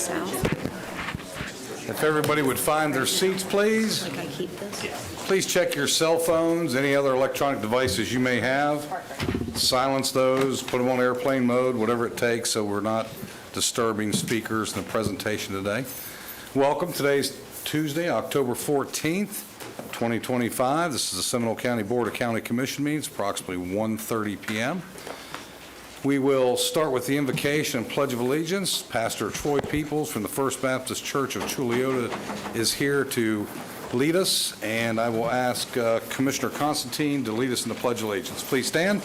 south. If everybody would find their seats, please. Like I keep this. Please check your cell phones, any other electronic devices you may have. Silence those, put them on airplane mode, whatever it takes, so we're not disturbing speakers in the presentation today. Welcome. Today's Tuesday, October 14th, 2025. This is the Seminole County Board of County Commission meetings, approximately 1:30 p.m. We will start with the invocation and Pledge of Allegiance. Pastor Troy Peoples from the First Baptist Church of Chuleota is here to lead us, and I will ask Commissioner Constantine to lead us in the Pledge of Allegiance. Please stand.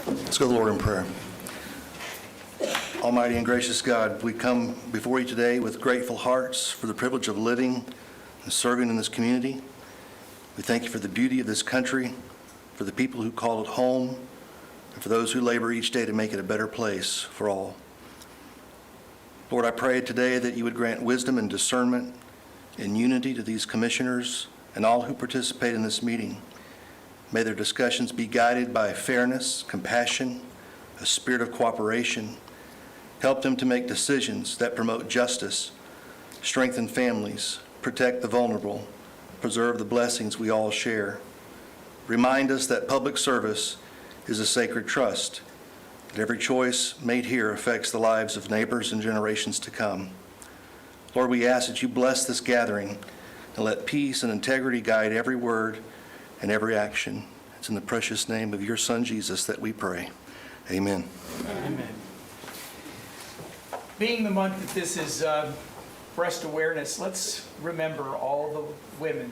Let's go to the Lord in prayer. Almighty and gracious God, we come before you today with grateful hearts for the privilege of living and serving in this community. We thank you for the beauty of this country, for the people who call it home, and for those who labor each day to make it a better place for all. Lord, I pray today that you would grant wisdom and discernment and unity to these commissioners and all who participate in this meeting. May their discussions be guided by fairness, compassion, a spirit of cooperation. Help them to make decisions that promote justice, strengthen families, protect the vulnerable, preserve the blessings we all share. Remind us that public service is a sacred trust, that every choice made here affects the lives of neighbors and generations to come. Lord, we ask that you bless this gathering and let peace and integrity guide every word and every action. It's in the precious name of your Son, Jesus, that we pray. Amen. Amen. Being the month that this is breast awareness, let's remember all the women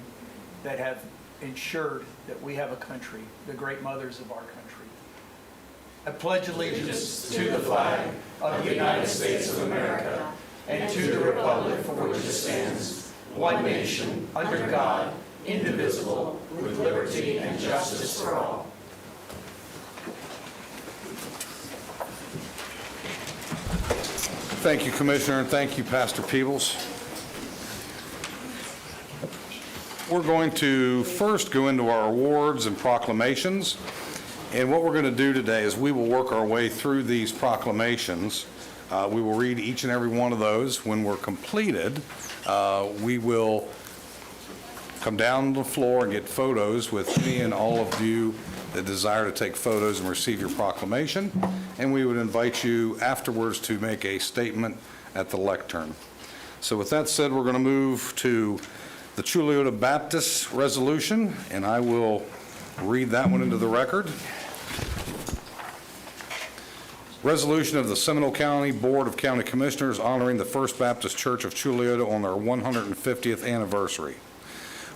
that have ensured that we have a country, the great mothers of our country. I pledge allegiance to the flag of the United States of America and to the republic for which it stands, one nation, under God, indivisible, with liberty and justice for all. Thank you, Commissioner, and thank you, Pastor Peebles. We're going to first go into our awards and proclamations. And what we're going to do today is we will work our way through these proclamations. We will read each and every one of those. When we're completed, we will come down to the floor and get photos with me and all of you that desire to take photos and receive your proclamation. And we would invite you afterwards to make a statement at the lectern. So with that said, we're going to move to the Chuleota Baptist resolution, and I will read that one into the record. Resolution of the Seminole County Board of County Commissioners honoring the First Baptist Church of Chuleota on their 150th anniversary.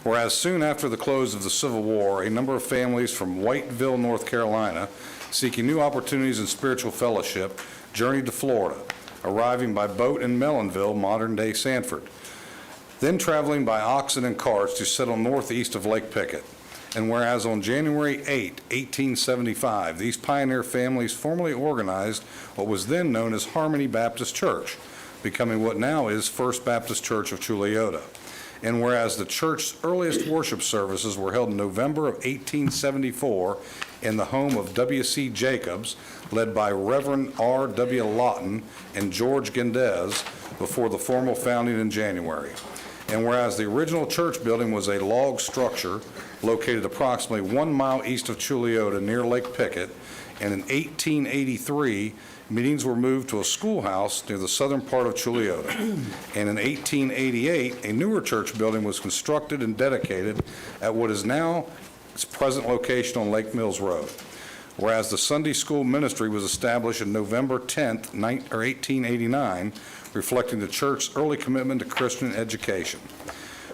Whereas soon after the close of the Civil War, a number of families from Whiteville, North Carolina, seeking new opportunities in spiritual fellowship, journeyed to Florida, arriving by boat in Mellonville, modern-day Sanford, then traveling by oxen and carts to settle northeast of Lake Pickett. And whereas on January 8, 1875, these pioneer families formally organized what was then known as Harmony Baptist Church, becoming what now is First Baptist Church of Chuleota. And whereas the church's earliest worship services were held in November of 1874 in the home of W.C. Jacobs, led by Reverend R.W. Lawton and George Gendez, before the formal founding in January. And whereas the original church building was a log structure located approximately 1 mile east of Chuleota near Lake Pickett, and in 1883, meetings were moved to a schoolhouse near the southern part of Chuleota. And in 1888, a newer church building was constructed and dedicated at what is now its present location on Lake Mills Road. Whereas the Sunday school ministry was established in November 10th, 1889, reflecting the church's early commitment to Christian education.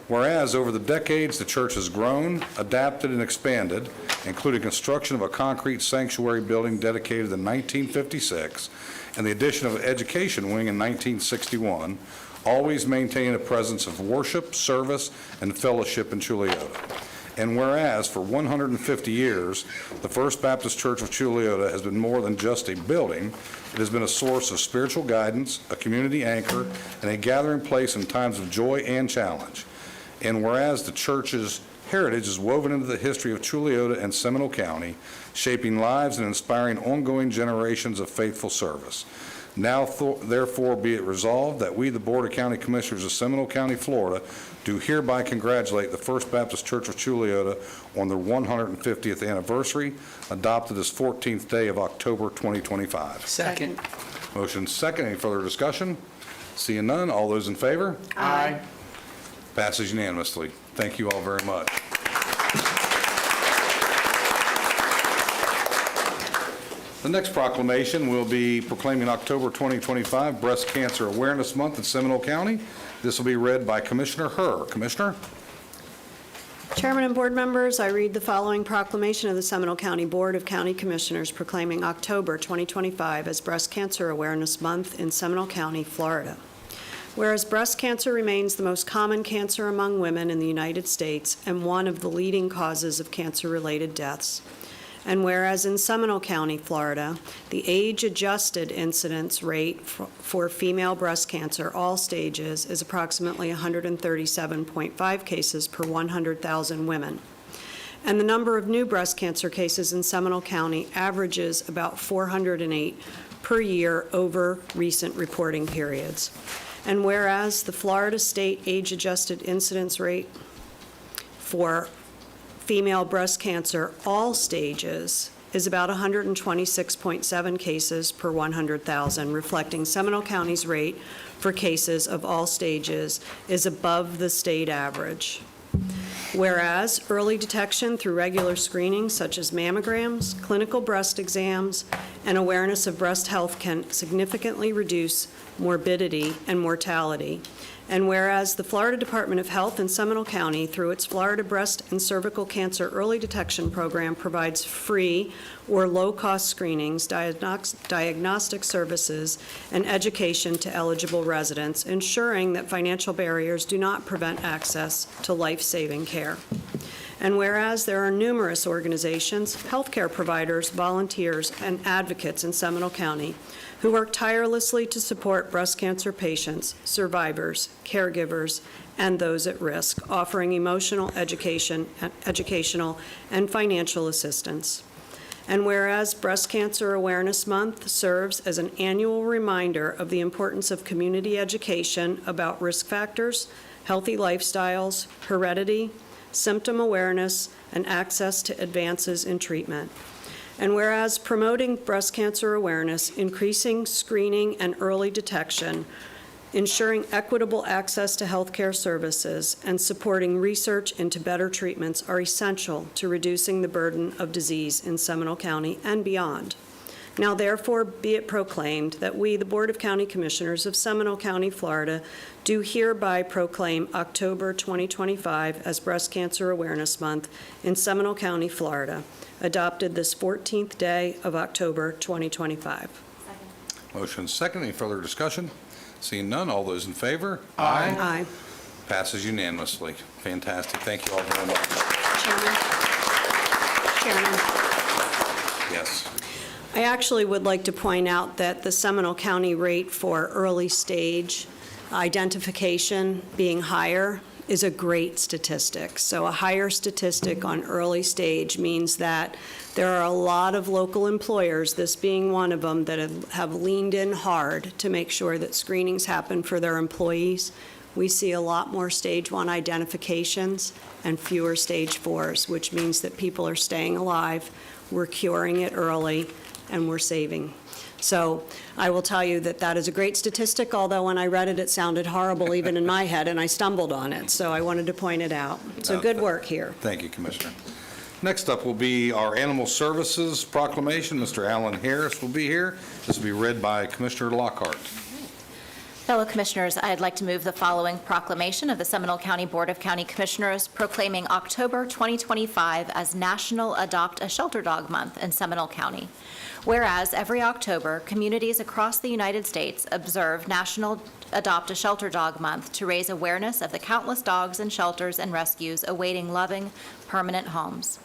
Whereas over the decades, the church has grown, adapted, and expanded, including construction of a concrete sanctuary building dedicated in 1956 and the addition of an education wing in 1961, always maintaining a presence of worship, service, and fellowship in Chuleota. And whereas for 150 years, the First Baptist Church of Chuleota has been more than just a building, it has been a source of spiritual guidance, a community anchor, and a gathering place in times of joy and challenge. And whereas the church's heritage is woven into the history of Chuleota and Seminole County, shaping lives and inspiring ongoing generations of faithful service. Now therefore be it resolved that we, the Board of County Commissioners of Seminole County, Florida, do hereby congratulate the First Baptist Church of Chuleota on their 150th anniversary, adopted this 14th day of October 2025. Second. Motion second. Any further discussion? Seeing none, all those in favor? Aye. Passes unanimously. Thank you all very much. The next proclamation will be proclaiming October 2025 Breast Cancer Awareness Month in Seminole County. This will be read by Commissioner Herr. Commissioner? Chairman and board members, I read the following proclamation of the Seminole County Board of County Commissioners proclaiming October 2025 as Breast Cancer Awareness Month in Seminole County, Florida. Whereas breast cancer remains the most common cancer among women in the United States and one of the leading causes of cancer-related deaths. And whereas in Seminole County, Florida, the age-adjusted incidence rate for female breast cancer, all stages, is approximately 137.5 cases per 100,000 women. And the number of new breast cancer cases in Seminole County averages about 408 per year over recent reporting periods. And whereas the Florida State age-adjusted incidence rate for female breast cancer, all stages, is about 126.7 cases per 100,000, reflecting Seminole County's rate for cases of all stages is above the state average. Whereas early detection through regular screening such as mammograms, clinical breast exams, and awareness of breast health can significantly reduce morbidity and mortality. And whereas the Florida Department of Health in Seminole County, through its Florida Breast and Cervical Cancer Early Detection Program, provides free or low-cost screenings, diagnostic services, and education to eligible residents, ensuring that financial barriers do not prevent access to life-saving care. And whereas there are numerous organizations, healthcare providers, volunteers, and advocates in Seminole County who work tirelessly to support breast cancer patients, survivors, caregivers, and those at risk, offering emotional educational and financial assistance. And whereas Breast Cancer Awareness Month serves as an annual reminder of the importance of community education about risk factors, healthy lifestyles, heredity, symptom awareness, and access to advances in treatment. And whereas promoting breast cancer awareness, increasing screening and early detection, ensuring equitable access to healthcare services, and supporting research into better treatments are essential to reducing the burden of disease in Seminole County and beyond. Now therefore be it proclaimed that we, the Board of County Commissioners of Seminole County, Florida, do hereby proclaim October 2025 as Breast Cancer Awareness Month in Seminole County, Florida, adopted this 14th day of October 2025. Motion second. Any further discussion? Seeing none, all those in favor? Aye. Aye. Passes unanimously. Fantastic. Thank you all very much. Chairman. Yes. I actually would like to point out that the Seminole County rate for early stage identification being higher is a great statistic. So a higher statistic on early stage means that there are a lot of local employers, this being one of them, that have leaned in hard to make sure that screenings happen for their employees. We see a lot more stage 1 identifications and fewer stage 4s, which means that people are staying alive, we're curing it early, and we're saving. So I will tell you that that is a great statistic, although when I read it, it sounded horrible even in my head, and I stumbled on it. So I wanted to point it out. So good work here. Thank you, Commissioner. Next up will be our Animal Services Proclamation. Mr. Alan Harris will be here. This will be read by Commissioner Lockhart. Fellow Commissioners, I'd like to move the following proclamation of the Seminole County Board of County Commissioners proclaiming October 2025 as National Adopt a Shelter Dog Month in Seminole County. Whereas every October, communities across the United States observe National Adopt a Shelter Dog Month to raise awareness of the countless dogs in shelters and rescues awaiting loving, permanent homes.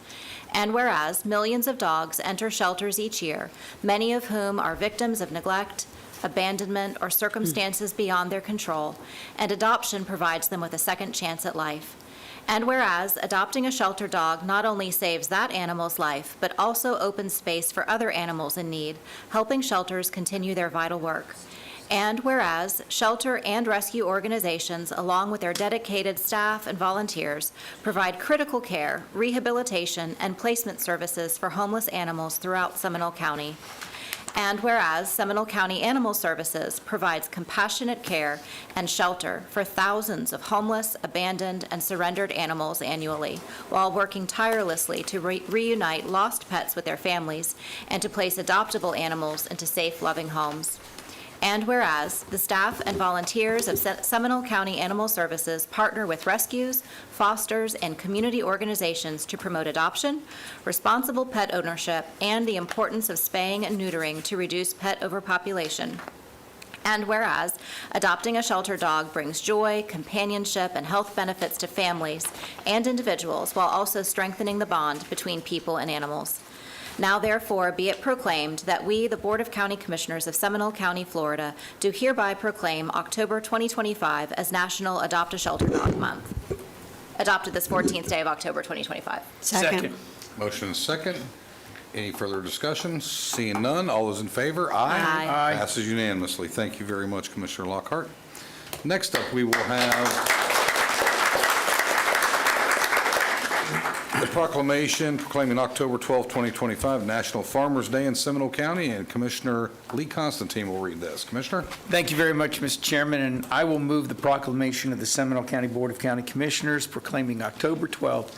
And whereas millions of dogs enter shelters each year, many of whom are victims of neglect, abandonment, or circumstances beyond their control, and adoption provides them with a second chance at life. And whereas adopting a shelter dog not only saves that animal's life, but also opens space for other animals in need, helping shelters continue their vital work. And whereas shelter and rescue organizations, along with their dedicated staff and volunteers, provide critical care, rehabilitation, and placement services for homeless animals throughout Seminole County. And whereas Seminole County Animal Services provides compassionate care and shelter for thousands of homeless, abandoned, and surrendered animals annually, while working tirelessly to reunite lost pets with their families and to place adoptable animals into safe, loving homes. And whereas the staff and volunteers of Seminole County Animal Services partner with rescues, fosters, and community organizations to promote adoption, responsible pet ownership, and the importance of spaying and neutering to reduce pet overpopulation. And whereas adopting a shelter dog brings joy, companionship, and health benefits to families and individuals while also strengthening the bond between people and animals. Now therefore be it proclaimed that we, the Board of County Commissioners of Seminole County, Florida, do hereby proclaim October 2025 as National Adopt a Shelter Dog Month. Adopted this 14th day of October 2025. Second. Motion and second. Any further discussion? Seeing none, all those in favor? Aye. Passes unanimously. Thank you very much, Commissioner Lockhart. Next up, we will have the proclamation proclaiming October 12, 2025, National Farmers Day in Seminole County, and Commissioner Lee Constantine will read this. Commissioner? Thank you very much, Mr. Chairman, and I will move the proclamation of the Seminole County Board of County Commissioners proclaiming October 12,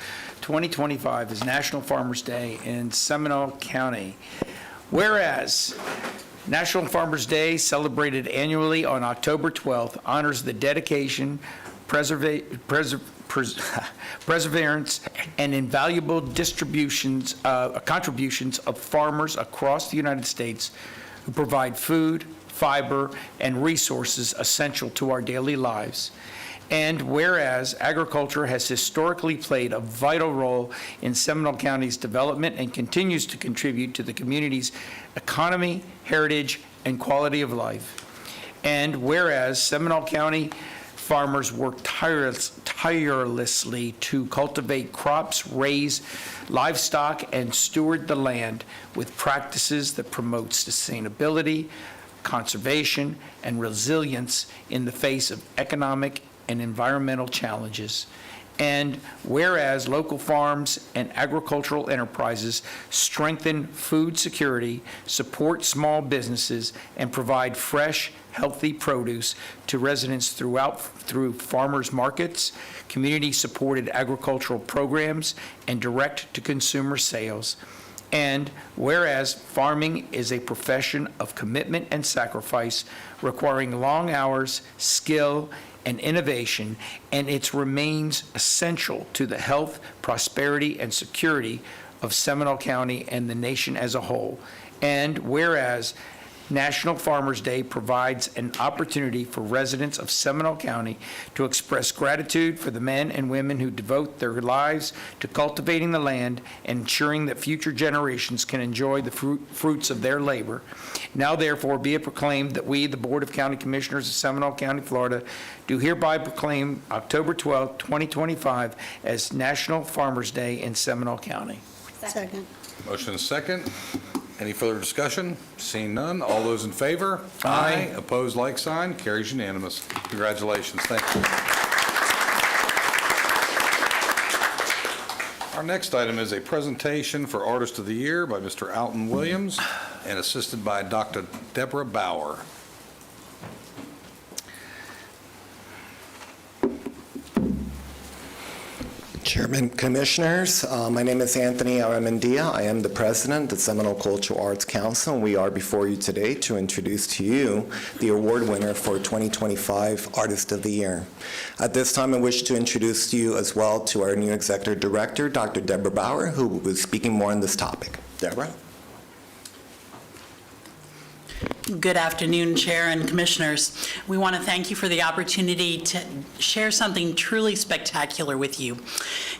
2025 as National Farmers Day in Seminole County. Whereas National Farmers Day, celebrated annually on October 12th, honors the dedication, perseverance, and invaluable contributions of farmers across the United States who provide food, fiber, and resources essential to our daily lives. And whereas agriculture has historically played a vital role in Seminole County's development and continues to contribute to the community's economy, heritage, and quality of life. And whereas Seminole County farmers work tirelessly to cultivate crops, raise livestock, and steward the land with practices that promote sustainability, conservation, and resilience in the face of economic and environmental challenges. And whereas local farms and agricultural enterprises strengthen food security, support small businesses, and provide fresh, healthy produce to residents through farmers markets, community-supported agricultural programs, and direct-to-consumer sales. And whereas farming is a profession of commitment and sacrifice, requiring long hours, skill, and innovation, and it remains essential to the health, prosperity, and security of Seminole County and the nation as a whole. And whereas National Farmers Day provides an opportunity for residents of Seminole County to express gratitude for the men and women who devote their lives to cultivating the land and ensuring that future generations can enjoy the fruits of their labor. Now therefore be it proclaimed that we, the Board of County Commissioners of Seminole County, Florida, do hereby proclaim October 12, 2025 as National Farmers Day in Seminole County. Second. Motion is second. Any further discussion? Seeing none, all those in favor? Aye. Opposed, like sign. Carries unanimous. Congratulations. Thank you. Our next item is a presentation for Artist of the Year by Mr. Alton Williams and assisted by Dr. Deborah Bauer. Chairman, Commissioners, my name is Anthony Aramendia. I am the President of the Seminole Cultural Arts Council, and we are before you today to introduce to you the award winner for 2025 Artist of the Year. At this time, I wish to introduce to you as well to our new Executive Director, Dr. Deborah Bauer, who will be speaking more on this topic. Deborah? Good afternoon, Chair and Commissioners. We want to thank you for the opportunity to share something truly spectacular with you.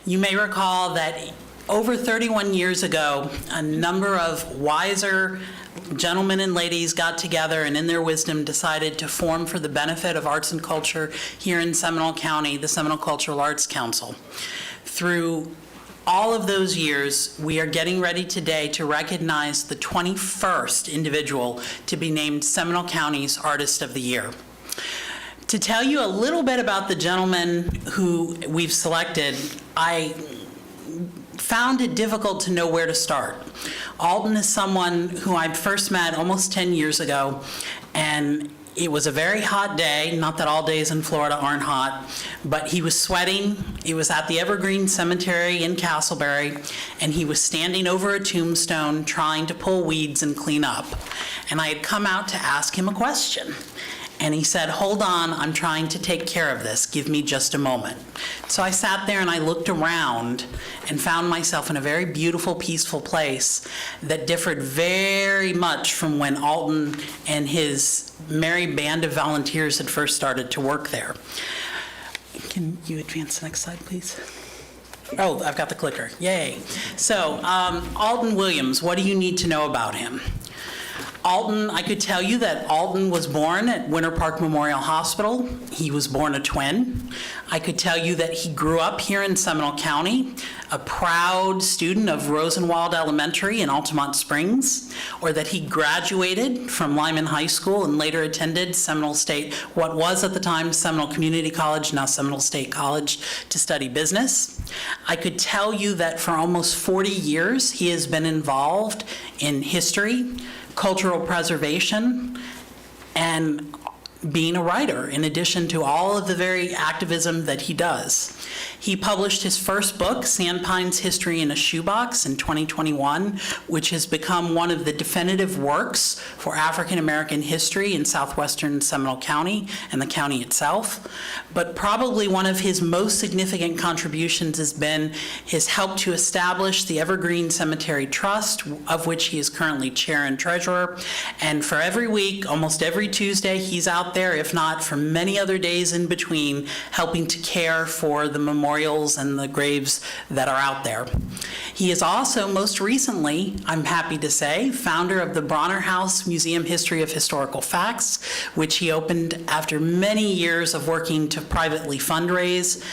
You may recall that over 31 years ago, a number of wiser gentlemen and ladies got together and in their wisdom decided to form for the benefit of arts and culture here in Seminole County, the Seminole Cultural Arts Council. Through all of those years, we are getting ready today to recognize the 21st individual to be named Seminole County's Artist of the Year. To tell you a little bit about the gentleman who we've selected, I found it difficult to know where to start. Alden is someone who I first met almost 10 years ago, and it was a very hot day, not that all days in Florida aren't hot, but he was sweating. He was at the Evergreen Cemetery in Castleberry, and he was standing over a tombstone trying to pull weeds and clean up. And I had come out to ask him a question. And he said, "Hold on, I'm trying to take care of this. Give me just a moment." So I sat there and I looked around and found myself in a very beautiful, peaceful place that differed very much from when Alton and his merry band of volunteers had first started to work there. Can you advance the next slide, please? Oh, I've got the clicker. Yay. So, Alton Williams, what do you need to know about him? Alton, I could tell you that Alton was born at Winter Park Memorial Hospital. He was born a twin. I could tell you that he grew up here in Seminole County, a proud student of Rosenwald Elementary in Altamont Springs, or that he graduated from Lyman High School and later attended Seminole State, what was at the time Seminole Community College, now Seminole State College, to study business. I could tell you that for almost 40 years he has been involved in history, cultural preservation, and being a writer, in addition to all of the very activism that he does. He published his first book, Sandpine's History in a Shoebox, in 2021, which has become one of the definitive works for African American history in southwestern Seminole County and the county itself. But probably one of his most significant contributions has been his help to establish the Evergreen Cemetery Trust, of which he is currently chair and treasurer. And for every week, almost every Tuesday, he's out there, if not for many other days in between, helping to care for the memorials and the graves that are out there. He is also, most recently, I'm happy to say, founder of the Bronner House Museum History of Historical Facts, which he opened after many years of working to privately fundraise.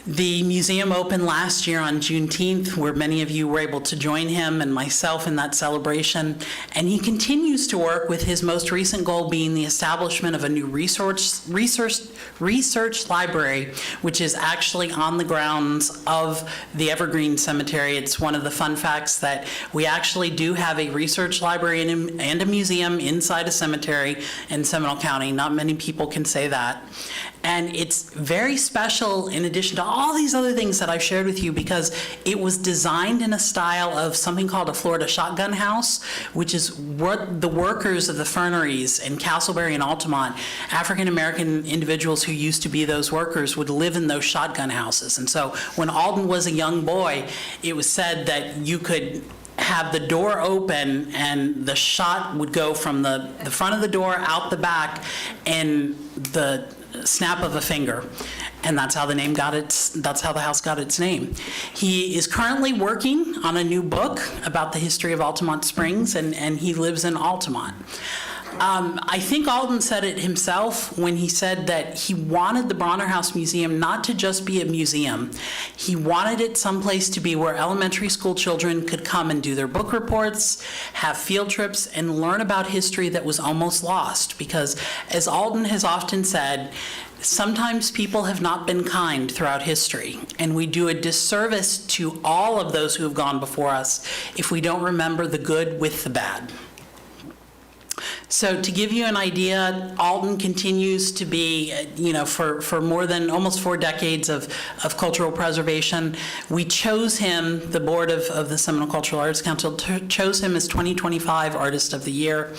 The museum opened last year on Juneteenth, where many of you were able to join him and myself in that celebration. And he continues to work with his most recent goal being the establishment of a new research library, which is actually on the grounds of the Evergreen Cemetery. It's one of the fun facts that we actually do have a research library and a museum inside a cemetery in Seminole County. Not many people can say that. And it's very special in addition to all these other things that I've shared with you, because it was designed in a style of something called a Florida shotgun house, which is what the workers of the ferneries in Castleberry and Altamont, African American individuals who used to be those workers, would live in those shotgun houses. And so when Alden was a young boy, it was said that you could have the door open and the shot would go from the front of the door out the back in the snap of a finger. And that's how the house got its name. He is currently working on a new book about the history of Altamont Springs, and he lives in Altamont. I think Alden said it himself when he said that he wanted the Bronner House Museum not to just be a museum. He wanted it someplace to be where elementary school children could come and do their book reports, have field trips, and learn about history that was almost lost. Because, as Alden has often said, sometimes people have not been kind throughout history, and we do a disservice to all of those who have gone before us if we don't remember the good with the bad. So to give you an idea, Alden continues to be, for more than almost 4 decades of cultural preservation. We chose him, the board of the Seminole Cultural Arts Council chose him as 2025 Artist of the Year.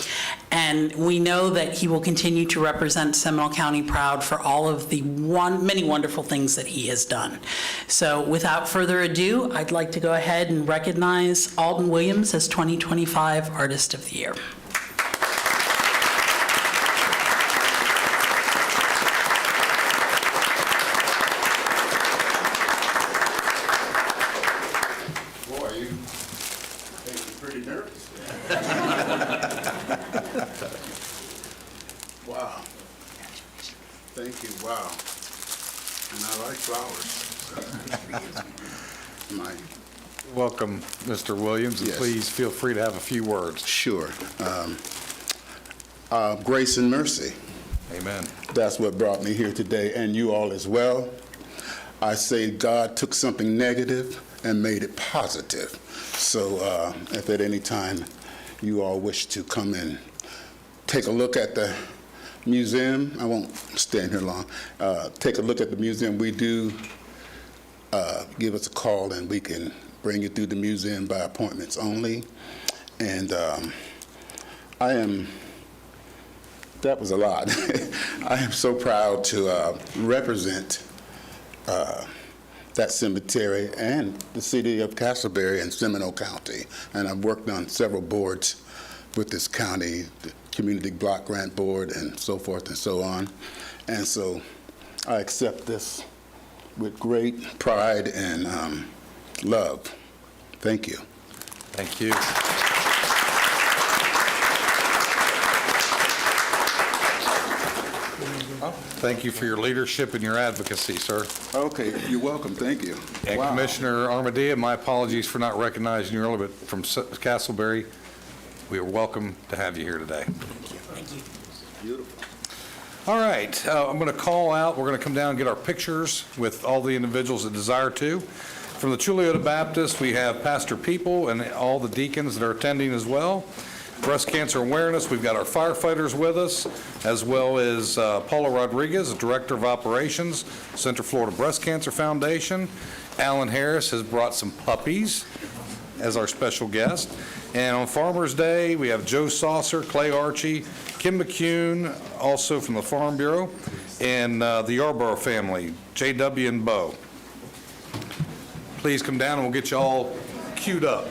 And we know that he will continue to represent Seminole County proud for all of the many wonderful things that he has done. So without further ado, I'd like to go ahead and recognize Alden Williams as 2025 Artist of the Year. Boy, you make me pretty nervous. Thank you. Wow. And I like flowers. My, Welcome, Mr. Williams, and Yes. please feel free to have a few words. sure. Grace and mercy. Amen. That's what brought me here today, and you all as well. I say God took something negative and made it positive. So if at any time you all wish to come and take a look at the museum, I won't stand here long, take a look at the museum, we do give us a call and we can bring you through the museum by appointments only. And that was a lot. I am so proud to represent that cemetery and the city of Castleberry and Seminole County. And I've worked on several boards with this county, the Community Block Grant Board and so forth and so on. And so I accept this with great pride and love. Thank you. Thank you. Thank you for your leadership and your advocacy, sir. Okay, you're welcome. Thank you. And Wow. Commissioner Armadillo, my apologies for not recognizing you earlier, but from Castleberry, we are welcome to have you here today. Beautiful. All right, I'm going to call out, we're going to come down and get our pictures with all the individuals that desire to. From the Chuliota Baptist, we have Pastor People and all the deacons that are attending as well. Breast Cancer Awareness, we've got our firefighters with us, as well as Paula Rodriguez, Director of Operations, Central Florida Breast Cancer Foundation. Alan Harris has brought some puppies as our special guest. And on Farmers Day, we have Joe Saucer, Clay Archie, Kim McCune, also from the Farm Bureau, and the Yarborough family, J.W. and Bo. Please come down and we'll get you all queued up.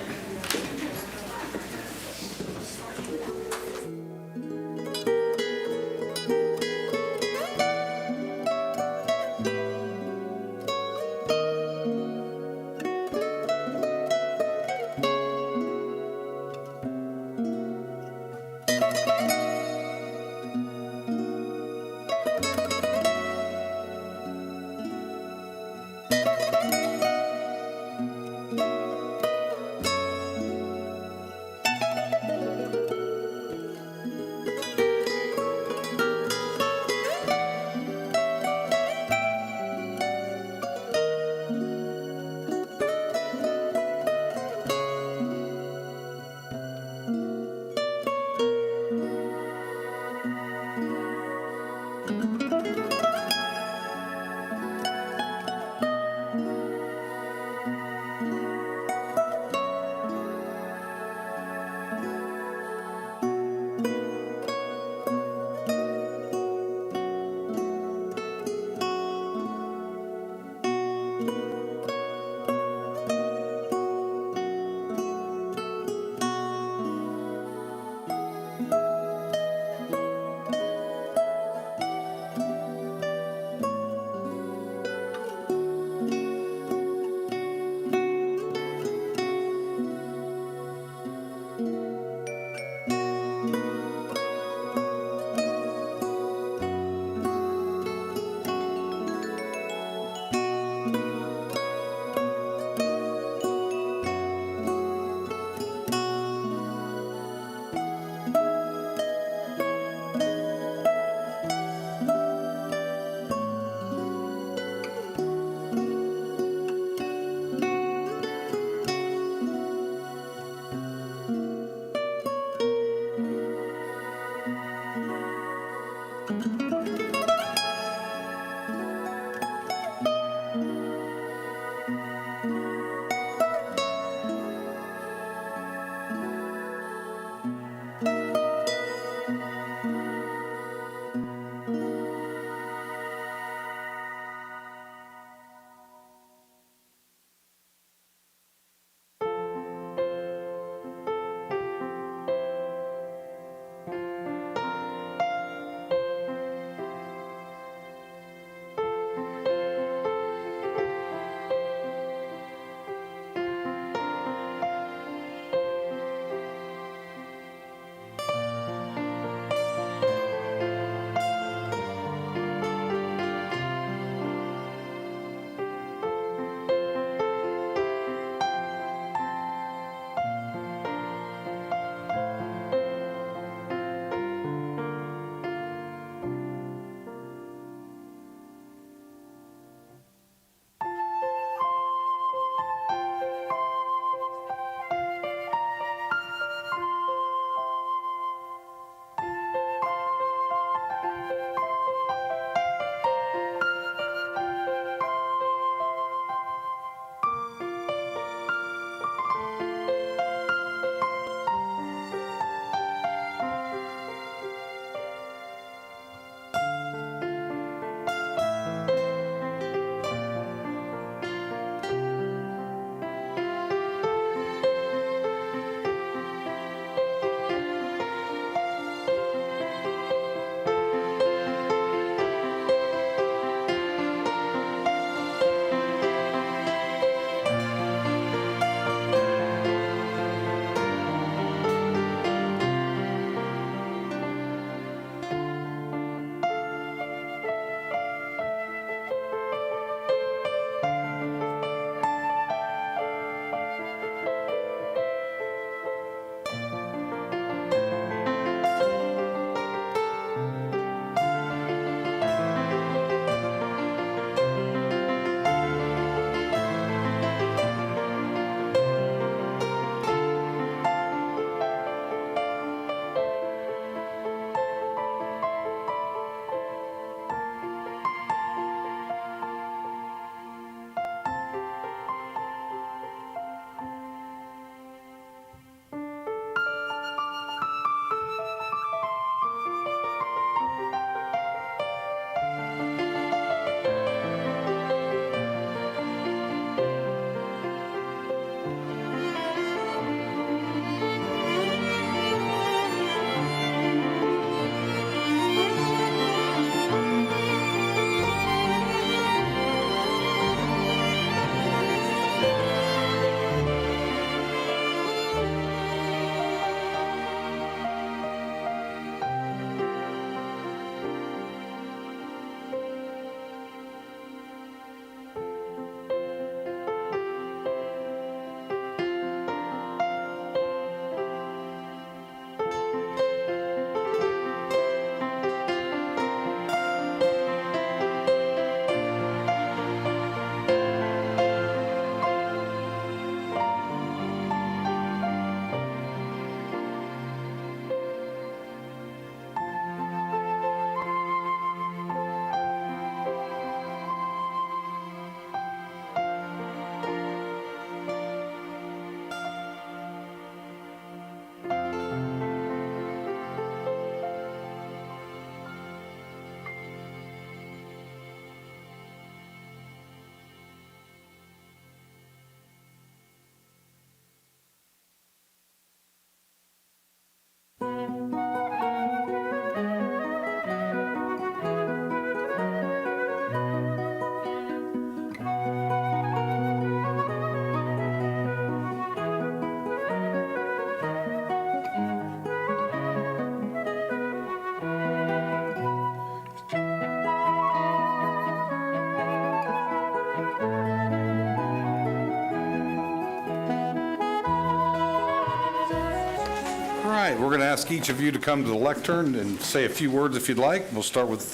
going to ask each of you to come to the lectern and say a few words if you'd like. We'll start with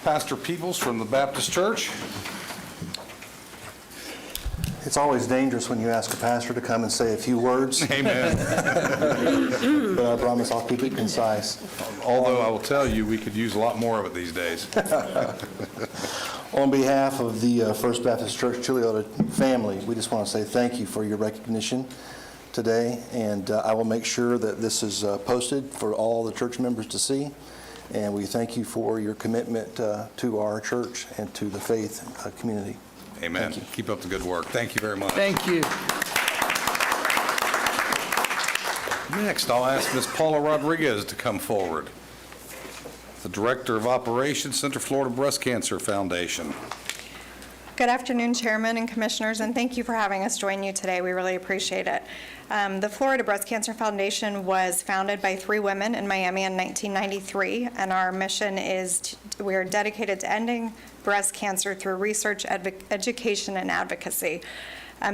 Pastor Peoples from the Baptist Church. It's always dangerous when you ask a pastor to come and say a few words, Amen. but I promise I'll keep it concise. Although I will tell you, we could use a lot more of it these days. On behalf of the First Baptist Church Chiliota family, we just want to say thank you for your recognition today, and I will make sure that this is posted for all the church members to see, and we thank you for your commitment to our church and to the faith community. Amen. Thank you. Keep up the good work. Thank you very much. Thank you. Next, I'll ask Ms. Paula Rodriguez to come forward, the Director of Operations, Central Florida Breast Cancer Foundation. Good afternoon, Chairman and Commissioners, and thank you for having us join you today. We really appreciate it. The Florida Breast Cancer Foundation was founded by 3 women in Miami in 1993, and our mission is we are dedicated to ending breast cancer through research, education, and advocacy.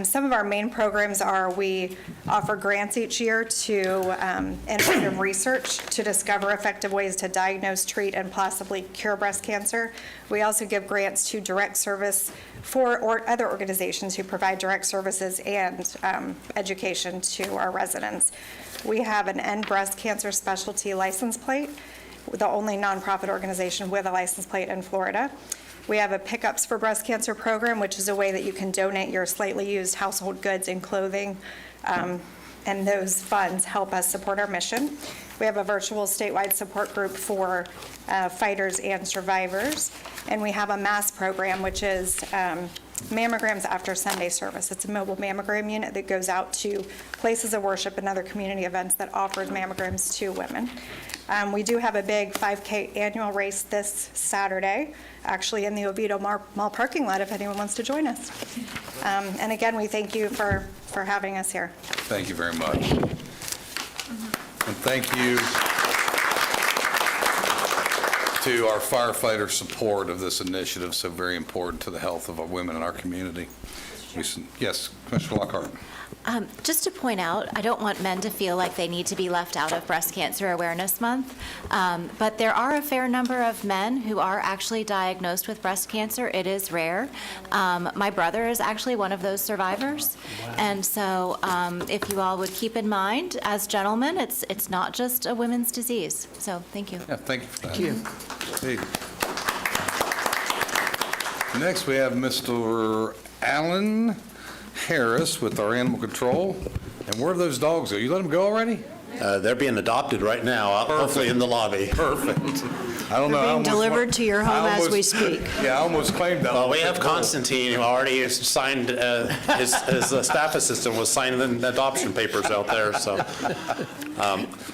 Some of our main programs are we offer grants each year to innovative research to discover effective ways to diagnose, treat, and possibly cure breast cancer. We also give grants to direct service for other organizations who provide direct services and education to our residents. We have an End Breast Cancer Specialty license plate, the only nonprofit organization with a license plate in Florida. We have a Pickups for Breast Cancer program, which is a way that you can donate your slightly used household goods and clothing, and those funds help us support our mission. We have a virtual statewide support group for fighters and survivors, and we have a MASS program, which is mammograms after Sunday service. It's a mobile mammogram unit that goes out to places of worship and other community events that offers mammograms to women. We do have a big 5K annual race this Saturday, actually in the Oviedo Mall parking lot, if anyone wants to join us. And again, we thank you for having us here. Thank you very much. And thank you to our firefighter support of this initiative, so very important to the health of our women in our community. Yes, Commissioner Lockhart. Just to point out, I don't want men to feel like they need to be left out of Breast Cancer Awareness Month, but there are a fair number of men who are actually diagnosed with breast cancer. It is rare. My brother is actually one of those survivors, and so if you all would keep in mind, as gentlemen, it's not just a women's disease. So thank you. Yeah, thank you for that. Thank you. Hey. Next, we have Mr. Alan Harris with our animal control. And where do those dogs go? You let them go already? They're being adopted right now, hopefully in the lobby. Perfect. I don't know. They're being delivered to your home as we speak. Yeah, I almost claimed that. Well, we have Constantine, who already signed, his staff assistant was signing the adoption papers out there, so.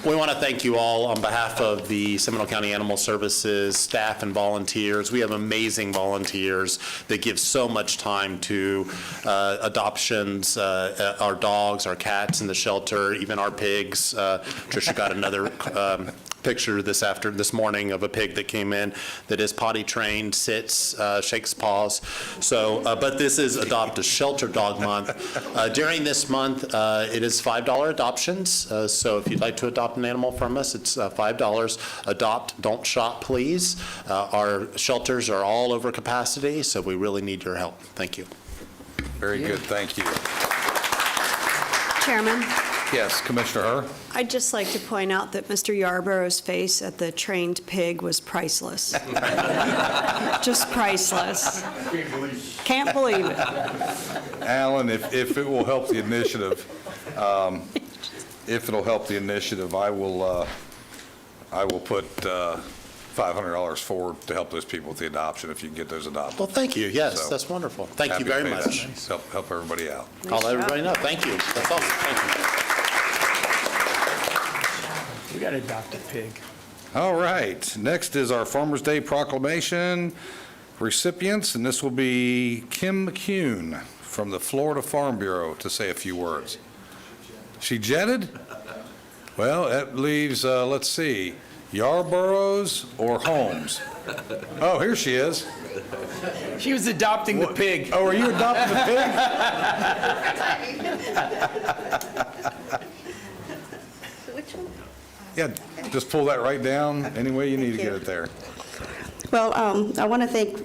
We want to thank you all on behalf of the Seminole County Animal Services staff and volunteers. We have amazing volunteers that give so much time to adoptions, our dogs, our cats in the shelter, even our pigs. Tricia got another picture this morning of a pig that came in that is potty trained, sits, shakes paws. So, but this is Adopt a Shelter Dog Month. During this month, it is $5 adoptions. So if you'd like to adopt an animal from us, it's $5. Adopt, don't shop, please. Our shelters are all over capacity, so we really need your help. Thank you. Very good, thank you. Chairman, Yes, Commissioner Herr. I'd just like to point out that Mr. Yarborough's face at the trained pig was priceless. Just priceless. Can't believe it. Alan, if it will help the initiative, I will put $500 forward to help those people with the adoption if you can get those adopted. Well, thank you. Yes, So, that's wonderful. Thank you happy to very pay much. that. Help everybody out. I'll let everybody know. Thank you. That's awesome. Thank you. We got to adopt a pig. All right, next is our Farmers Day proclamation recipients, and this will be Kim McCune from the Florida Farm Bureau to say a few words. She jetted? Well, that leaves, let's see, Yarborough's or Holmes? Oh, here she is. She was adopting the pig. Oh, are you adopting the pig? Yeah, just pull that right down any way you need to get it there. Well, I want to thank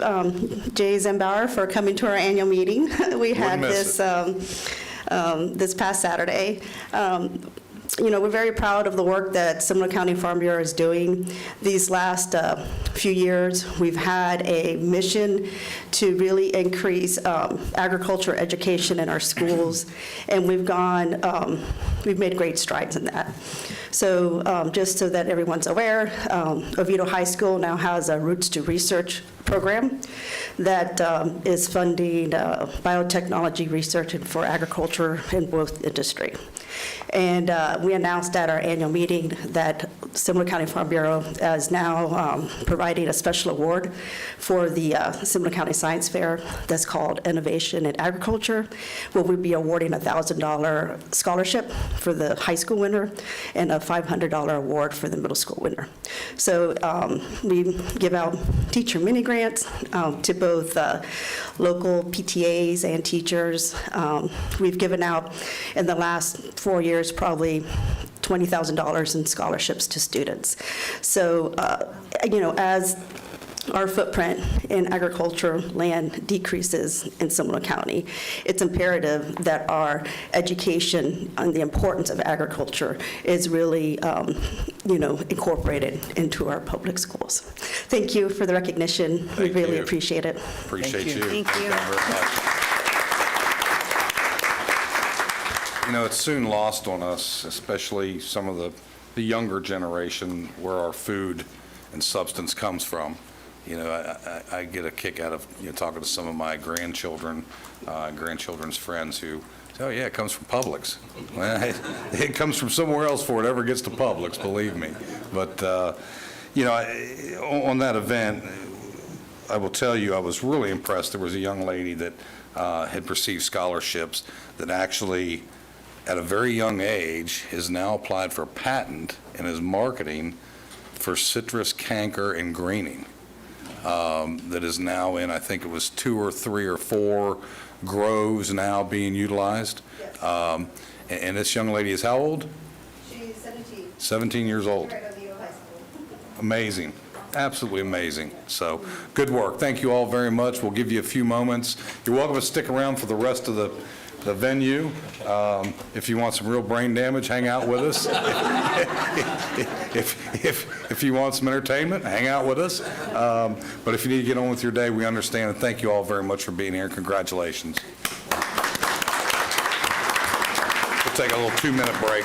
Jay Zembauer for coming to our annual meeting. We had miss this past Saturday. We're very proud of the work that Seminole County Farm Bureau is doing. These last few years, we've had a mission to really increase agriculture education in our schools, and we've made great strides in that. So just so that everyone's aware, Oviedo High School now has a Roots to Research program that is funding biotechnology research for agriculture in both industry. And we announced at our annual meeting that Seminole County Farm Bureau is now providing a special award for the Seminole County Science Fair that's called Innovation in Agriculture, where we'll be awarding a $1,000 scholarship for the high school winner and a $500 award for the middle school winner. So we give out teacher mini grants to both local PTAs and teachers. We've given out in the last 4 years probably $20,000 in scholarships to students. So, as our footprint in agriculture land decreases in Seminole County, it's imperative that our education on the importance of agriculture is really, incorporated into our public schools. Thank you for the recognition. We Thank really you. appreciate it. Appreciate Thank you. you. Thank you. very much. It's soon lost on us, especially some of the younger generation, where our food and substance comes from. I get a kick out of talking to some of my grandchildren's friends who say, oh yeah, it comes from Publix. Well, it comes from somewhere else before it ever gets to Publix, believe me. But, on that event, I will tell you, I was really impressed. There was a young lady that had received scholarships that actually, at a very young age, has now applied for a patent and is marketing for citrus canker and greening. That is now in, I think it was 2 or 3 or 4 groves now being utilized. And this young lady is how old? She's 17. 17 years old. Right at Oviedo High School. Amazing. Absolutely amazing. So, good work. Thank you all very much. We'll give you a few moments. You're welcome to stick around for the rest of the venue. If you want some real brain damage, hang out with us. If you want some entertainment, hang out with us. But if you need to get on with your day, we understand, and thank you all very much for being here. Congratulations. We'll take a little 2-minute break.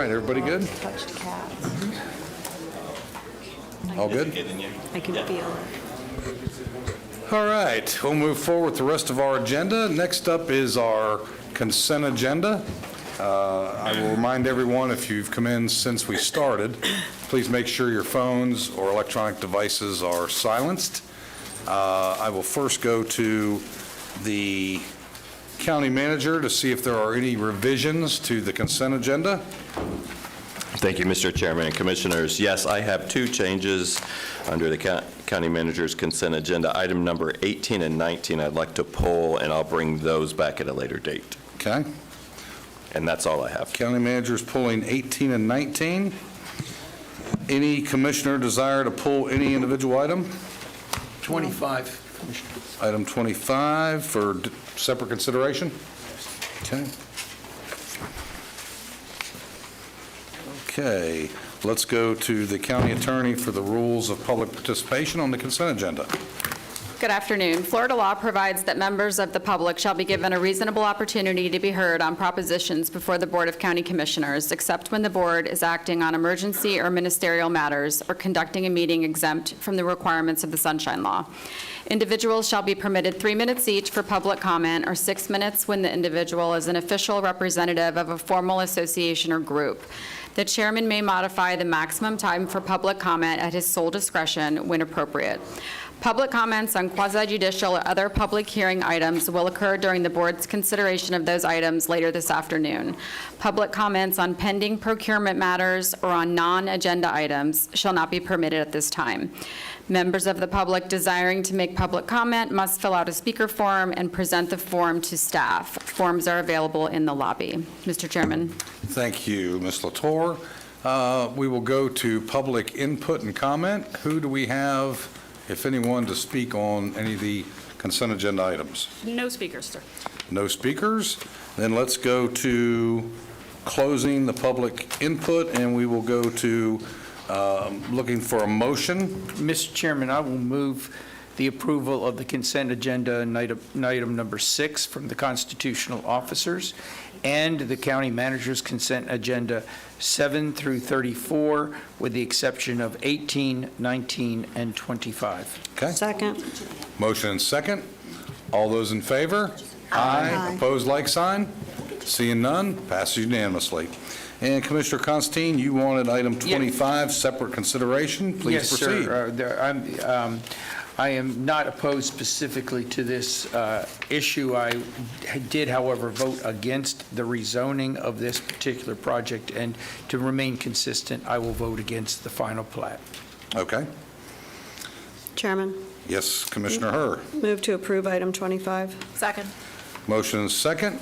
right, everybody good? Touched cats. All good? I can feel it. All right, we'll move forward with the rest of our agenda. Next up is our consent agenda. I will remind everyone, if you've come in since we started, please make sure your phones or electronic devices are silenced. I will first go to the county manager to see if there are any revisions to the consent agenda. Thank you, Mr. Chairman and Commissioners. Yes, I have two changes under the county manager's consent agenda. Item number 18 and 19, I'd like to pull, and I'll bring those back at a later date. Okay. And that's all I have. County manager's pulling 18 and 19. Any commissioner desire to pull any individual item? 25, Commissioner. Item 25 for separate consideration? Okay. Okay, let's go to the county attorney for the rules of public participation on the consent agenda. Good afternoon. Florida law provides that members of the public shall be given a reasonable opportunity to be heard on propositions before the Board of County Commissioners, except when the board is acting on emergency or ministerial matters or conducting a meeting exempt from the requirements of the Sunshine Law. Individuals shall be permitted 3 minutes each for public comment, or 6 minutes when the individual is an official representative of a formal association or group. The chairman may modify the maximum time for public comment at his sole discretion when appropriate. Public comments on quasi-judicial or other public hearing items will occur during the board's consideration of those items later this afternoon. Public comments on pending procurement matters or on non-agenda items shall not be permitted at this time. Members of the public desiring to make public comment must fill out a speaker form and present the form to staff. Forms are available in the lobby. Mr. Chairman. Thank you, Ms. Latour. We will go to public input and comment. Who do we have, if anyone, to speak on any of the consent agenda items? No speakers, sir. No speakers? Then let's go to closing the public input, and we will go to looking for a motion. Mr. Chairman, I will move the approval of the consent agenda and item number 6 from the constitutional officers and the county manager's consent agenda 7 through 34, with the exception of 18, 19, and 25. Okay. Second. Motion and second. All those in favor? Aye. Opposed, like sign? Seeing none, passes unanimously. And Commissioner Constantine, you wanted item 25, separate consideration. Please proceed. Yes, sir. I am not opposed specifically to this issue. I did, however, vote against the rezoning of this particular project, and to remain consistent, I will vote against the final plat. Okay. Chairman, Yes, Commissioner Herr. move to approve item 25. Second. Motion and second.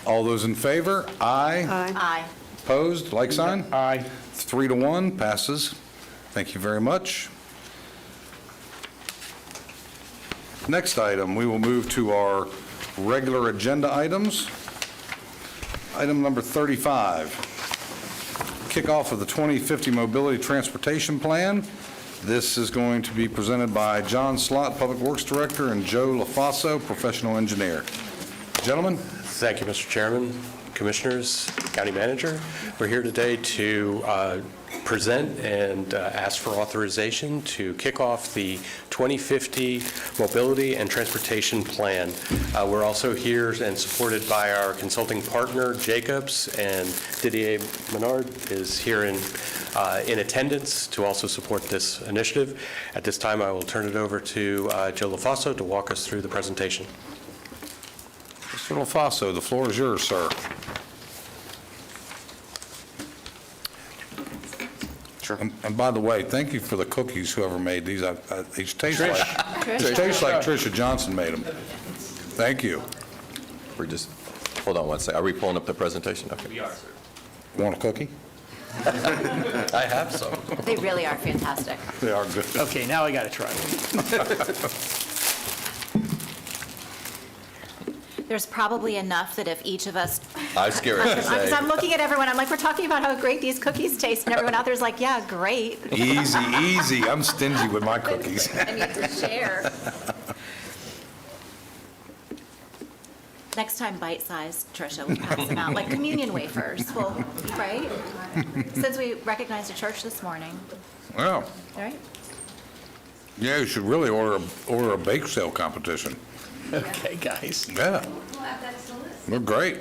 All those in favor? Aye. Aye. Aye. Opposed, like sign? Aye. 3-1, passes. Thank you very much. Next item, we will move to our regular agenda items. Item number 35, kickoff of the 2050 Mobility Transportation Plan. This is going to be presented by John Slott, Public Works Director, and Joe LaFaso, Professional Engineer. Gentlemen? Thank you, Mr. Chairman, Commissioners, County Manager. We're here today to present and ask for authorization to kick off the 2050 Mobility and Transportation Plan. We're also here and supported by our consulting partner, Jacobs, and Didier Menard is here in attendance to also support this initiative. At this time, I will turn it over to Joe LaFaso to walk us through the presentation. Mr. LaFaso, the floor is yours, sir. Sure. And by the way, thank you for the cookies, whoever made these. These taste like Tricia Johnson made them. Thank you. We're just, hold on one second. Are we pulling up the presentation? Okay. We are, sir. Want a cookie? I have some. They really are fantastic. They are good. Okay, now I got to try one. There's probably enough that if each of us, I was scared to because say. I'm looking at everyone, I'm like, we're talking about how great these cookies taste, and everyone out there's like, yeah, great. Easy, easy. I'm stingy with my cookies. I need to share. Next time, bite-sized, Tricia, we'll pass them out, like communion wafers, well, right? Since we recognized a church this morning, Well, all right? yeah, you should really order a bake sale competition. Okay, guys. Yeah. We're great.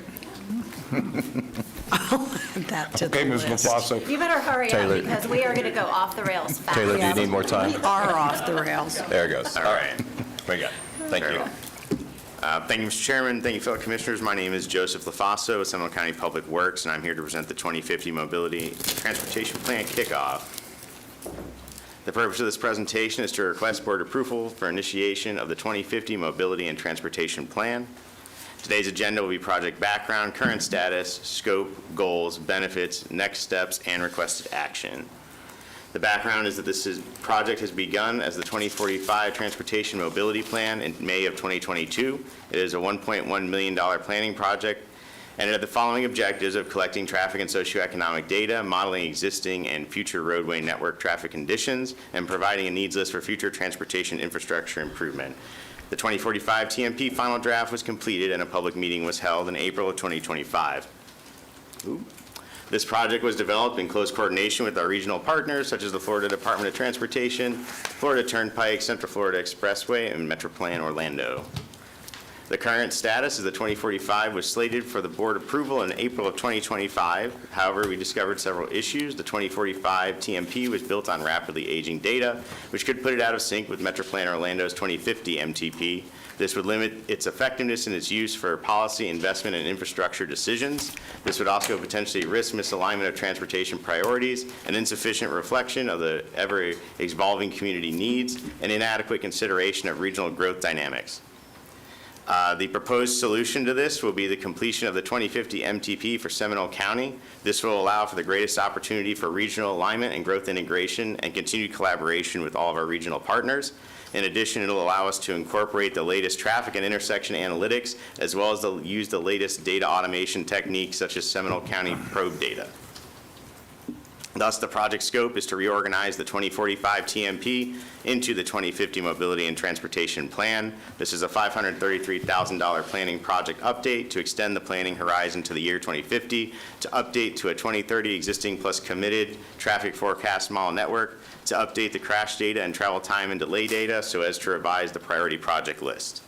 That to Okay, the Ms. list. LaFaso. You better hurry up, Taylor. because we are going to go off the rails fast. Taylor, do you need more time? We are off the rails. There it goes. All right. Very good. Thank you. Thank you, Mr. Chairman. Thank you, fellow commissioners. My name is Joseph LaFaso with Seminole County Public Works, and I'm here to present the 2050 Mobility Transportation Plan Kickoff. The purpose of this presentation is to request board approval for initiation of the 2050 Mobility and Transportation Plan. Today's agenda will be project background, current status, scope, goals, benefits, next steps, and requested action. The background is that project has begun as the 2045 Transportation Mobility Plan in May of 2022. It is a $1.1 million planning project, and it had the following objectives of collecting traffic and socioeconomic data, modeling existing and future roadway network traffic conditions, and providing a needs list for future transportation infrastructure improvement. The 2045 TMP final draft was completed and a public meeting was held in April of 2025. This project was developed in close coordination with our regional partners, such as the Florida Department of Transportation, Florida Turnpike, Central Florida Expressway, and MetroPlan Orlando. The current status is the 2045 was slated for the board approval in April of 2025. However, we discovered several issues. The 2045 TMP was built on rapidly aging data, which could put it out of sync with MetroPlan Orlando's 2050 MTP. This would limit its effectiveness in its use for policy, investment, and infrastructure decisions. This would also potentially risk misalignment of transportation priorities, an insufficient reflection of the ever-evolving community needs, and inadequate consideration of regional growth dynamics. The proposed solution to this will be the completion of the 2050 MTP for Seminole County. This will allow for the greatest opportunity for regional alignment and growth integration and continued collaboration with all of our regional partners. In addition, it'll allow us to incorporate the latest traffic and intersection analytics, as well as use the latest data automation techniques such as Seminole County probe data. Thus, the project scope is to reorganize the 2045 TMP into the 2050 Mobility and Transportation Plan. This is a $533,000 planning project update to extend the planning horizon to the year 2050, to update to a 2030 existing plus committed traffic forecast model network, to update the crash data and travel time and delay data so as to revise the priority project list.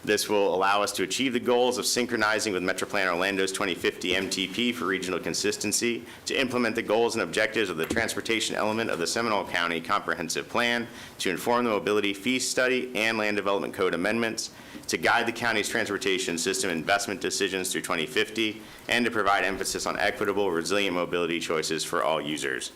This will allow us to achieve the goals of synchronizing with MetroPlan Orlando's 2050 MTP for regional consistency, to implement the goals and objectives of the transportation element of the Seminole County Comprehensive Plan, to inform the mobility fee study and land development code amendments, to guide the county's transportation system investment decisions through 2050, and to provide emphasis on equitable, resilient mobility choices for all users.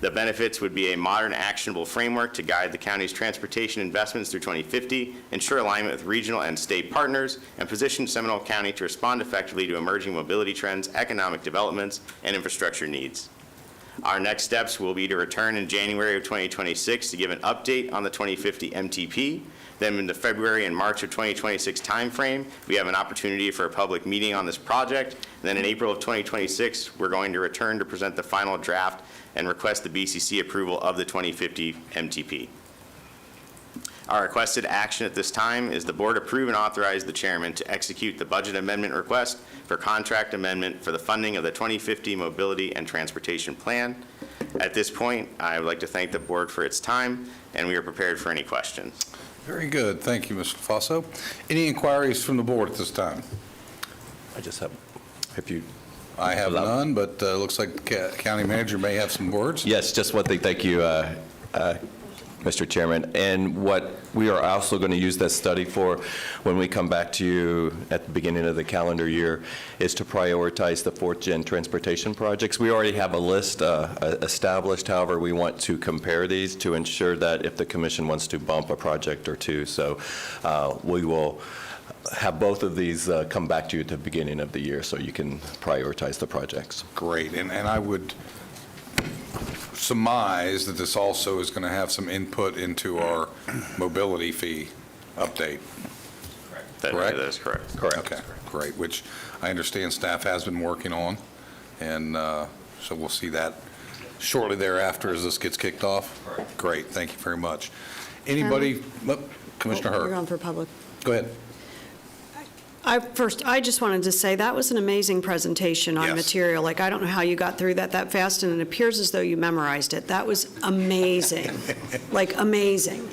The benefits would be a modern, actionable framework to guide the county's transportation investments through 2050, ensure alignment with regional and state partners, and position Seminole County to respond effectively to emerging mobility trends, economic developments, and infrastructure needs. Our next steps will be to return in January of 2026 to give an update on the 2050 MTP. Then in the February and March of 2026 timeframe, we have an opportunity for a public meeting on this project. And then in April of 2026, we're going to return to present the final draft and request the BCC approval of the 2050 MTP. Our requested action at this time is the board approve and authorize the chairman to execute the budget amendment request for contract amendment for the funding of the 2050 Mobility and Transportation Plan. At this point, I would like to thank the board for its time, and we are prepared for any questions. Very good. Thank you, Mr. Faso. Any inquiries from the board at this time? I just have, if you. I have none, but looks like county manager may have some words. Yes, just one thing. Thank you, Mr. Chairman. And what we are also going to use that study for when we come back to you at the beginning of the calendar year is to prioritize the fourth-gen transportation projects. We already have a list established. However, we want to compare these to ensure that if the commission wants to bump a project or two. So we will have both of these come back to you at the beginning of the year so you can prioritize the projects. Great. And I would surmise that this also is going to have some input into our mobility fee update. Correct? That is correct. Correct. Okay, great, which I understand staff has been working on, and so we'll see that shortly thereafter as this gets kicked off. Great, thank you very much. Anybody, Commissioner We're Hurd, on for public. go ahead. I just wanted to say that was an amazing presentation on Yes. material. Like, I don't know how you got through that fast, and it appears as though you memorized it. That was amazing, like amazing.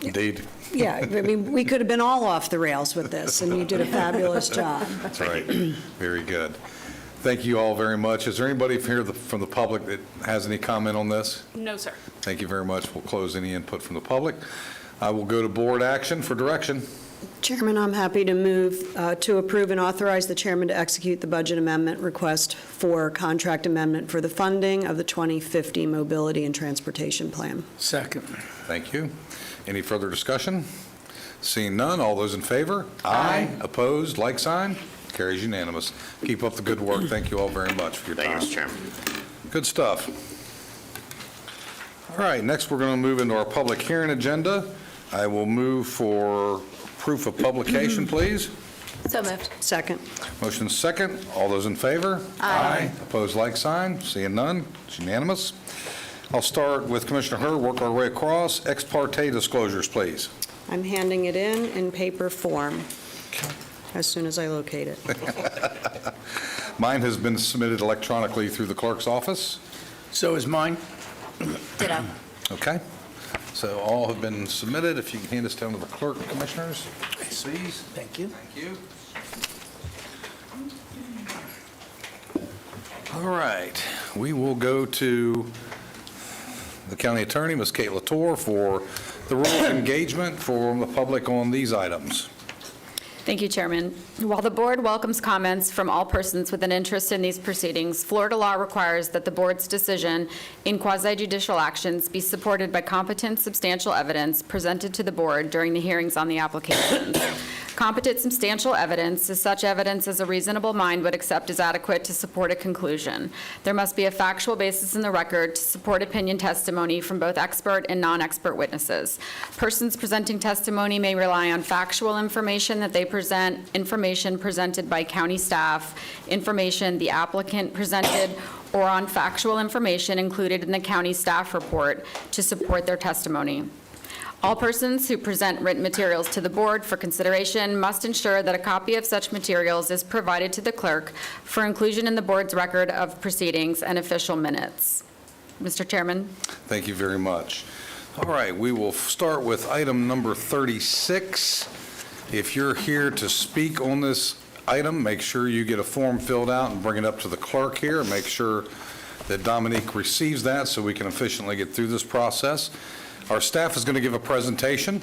Indeed. Yeah, I mean, we could have been all off the rails with this, and you did a fabulous job. That's right. Very good. Thank you all very much. Is there anybody from the public that has any comment on this? No, sir. Thank you very much. We'll close any input from the public. I will go to board action for direction. Chairman, I'm happy to move to approve and authorize the chairman to execute the budget amendment request for contract amendment for the funding of the 2050 Mobility and Transportation Plan. Second. Thank you. Any further discussion? Seeing none, all those in favor? Aye. Opposed, like sign? Carries unanimous. Keep up the good work. Thank you all very much for your time. Thank you, Mr. Chairman. Good stuff. All right, next we're going to move into our public hearing agenda. I will move for proof of publication, please. So moved. Second. Motion second. All those in favor? Aye. Opposed, like sign. Seeing none, it's unanimous. I'll start with Commissioner Hurd, work our way across. Ex parte disclosures, please. I'm handing it in paper form as soon as I locate it. Mine has been submitted electronically through the clerk's office. So is mine. Ditto. Okay. So all have been submitted. If you can hand this down to the clerk, Commissioners, please. Thank you. Thank you. All right. We will go to the county attorney, Ms. Kate Latour, for the rule of engagement for the public on these items. Thank you, Chairman. While the board welcomes comments from all persons with an interest in these proceedings, Florida law requires that the board's decision in quasi-judicial actions be supported by competent, substantial evidence presented to the board during the hearings on the applications. Competent, substantial evidence is such evidence as a reasonable mind would accept as adequate to support a conclusion. There must be a factual basis in the record to support opinion testimony from both expert and non-expert witnesses. Persons presenting testimony may rely on factual information that they present, information presented by county staff, information the applicant presented, or on factual information included in the county staff report to support their testimony. All persons who present written materials to the board for consideration must ensure that a copy of such materials is provided to the clerk for inclusion in the board's record of proceedings and official minutes. Mr. Chairman. Thank you very much. All right, we will start with item number 36. If you're here to speak on this item, make sure you get a form filled out and bring it up to the clerk here. Make sure that Dominique receives that so we can efficiently get through this process. Our staff is going to give a presentation.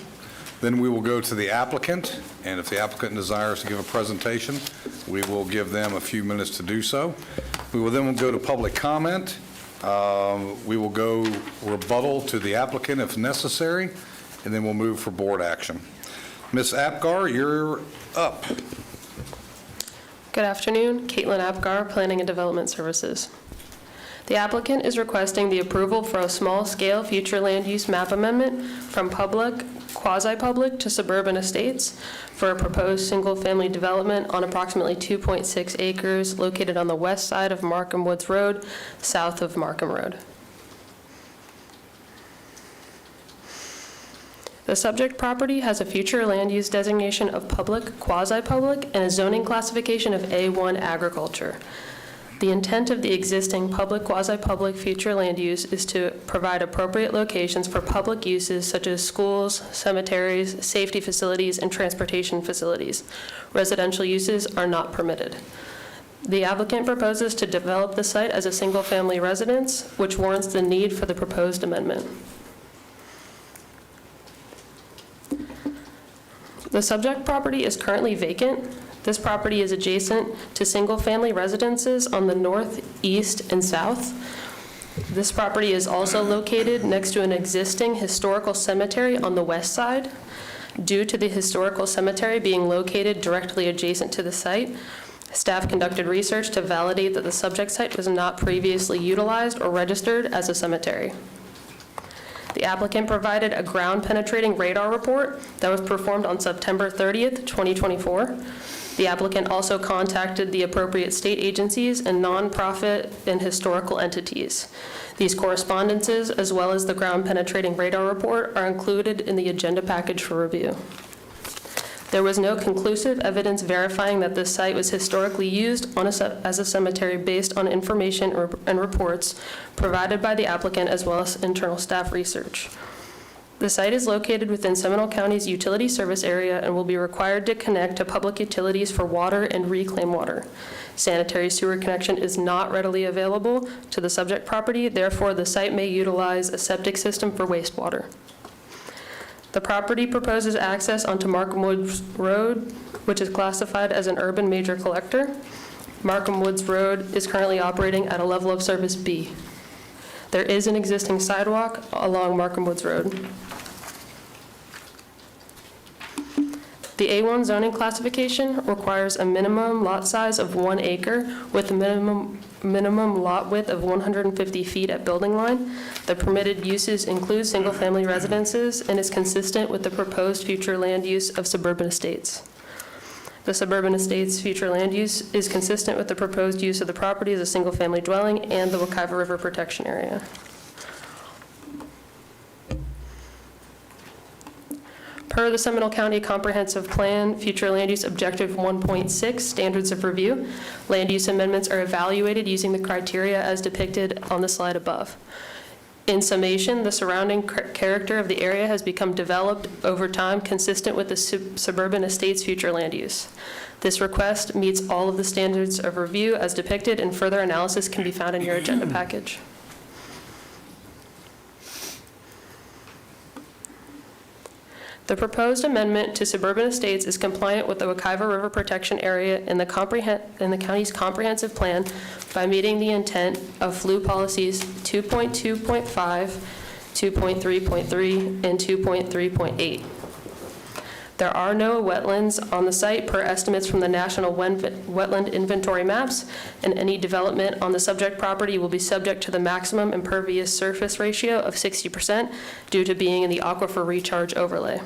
Then we will go to the applicant, and if the applicant desires to give a presentation, we will give them a few minutes to do so. We will then go to public comment. We will go rebuttal to the applicant if necessary, and then we'll move for board action. Ms. Apgar, you're up. Good afternoon, Caitlin Apgar, Planning and Development Services. The applicant is requesting the approval for a small-scale future land use map amendment from public, quasi-public to suburban estates for a proposed single-family development on approximately 2.6 acres located on the west side of Markham Woods Road, south of Markham Road. The subject property has a future land use designation of public, quasi-public, and a zoning classification of A1 agriculture. The intent of the existing public, quasi-public future land use is to provide appropriate locations for public uses such as schools, cemeteries, safety facilities, and transportation facilities. Residential uses are not permitted. The applicant proposes to develop the site as a single-family residence, which warrants the need for the proposed amendment. The subject property is currently vacant. This property is adjacent to single-family residences on the north, east, and south. This property is also located next to an existing historical cemetery on the west side. Due to the historical cemetery being located directly adjacent to the site, staff conducted research to validate that the subject site was not previously utilized or registered as a cemetery. The applicant provided a ground-penetrating radar report that was performed on September 30th, 2024. The applicant also contacted the appropriate state agencies and nonprofit and historical entities. These correspondences, as well as the ground-penetrating radar report, are included in the agenda package for review. There was no conclusive evidence verifying that this site was historically used as a cemetery based on information and reports provided by the applicant as well as internal staff research. The site is located within Seminole County's utility service area and will be required to connect to public utilities for water and reclaim water. Sanitary sewer connection is not readily available to the subject property, therefore the site may utilize a septic system for wastewater. The property proposes access onto Markham Woods Road, which is classified as an urban major collector. Markham Woods Road is currently operating at a level of service B. There is an existing sidewalk along Markham Woods Road. The A1 zoning classification requires a minimum lot size of 1 acre with a minimum lot width of 150 feet at building line. The permitted uses include single-family residences and is consistent with the proposed future land use of suburban estates. The suburban estates' future land use is consistent with the proposed use of the property as a single-family dwelling and the Wekiva River Protection Area. Per the Seminole County Comprehensive Plan, Future Land Use Objective 1.6, Standards of Review, land use amendments are evaluated using the criteria as depicted on the slide above. In summation, the surrounding character of the area has become developed over time consistent with the suburban estate's future land use. This request meets all of the standards of review as depicted, and further analysis can be found in your agenda package. The proposed amendment to suburban estates is compliant with the Wekiva River Protection Area in the county's comprehensive plan by meeting the intent of FLU policies 2.2.5, 2.3.3, and 2.3.8. There are no wetlands on the site per estimates from the National Wetland Inventory Maps, and any development on the subject property will be subject to the maximum impervious surface ratio of 60% due to being in the aquifer recharge overlay.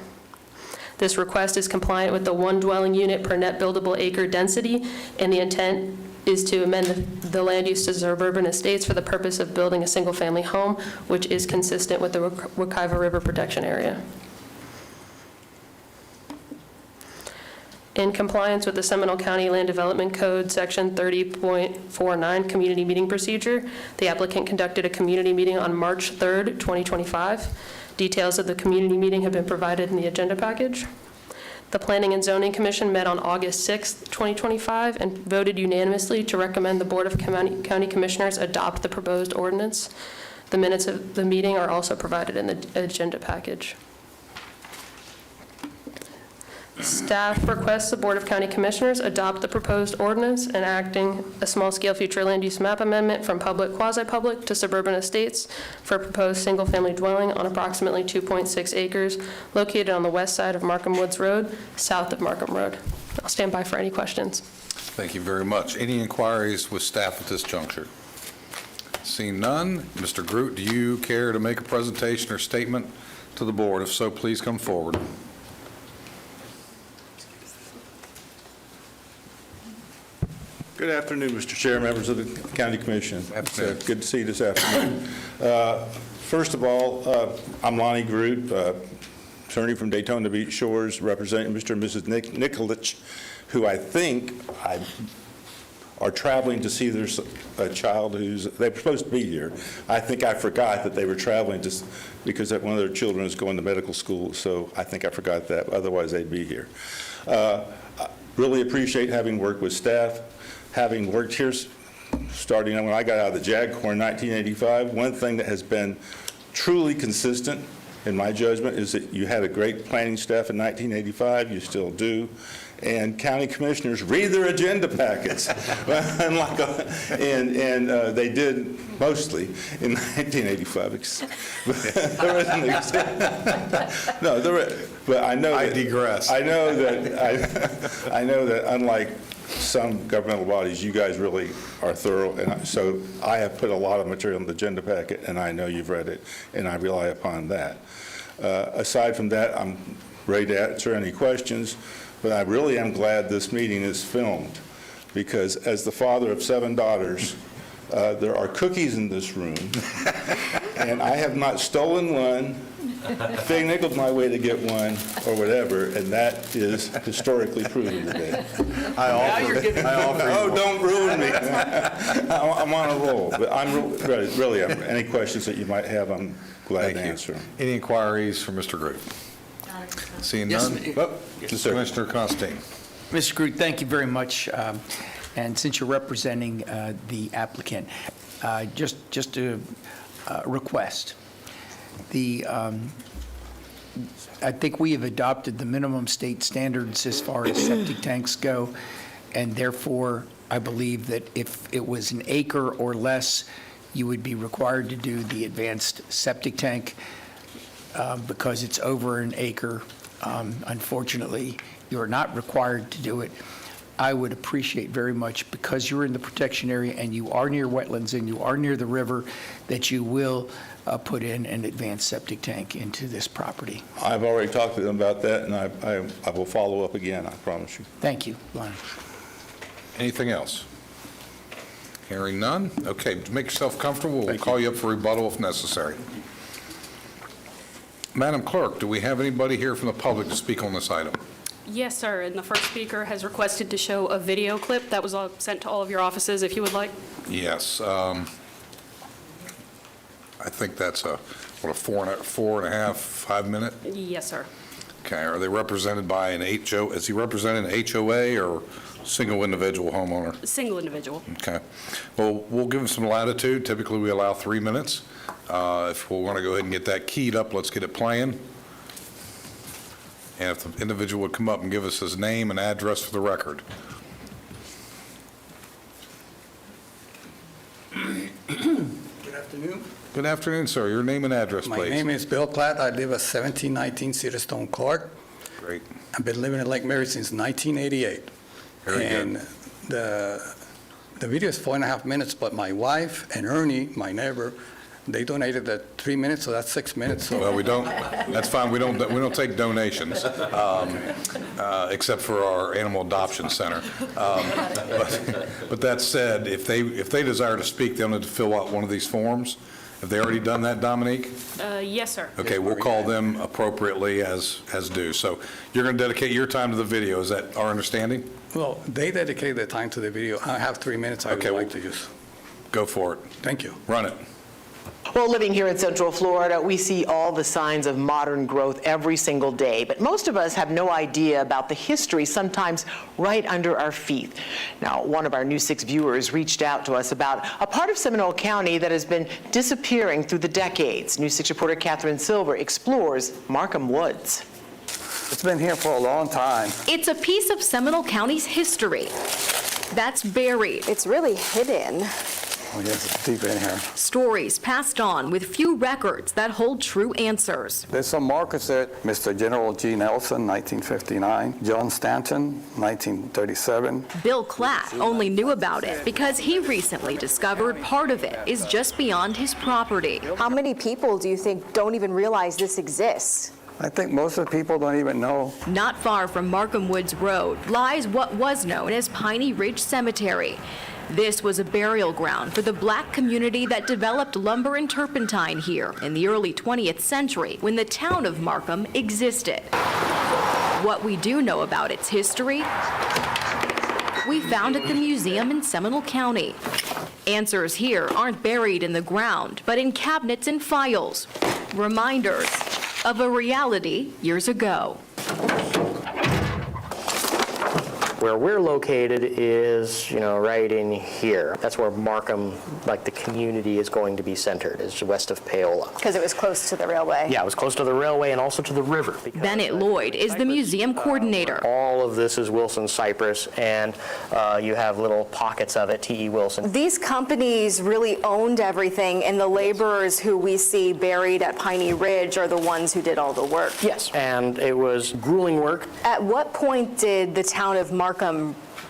This request is compliant with the 1 dwelling unit per net buildable acre density, and the intent is to amend the land use to suburban estates for the purpose of building a single-family home, which is consistent with the Wekiva River Protection Area. In compliance with the Seminole County Land Development Code, Section 30.49 Community Meeting Procedure, the applicant conducted a community meeting on March 3rd, 2025. Details of the community meeting have been provided in the agenda package. The Planning and Zoning Commission met on August 6th, 2025, and voted unanimously to recommend the Board of County Commissioners adopt the proposed ordinance. The minutes of the meeting are also provided in the agenda package. Staff requests the Board of County Commissioners adopt the proposed ordinance enacting a small-scale future land use map amendment from public, quasi-public to suburban estates for a proposed single-family dwelling on approximately 2.6 acres located on the west side of Markham Woods Road, south of Markham Road. I'll stand by for any questions. Thank you very much. Any inquiries with staff at this juncture? Seeing none, Mr. Groot, do you care to make a presentation or statement to the board? If so, please come forward. Good afternoon, Mr. Chair, members of the County Commission. It's good to see you this afternoon. First of all, I'm Lonnie Groot, attorney from Daytona Beach Shores, representing Mr. and Mrs. Nikolich, who I think are traveling to see their child they were supposed to be here. I think I forgot that they were traveling just because one of their children is going to medical school, so I think I forgot that. Otherwise, they'd be here. I really appreciate having worked with staff. Having worked here starting when I got out of the JAG Corps in 1985, one thing that has been truly consistent in my judgment is that you had a great planning staff in 1985, you still do, and county commissioners read their agenda packets. and they did mostly in 1985. There isn't an exception. No, but I know I digress. I know that unlike some governmental bodies, you guys really are thorough, and so I have put a lot of material in the agenda packet, and I know you've read it, and I rely upon that. Aside from that, I'm ready to answer any questions, but I really am glad this meeting is filmed, because as the father of 7 daughters, There are cookies in this room, and I have not stolen one, finagled my way to get one, or whatever, and that is historically proven today. Now you're giving. Oh, don't ruin me. I'm on a roll, but really, any questions that you might have, I'm glad to answer. Any inquiries for Mr. Groot? Seeing Yes, none? ma'am. Oh, Yes, sir. Commissioner Constantine. Mr. Groot, thank you very much. And since you're representing the applicant, just a request. I think we have adopted the minimum state standards as far as septic tanks go, and therefore, I believe that if it was an acre or less, you would be required to do the advanced septic tank. Because it's over an acre, unfortunately, you're not required to do it. I would appreciate very much, because you're in the protection area and you are near wetlands and you are near the river, that you will put in an advanced septic tank into this property. I've already talked to them about that, and I will follow up again, I promise you. Thank you, Lonnie. Anything else? Hearing none? Okay, make yourself comfortable. We'll call you up for rebuttal if necessary. Madam Clerk, do we have anybody here from the public to speak on this item? Yes, sir, and the first speaker has requested to show a video clip that was sent to all of your offices, if you would like. Yes. I think that's a 4.5, 5 minute? Yes, sir. Okay, are they represented by an HO, is he representing an HOA or single individual homeowner? Single individual. Okay. Well, we'll give them some latitude. Typically, we allow 3 minutes. If we want to go ahead and get that keyed up, let's get it playing. And if the individual would come up and give us his name and address for the record. Good afternoon. Good afternoon, sir. Your name and address, please. My name is Bill Platt. I live at 1719 Cedarstone Court. Great. I've been living in Lake Mary since 1988. Very and good. The video is 4.5 minutes, but my wife and Ernie, my neighbor, they donated the 3 minutes, so that's 6 minutes. So. Well, we don't, that's fine. We don't take donations, except for our animal adoption center. But that said, if they desire to speak, they'll need to fill out one of these forms. Have they already done that, Dominique? Yes, sir. Okay, we'll call them appropriately as due. So you're going to dedicate your time to the video. Is that our understanding? Well, they dedicated the time to the video. I have 3 minutes I would like to use. Go for it. Thank you. Run it. Well, living here in Central Florida, we see all the signs of modern growth every single day, but most of us have no idea about the history sometimes right under our feet. Now, one of our News 6 viewers reached out to us about a part of Seminole County that has been disappearing through the decades. News 6 reporter Catherine Silver explores Markham Woods. It's been here for a long time. It's a piece of Seminole County's history that's buried. It's really hidden. Oh, yes, it's deep in here. Stories passed on with few records that hold true answers. There's some markers there. Mr. General G. Nelson, 1959. John Stanton, 1937. Bill Klatt only knew about it because he recently discovered part of it is just beyond his property. How many people do you think don't even realize this exists? I think most of the people don't even know. Not far from Markham Woods Road lies what was known as Piney Ridge Cemetery. This was a burial ground for the black community that developed lumber and turpentine here in the early 20th century when the town of Markham existed. What we do know about its history, we found at the museum in Seminole County. Answers here aren't buried in the ground, but in cabinets and files. Reminders of a reality years ago. Where we're located is, right in here. That's where Markham, like the community, is going to be centered, is west of Paola. Because it was close to the railway. Yeah, it was close to the railway and also to the river. Bennett Lloyd is the museum coordinator. All of this is Wilson cypress, and you have little pockets of it, T.E. Wilson. These companies really owned everything, and the laborers who we see buried at Piney Ridge are the ones who did all the work. Yes, and it was grueling work. At what point did the town of Markham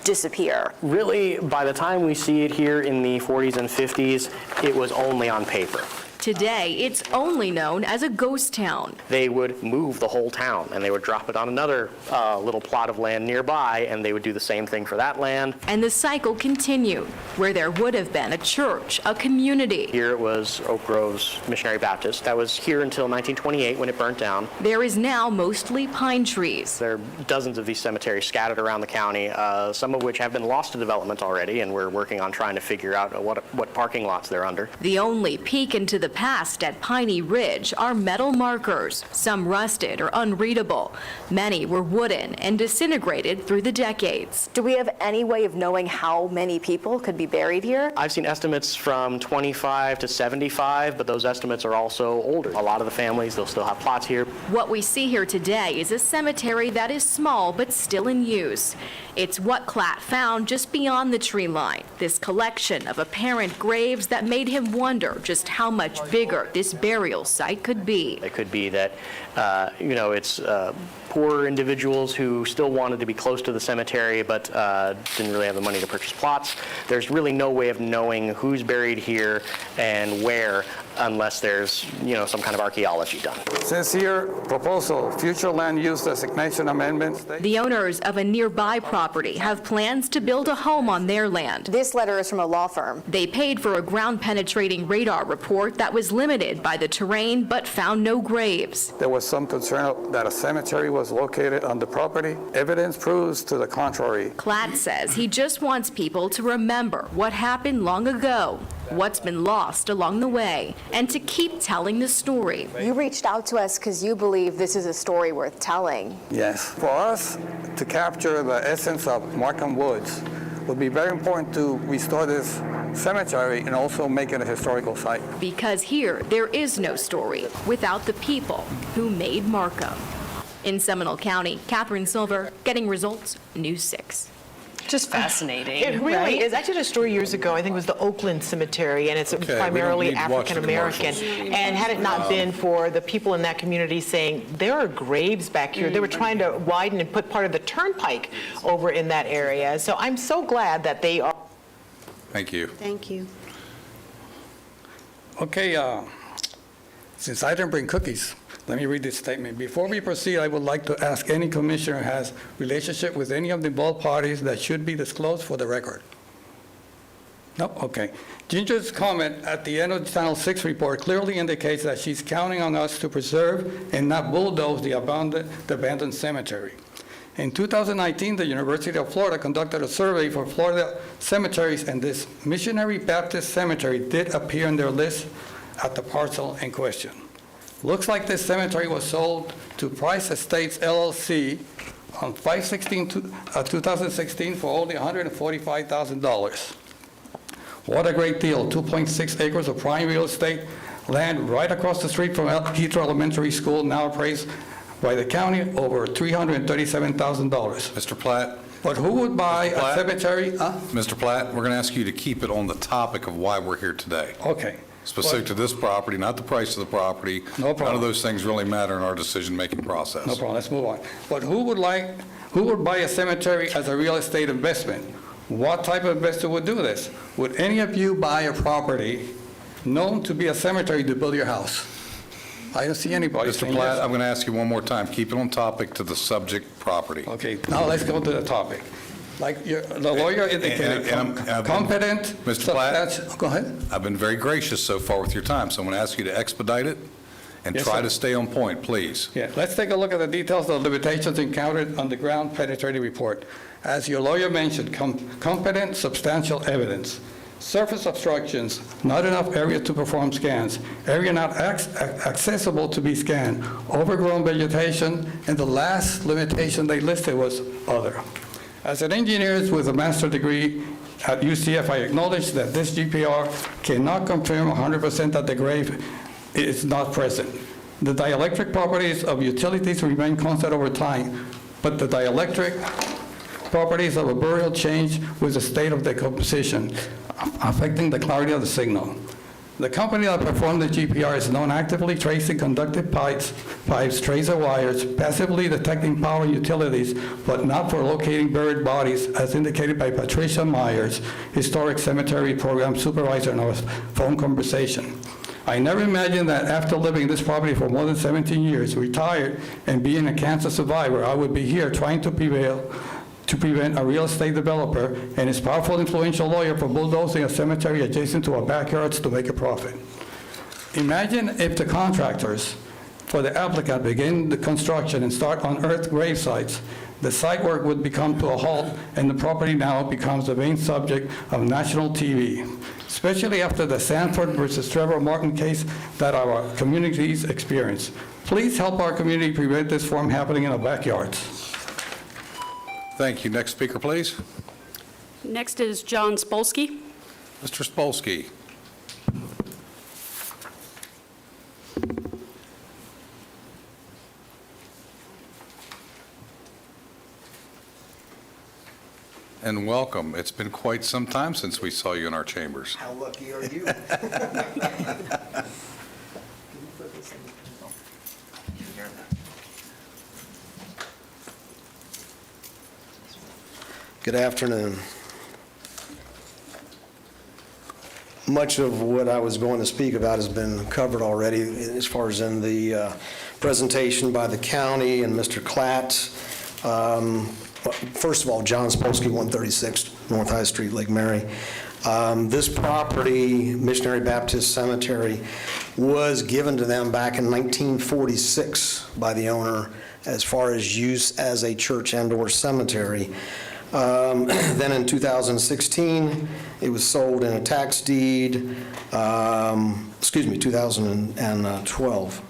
disappear? Really, by the time we see it here in the 40s and 50s, it was only on paper. Today, it's only known as a ghost town. They would move the whole town, and they would drop it on another little plot of land nearby, and they would do the same thing for that land. And the cycle continued, where there would have been a church, a community. Here it was Oak Grove's Missionary Baptist. That was here until 1928 when it burnt down. There is now mostly pine trees. There are dozens of these cemeteries scattered around the county, some of which have been lost to development already, and we're working on trying to figure out what parking lots they're under. The only peek into the past at Piney Ridge are metal markers, some rusted or unreadable. Many were wooden and disintegrated through the decades. Do we have any way of knowing how many people could be buried here? I've seen estimates from 25 to 75, but those estimates are also older. A lot of the families, they'll still have plots here. What we see here today is a cemetery that is small but still in use. It's what Klatt found just beyond the tree line, this collection of apparent graves that made him wonder just how much bigger this burial site could be. It could be that, it's poor individuals who still wanted to be close to the cemetery but didn't really have the money to purchase plots. There's really no way of knowing who's buried here and where unless there's, some kind of archaeology done. Says here, proposal, future land use designation amendments. The owners of a nearby property have plans to build a home on their land. This letter is from a law firm. They paid for a ground-penetrating radar report that was limited by the terrain but found no graves. There was some concern that a cemetery was located on the property. Evidence proves to the contrary. Klatt says he just wants people to remember what happened long ago, what's been lost along the way, and to keep telling the story. You reached out to us because you believe this is a story worth telling. Yes. For us to capture the essence of Markham Woods, it would be very important to restore this cemetery and also make it a historical site. Because here, there is no story without the people who made Markham. In Seminole County, Catherine Silver, Getting Results, News 6. Just fascinating. It really right? is. I did a story years ago, I think it was the Oakland Cemetery, and it's primarily African-American. And had it not been for the people in that community saying, there are graves back here, they were trying to widen and put part of the turnpike over in that area. So I'm so glad that they are. Thank you. Thank you. Okay, since I didn't bring cookies, let me read this statement. Before we proceed, I would like to ask any commissioner who has relationship with any of the involved parties that should be disclosed for the record. No? Okay. Ginger's comment at the end of the Channel 6 report clearly indicates that she's counting on us to preserve and not bulldoze the abandoned cemetery. In 2019, the University of Florida conducted a survey for Florida cemeteries, and this Missionary Baptist Cemetery did appear on their list at the parcel in question. Looks like this cemetery was sold to Price Estates LLC on 5/16/2016 for only $145,000. What a great deal, 2.6 acres of prime real estate land right across the street from Heathrow Elementary School, now appraised by the county over $337,000. Mr. Platt? But who would buy a cemetery? Mr. Platt, we're going to ask you to keep it on the topic of why we're here today. Okay. Specific to this property, not the price of the property. No problem. None of those things really matter in our decision-making process. No problem, let's move on. But who would buy a cemetery as a real estate investment? What type of investor would do this? Would any of you buy a property known to be a cemetery to build your house? I don't see anybody Mr. saying Platt, yes. I'm going to ask you one more time. Keep it on topic to the subject property. Okay, now let's go to the topic. Like the lawyer indicated, competent, Mr. Platt, substantial. Go ahead. I've been very gracious so far with your time, so I'm going to ask you to expedite it and Yes, try sir. to stay on point, please. Yeah, let's take a look at the details of the limitations encountered on the ground penetrating report. As your lawyer mentioned, competent, substantial evidence. Surface obstructions, not enough area to perform scans, area not accessible to be scanned, overgrown vegetation, and the last limitation they listed was other. As an engineer with a master's degree at UCF, I acknowledge that this GPR cannot confirm 100% that the grave is not present. The dielectric properties of utilities remain constant over time, but the dielectric properties of a burial change with the state of decomposition, affecting the clarity of the signal. The company that performed the GPR is known actively tracing conductive pipes, tracer wires, passively detecting power utilities, but not for locating buried bodies, as indicated by Patricia Myers, Historic Cemetery Program Supervisor in our phone conversation. I never imagined that after living this property for more than 17 years, retired, and being a cancer survivor, I would be here trying to prevent a real estate developer and his powerful, influential lawyer from bulldozing a cemetery adjacent to our backyards to make a profit. Imagine if the contractors for the applicant begin the construction and start unearthed grave sites. The site work would come to a halt, and the property now becomes the main subject of national TV, especially after the Sanford versus Trevor Martin case that our communities experience. Please help our community prevent this from happening in our backyards. Thank you. Next speaker, please. Next is John Spolsky. Mr. Spolsky. And welcome. It's been quite some time since we saw you in our chambers. How lucky are you? Good afternoon. Much of what I was going to speak about has been covered already as far as in the presentation by the county and Mr. Klatt. First of all, John Spolsky, 136 North High Street, Lake Mary. This property, Missionary Baptist Cemetery, was given to them back in 1946 by the owner as far as use as a church and/or cemetery. Then in 2016, it was sold in a tax deed, 2012.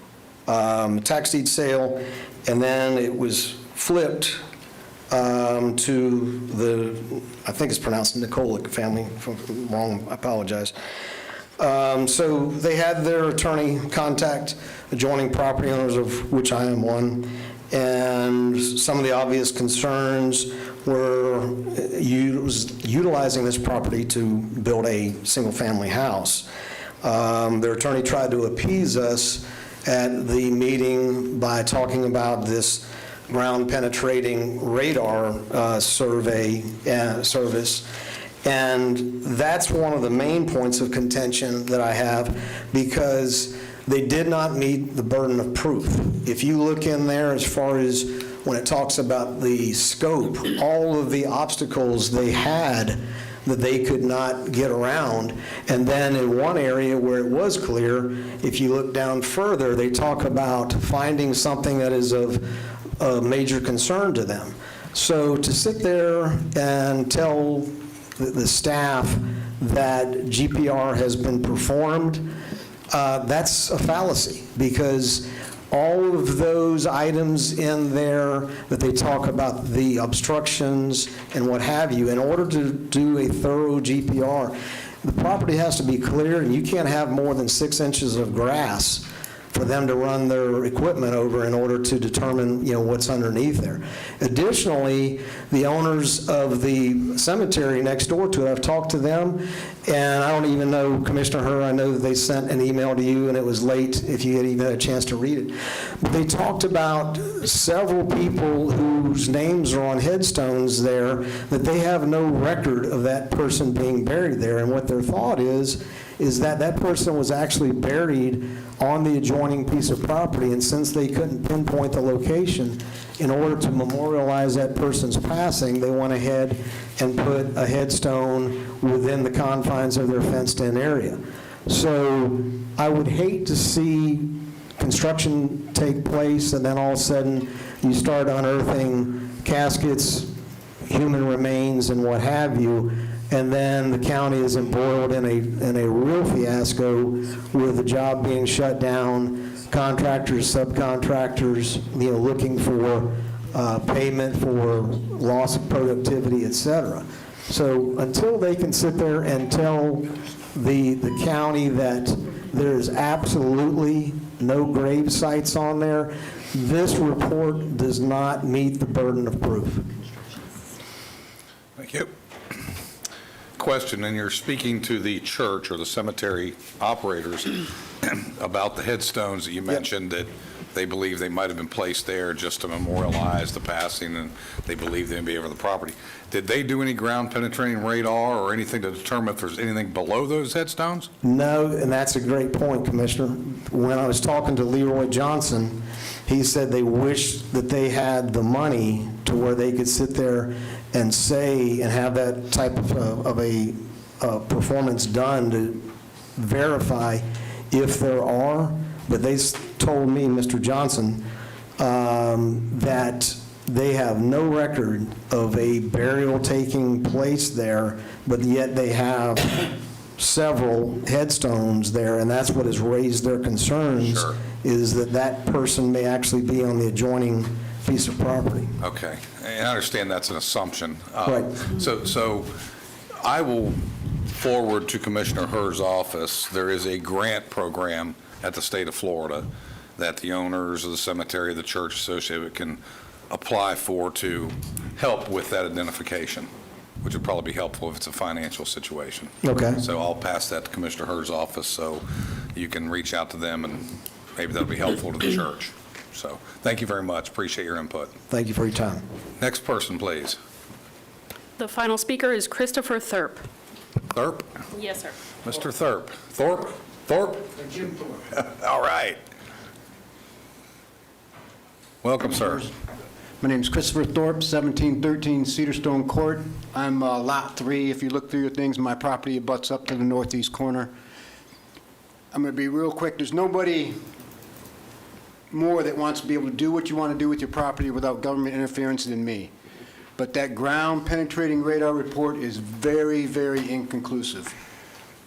Tax deed sale, and then it was flipped to the, I think it's pronounced Nikolic family. If I'm wrong, I apologize. So they had their attorney contact adjoining property owners, of which I am one, and some of the obvious concerns were utilizing this property to build a single-family house. Their attorney tried to appease us at the meeting by talking about this ground-penetrating radar service, and that's one of the main points of contention that I have, because they did not meet the burden of proof. If you look in there as far as when it talks about the scope, all of the obstacles they had that they could not get around, and then in one area where it was clear, if you look down further, they talk about finding something that is of a major concern to them. So to sit there and tell the staff that GPR has been performed, that's a fallacy, because all of those items in there that they talk about, the obstructions and what have you, in order to do a thorough GPR, the property has to be clear, and you can't have more than 6 inches of grass for them to run their equipment over in order to determine, what's underneath there. Additionally, the owners of the cemetery next door to it, I've talked to them, and I don't even know, Commissioner Herr, I know that they sent an email to you, and it was late if you had even had a chance to read it. But they talked about several people whose names are on headstones there, that they have no record of that person being buried there, and what their thought is that that person was actually buried on the adjoining piece of property, and since they couldn't pinpoint the location, in order to memorialize that person's passing, they went ahead and put a headstone within the confines of their fenced-in area. So I would hate to see construction take place, and then all of a sudden you start unearthing caskets, human remains, and what have you, and then the county is embroiled in a real fiasco with the job being shut down, contractors, subcontractors, looking for payment for loss of productivity, et cetera. So until they can sit there and tell the county that there's absolutely no grave sites on there, this report does not meet the burden of proof. Thank you. Question, and you're speaking to the church or the cemetery operators about the headstones that you mentioned that they believe they might have been placed there just to memorialize the passing, and they believe they may be over the property. Did they do any ground penetrating radar or anything to determine if there's anything below those headstones? No, and that's a great point, Commissioner. When I was talking to Leroy Johnson, he said they wish that they had the money to where they could sit there and say and have that type of a performance done to verify if there are. But they told me, Mr. Johnson, that they have no record of a burial taking place there, but yet they have several headstones there, and that's what has raised their concerns, Sure. is that that person may actually be on the adjoining piece of property. Okay, and I understand that's an assumption. Right. So I will forward to Commissioner Herr's office, there is a grant program at the state of Florida that the owners of the cemetery, the church associated with, can apply for to help with that identification, which would probably be helpful if it's a financial situation. Okay. So I'll pass that to Commissioner Herr's office so you can reach out to them, and maybe that'll be helpful to the church. So thank you very much. Appreciate your input. Thank you for your time. Next person, please. The final speaker is Christopher Thurp. Thurp? Yes, sir. Mr. Thurp. Thorpe? Thorpe? Jim Thorpe. All right. Welcome, sir. My name is Christopher Thorpe, 1713 Cedarstone Court. I'm Lot 3. If you look through your things, my property abuts up to the northeast corner. I'm going to be real quick. There's nobody more that wants to be able to do what you want to do with your property without government interference than me. But that ground penetrating radar report is very, very inconclusive.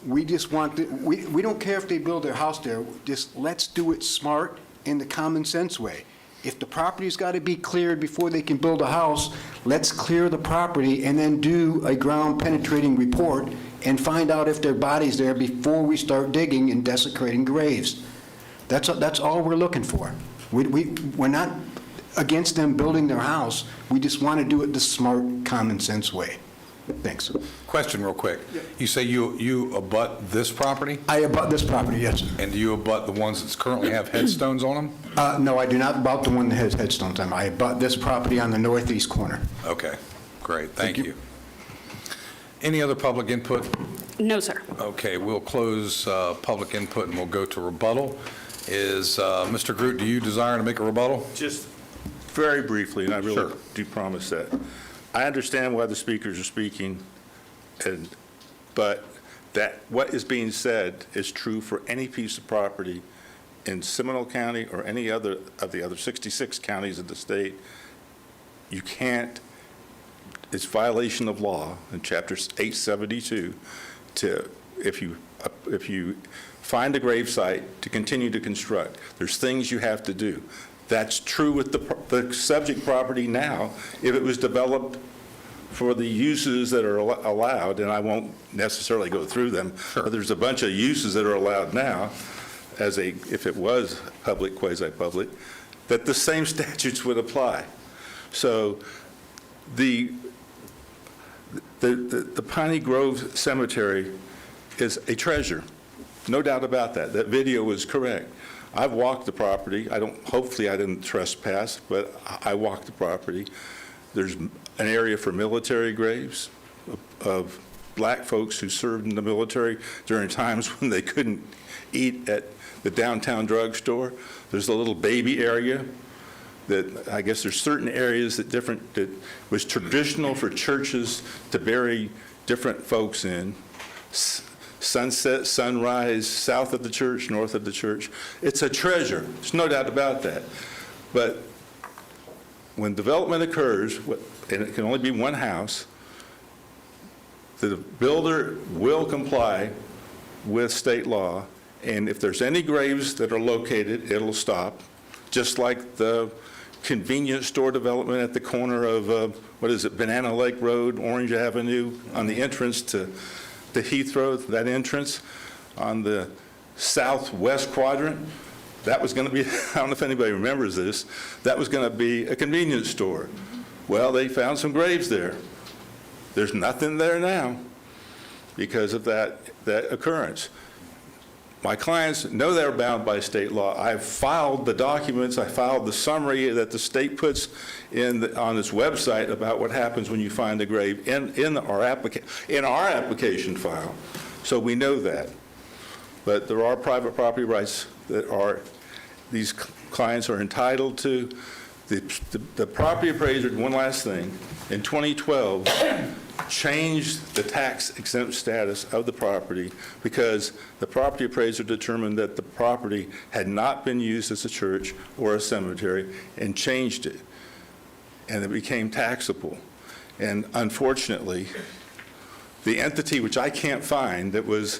We just want, we don't care if they build their house there, just let's do it smart in the common sense way. If the property's got to be cleared before they can build a house, let's clear the property and then do a ground penetrating report and find out if there are bodies there before we start digging and desecrating graves. That's all we're looking for. We're not against them building their house. We just want to do it the smart, common sense way. Thanks. Question real quick. You say you abut this property? I abut this property, yes, sir. And do you abut the ones that currently have headstones on them? No, I do not abut the one that has headstones on it. I abut this property on the northeast corner. Okay, great, thank you. Any other public input? No, sir. Okay, we'll close public input and we'll go to rebuttal. Is, Mr. Groot, do you desire to make a rebuttal? Just very briefly, and I really Sure. do promise that. I understand why the speakers are speaking, but that what is being said is true for any piece of property in Seminole County or any other of the other 66 counties of the state. You can't, it's violation of law in Chapter 872 to, if you find a grave site, to continue to construct. There's things you have to do. That's true with the subject property now. If it was developed for the uses that are allowed, and I won't necessarily go through them, but there's a bunch of uses that are allowed now, if it was public, quasi-public, that the same statutes would apply. So the Piney Grove Cemetery is a treasure, no doubt about that. That video was correct. I've walked the property. Hopefully I didn't trespass, but I walked the property. There's an area for military graves of black folks who served in the military during times when they couldn't eat at the downtown drugstore. There's a little baby area that I guess there's certain areas that was traditional for churches to bury different folks in. Sunset, sunrise, south of the church, north of the church. It's a treasure. There's no doubt about that. But when development occurs, and it can only be one house, the builder will comply with state law. And if there's any graves that are located, it'll stop. Just like the convenience store development at the corner of, Banana Lake Road, Orange Avenue, on the entrance to the Heathrow, that entrance on the southwest quadrant, that was going to be, I don't know if anybody remembers this, that was going to be a convenience store. Well, they found some graves there. There's nothing there now because of that occurrence. My clients know they're bound by state law. I've filed the documents, I filed the summary that the state puts on its website about what happens when you find a grave in our application file. So we know that. But there are private property rights that these clients are entitled to. The property appraiser, one last thing, in 2012, changed the tax exempt status of the property because the property appraiser determined that the property had not been used as a church or a cemetery and changed it. And it became taxable. And unfortunately, the entity, which I can't find, that was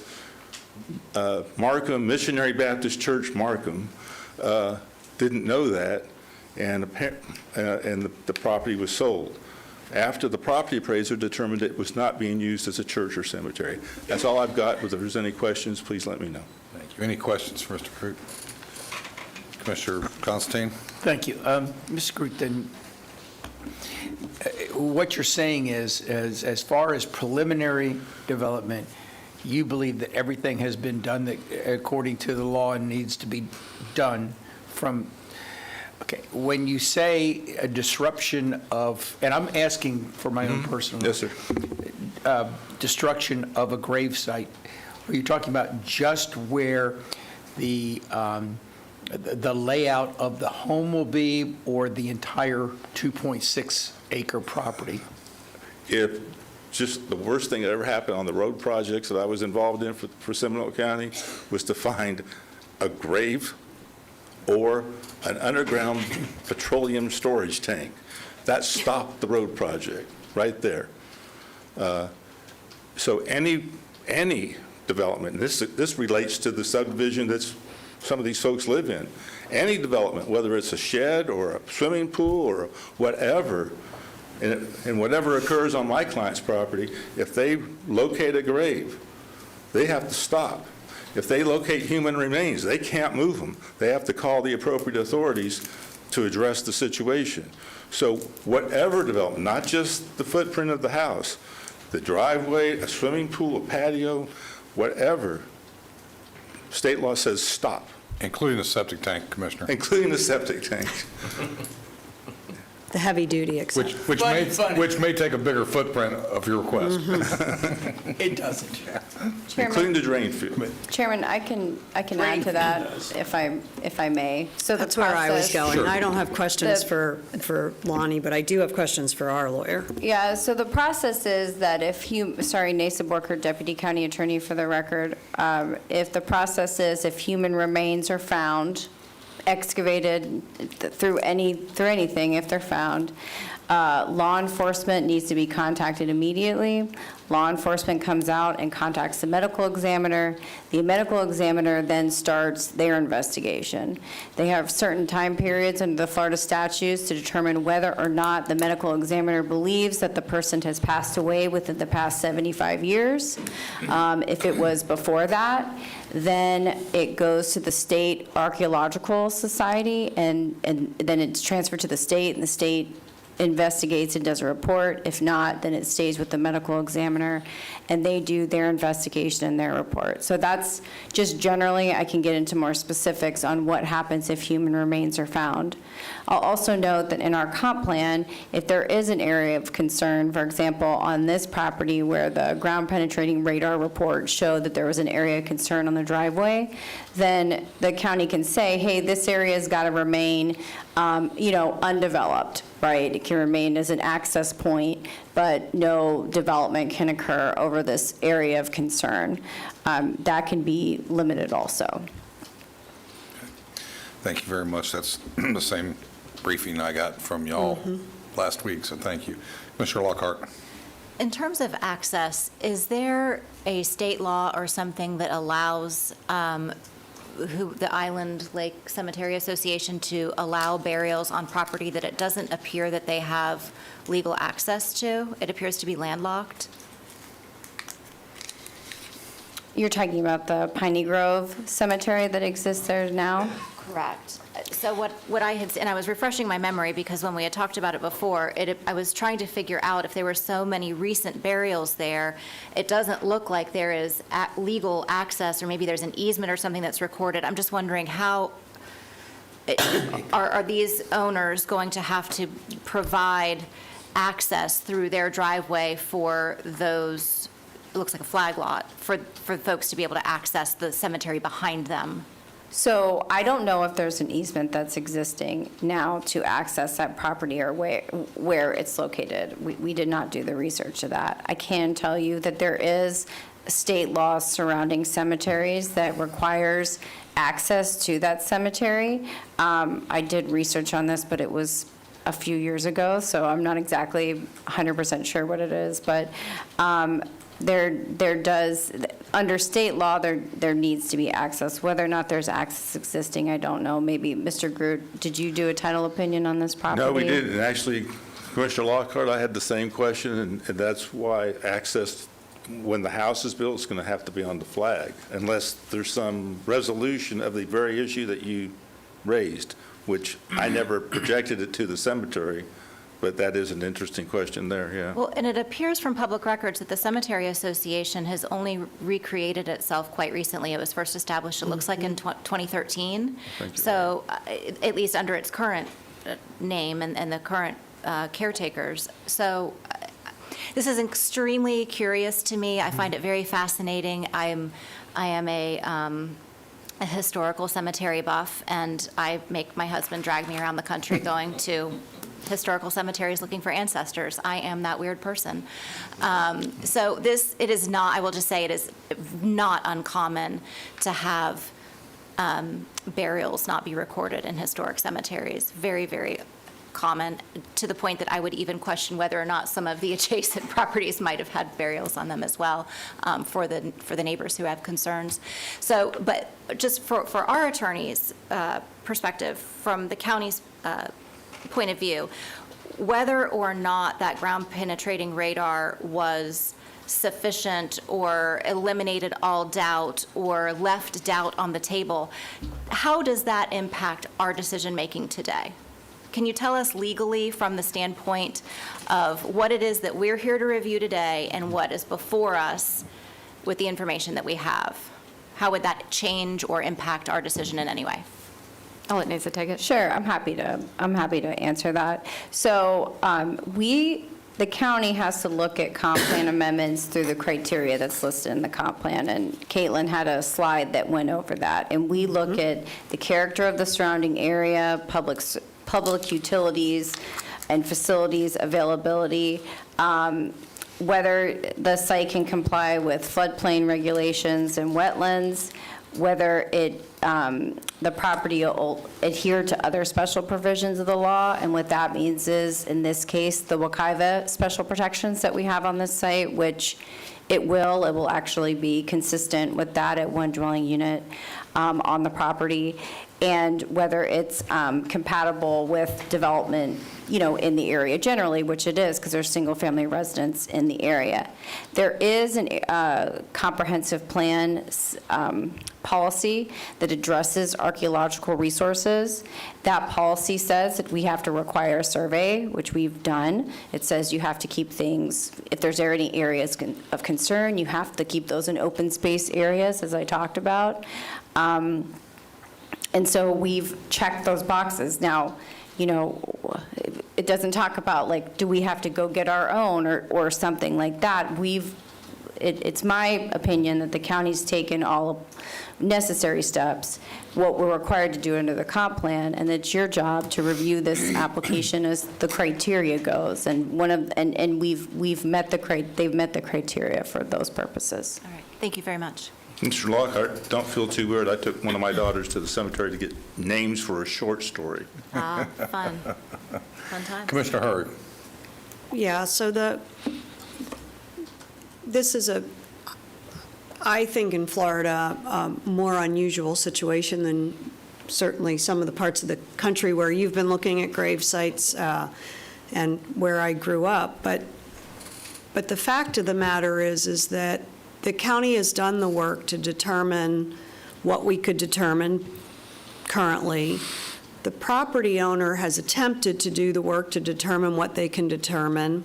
Markham, Missionary Baptist Church Markham, didn't know that, and the property was sold after the property appraiser determined it was not being used as a church or cemetery. That's all I've got. If there's any questions, please let me know. Thank you. Any questions for Mr. Groot? Commissioner Constantine? Thank you. Mr. Groot, then, what you're saying is, as far as preliminary development, you believe that everything has been done that, according to the law, and needs to be done from. Okay, when you say a disruption of, and I'm asking for my own personal. Yes, sir. Destruction of a grave site, are you talking about just where the layout of the home will be, or the entire 2.6 acre property? If just the worst thing that ever happened on the road projects that I was involved in for Seminole County was to find a grave or an underground petroleum storage tank. That stopped the road project right there. So any development, this relates to the subdivision that some of these folks live in. Any development, whether it's a shed or a swimming pool or whatever, and whatever occurs on my client's property, if they locate a grave, they have to stop. If they locate human remains, they can't move them. They have to call the appropriate authorities to address the situation. So whatever development, not just the footprint of the house, the driveway, a swimming pool, a patio, whatever, state law says stop. Including the septic tank, Commissioner. Including the septic tank. The heavy-duty exception. Which may take a bigger footprint of your request. It doesn't. Including the drain field. Chairman, I can add to that if I may. So That's where I was going. Sure. I don't have questions for Lonnie, but I do have questions for our lawyer. Yeah, so the process is that Nasa Borker, Deputy County Attorney for the record, if the process is if human remains are found, excavated through anything, if they're found, law enforcement needs to be contacted immediately. Law enforcement comes out and contacts the medical examiner. The medical examiner then starts their investigation. They have certain time periods under the Florida statutes to determine whether or not the medical examiner believes that the person has passed away within the past 75 years. If it was before that, then it goes to the State Archaeological Society, and then it's transferred to the state, and the state investigates and does a report. If not, then it stays with the medical examiner, and they do their investigation and their report. So that's just generally, I can get into more specifics on what happens if human remains are found. I'll also note that in our comp plan, if there is an area of concern, for example, on this property where the ground penetrating radar report showed that there was an area of concern on the driveway, then the county can say, hey, this area's got to remain, undeveloped, right? It can remain as an access point, but no development can occur over this area of concern. That can be limited also. Thank you very much. That's the same briefing I got from y'all last week, so thank you. Commissioner Lockhart. In terms of access, is there a state law or something that allows the Island Lake Cemetery Association to allow burials on property that it doesn't appear that they have legal access to? It appears to be landlocked. You're talking about the Piney Grove Cemetery that exists there now? Correct. So what I had, and I was refreshing my memory because when we had talked about it before, I was trying to figure out if there were so many recent burials there, it doesn't look like there is legal access, or maybe there's an easement or something that's recorded. I'm just wondering how, are these owners going to have to provide access through their driveway for those, it looks like a flag lot, for folks to be able to access the cemetery behind them? So I don't know if there's an easement that's existing now to access that property or where it's located. We did not do the research of that. I can tell you that there is state law surrounding cemeteries that requires access to that cemetery. I did research on this, but it was a few years ago, so I'm not exactly 100% sure what it is, but there does, under state law, there needs to be access. Whether or not there's access existing, I don't know. Maybe, Mr. Groot, did you do a title opinion on this property? No, we didn't. And actually, Commissioner Lockhart, I had the same question, and that's why access, when the house is built, is going to have to be on the flag, unless there's some resolution of the very issue that you raised, which I never projected it to the cemetery. But that is an interesting question there, yeah. Well, and it appears from public records that the Cemetery Association has only recreated itself quite recently. It was first established, it looks like, in 2013. Thank you. So, at least under its current name and the current caretakers. So, this is extremely curious to me. I find it very fascinating. I am a historical cemetery buff, and I make my husband drag me around the country going to historical cemeteries looking for ancestors. I am that weird person. So it is not, I will just say, it is not uncommon to have burials not be recorded in historic cemeteries. Very, very common, to the point that I would even question whether or not some of the adjacent properties might have had burials on them as well, for the neighbors who have concerns. So, but just for our attorney's perspective, from the county's point of view, whether or not that ground penetrating radar was sufficient or eliminated all doubt or left doubt on the table, how does that impact our decision-making today? Can you tell us legally, from the standpoint of what it is that we're here to review today and what is before us with the information that we have? How would that change or impact our decision in any way? I'll let Nasa take it. Sure, I'm happy to answer that. So the county has to look at comp plan amendments through the criteria that's listed in the comp plan, and Caitlin had a slide that went over that. And we look at the character of the surrounding area, public utilities and facilities availability, whether the site can comply with floodplain regulations and wetlands, whether the property will adhere to other special provisions of the law. And what that means is, in this case, the Wakaiva special protections that we have on this site, which it will actually be consistent with that at one dwelling unit on the property, and whether it's compatible with development, in the area generally, which it is, because there's single-family residents in the area. There is a comprehensive plan policy that addresses archaeological resources. That policy says that we have to require a survey, which we've done. It says you have to keep things, if there's any areas of concern, you have to keep those in open space areas, as I talked about. And so we've checked those boxes. Now, it doesn't talk about, do we have to go get our own or something like that. It's my opinion that the county's taken all necessary steps, what we're required to do under the comp plan, and it's your job to review this application as the criteria goes. And they've met the criteria for those purposes. All right, thank you very much. Mr. Lockhart, don't feel too weird. I took one of my daughters to the cemetery to get names for a short story. Fun time. Commissioner Hurd. Yeah, so this is I think in Florida, a more unusual situation than certainly some of the parts of the country where you've been looking at grave sites and where I grew up. But the fact of the matter is that the county has done the work to determine what we could determine currently The property owner has attempted to do the work to determine what they can determine,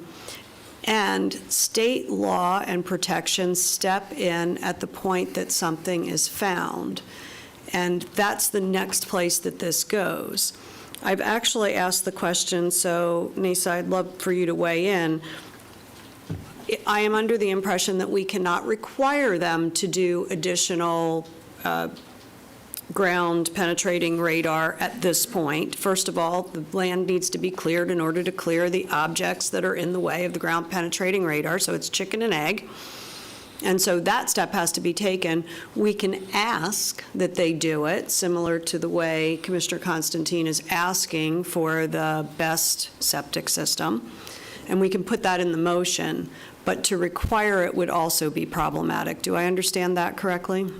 and state law and protections step in at the point that something is found. And that's the next place that this goes. I've actually asked the question, so Nisa, I'd love for you to weigh in. I am under the impression that we cannot require them to do additional ground penetrating radar at this point. First of all, the land needs to be cleared in order to clear the objects that are in the way of the ground penetrating radar, so it's chicken and egg. And so that step has to be taken. We can ask that they do it, similar to the way Commissioner Constantine is asking for the best septic system, and we can put that in the motion, but to require it would also be problematic. Do I understand that correctly?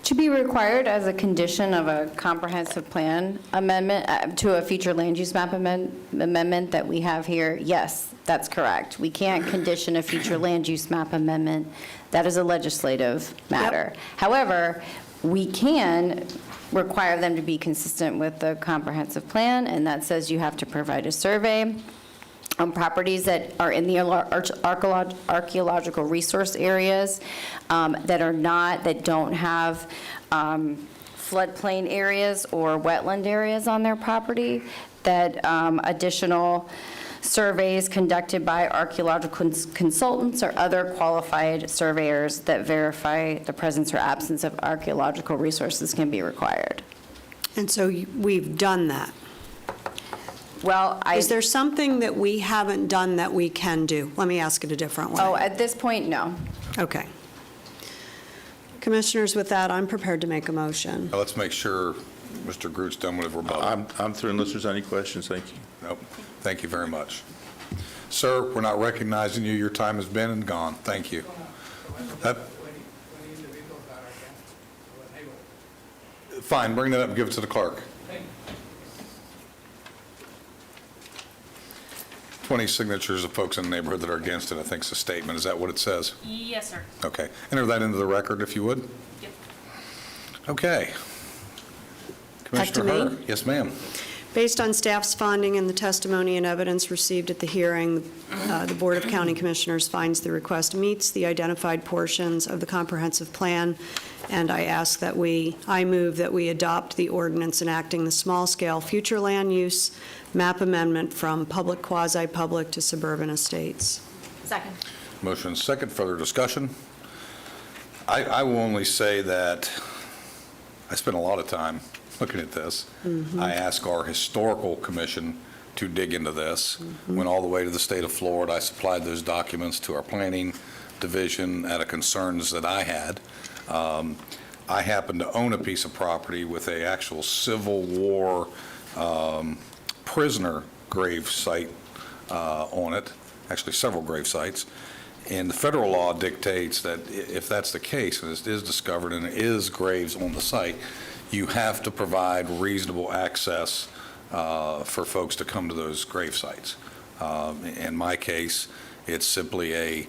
To be required as a condition of a comprehensive plan amendment, to a future land use map amendment that we have here, yes, that's correct. We can't condition a future land use map amendment. That is a legislative matter. Yep. However, we can require them to be consistent with the comprehensive plan, and that says you have to provide a survey on properties that are in the archaeological resource areas that don't have floodplain areas or wetland areas on their property, that additional surveys conducted by archaeological consultants or other qualified surveyors that verify the presence or absence of archaeological resources can be required. And so we've done that. Well, is there something that we haven't done that we can do? Let me ask it a different way. Oh, at this point, no. Okay. Commissioners, with that, I'm prepared to make a motion. Now, let's make sure Mr. Groot's done with his rebuttal. I'm through unless there's any questions. Thank you. Nope. Thank you very much. Sir, we're not recognizing you. Your time has been and gone. Thank you. Fine, bring that up and give it to the clerk. 20 signatures of folks in the neighborhood that are against it, I think is a statement. Is that what it says? Yes, sir. Okay. Enter that into the record, if you would. Yep. Okay. Back to Commissioner me? Herr. Yes, ma'am. Based on staff's finding and the testimony and evidence received at the hearing, the Board of County Commissioners finds the request meets the identified portions of the comprehensive plan, and I move that we adopt the ordinance enacting the small-scale future land use map amendment from public, quasi-public to suburban estates. Second. Motion and second. Further discussion? I will only say that I spent a lot of time looking at this. Mm-hmm. I asked our historical commission to dig into this. Went all the way to the state of Florida. I supplied those documents to our planning division out of concerns that I had. I happen to own a piece of property with a actual Civil War prisoner grave site on it, actually several grave sites. And the federal law dictates that if that's the case, and it is discovered and it is graves on the site, you have to provide reasonable access for folks to come to those grave sites. In my case, it's simply a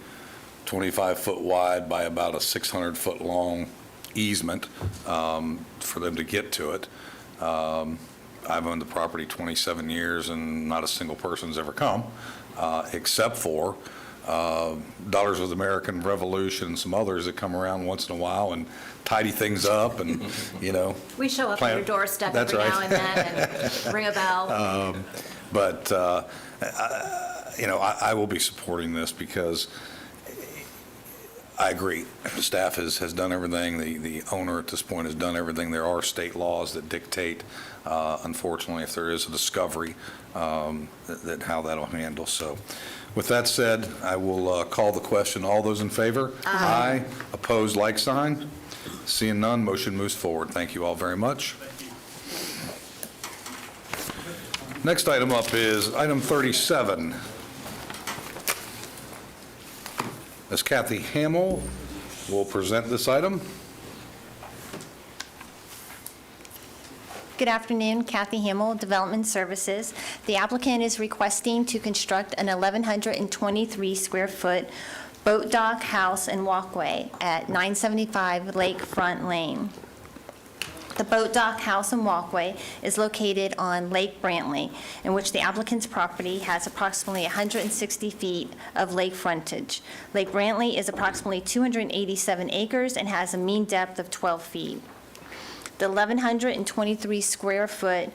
25-foot wide by about a 600-foot long easement for them to get to it. I've owned the property 27 years and not a single person's ever come, except for Daughters of the American Revolution and some others that come around once in a while and tidy things up and, you know. We show up at your doorstep That's every right. now and then and ring a bell. I will be supporting this because I agree. Staff has done everything. The owner at this point has done everything. There are state laws that dictate, unfortunately, if there is a discovery, that how that'll handle. So with that said, I will call the question. All those in favor? Aye. Opposed, like sign. Seeing none, motion moves forward. Thank you all very much. Next item up is item 37. Ms. Kathy Hamill will present this item. Good afternoon, Kathy Hamill, Development Services. The applicant is requesting to construct an 1,123 square foot boat dock, house, and walkway at 975 Lakefront Lane. The boat dock, house, and walkway is located on Lake Brantley, in which the applicant's property has approximately 160 feet of lake frontage. Lake Brantley is approximately 287 acres and has a mean depth of 12 feet. The 1,123 square foot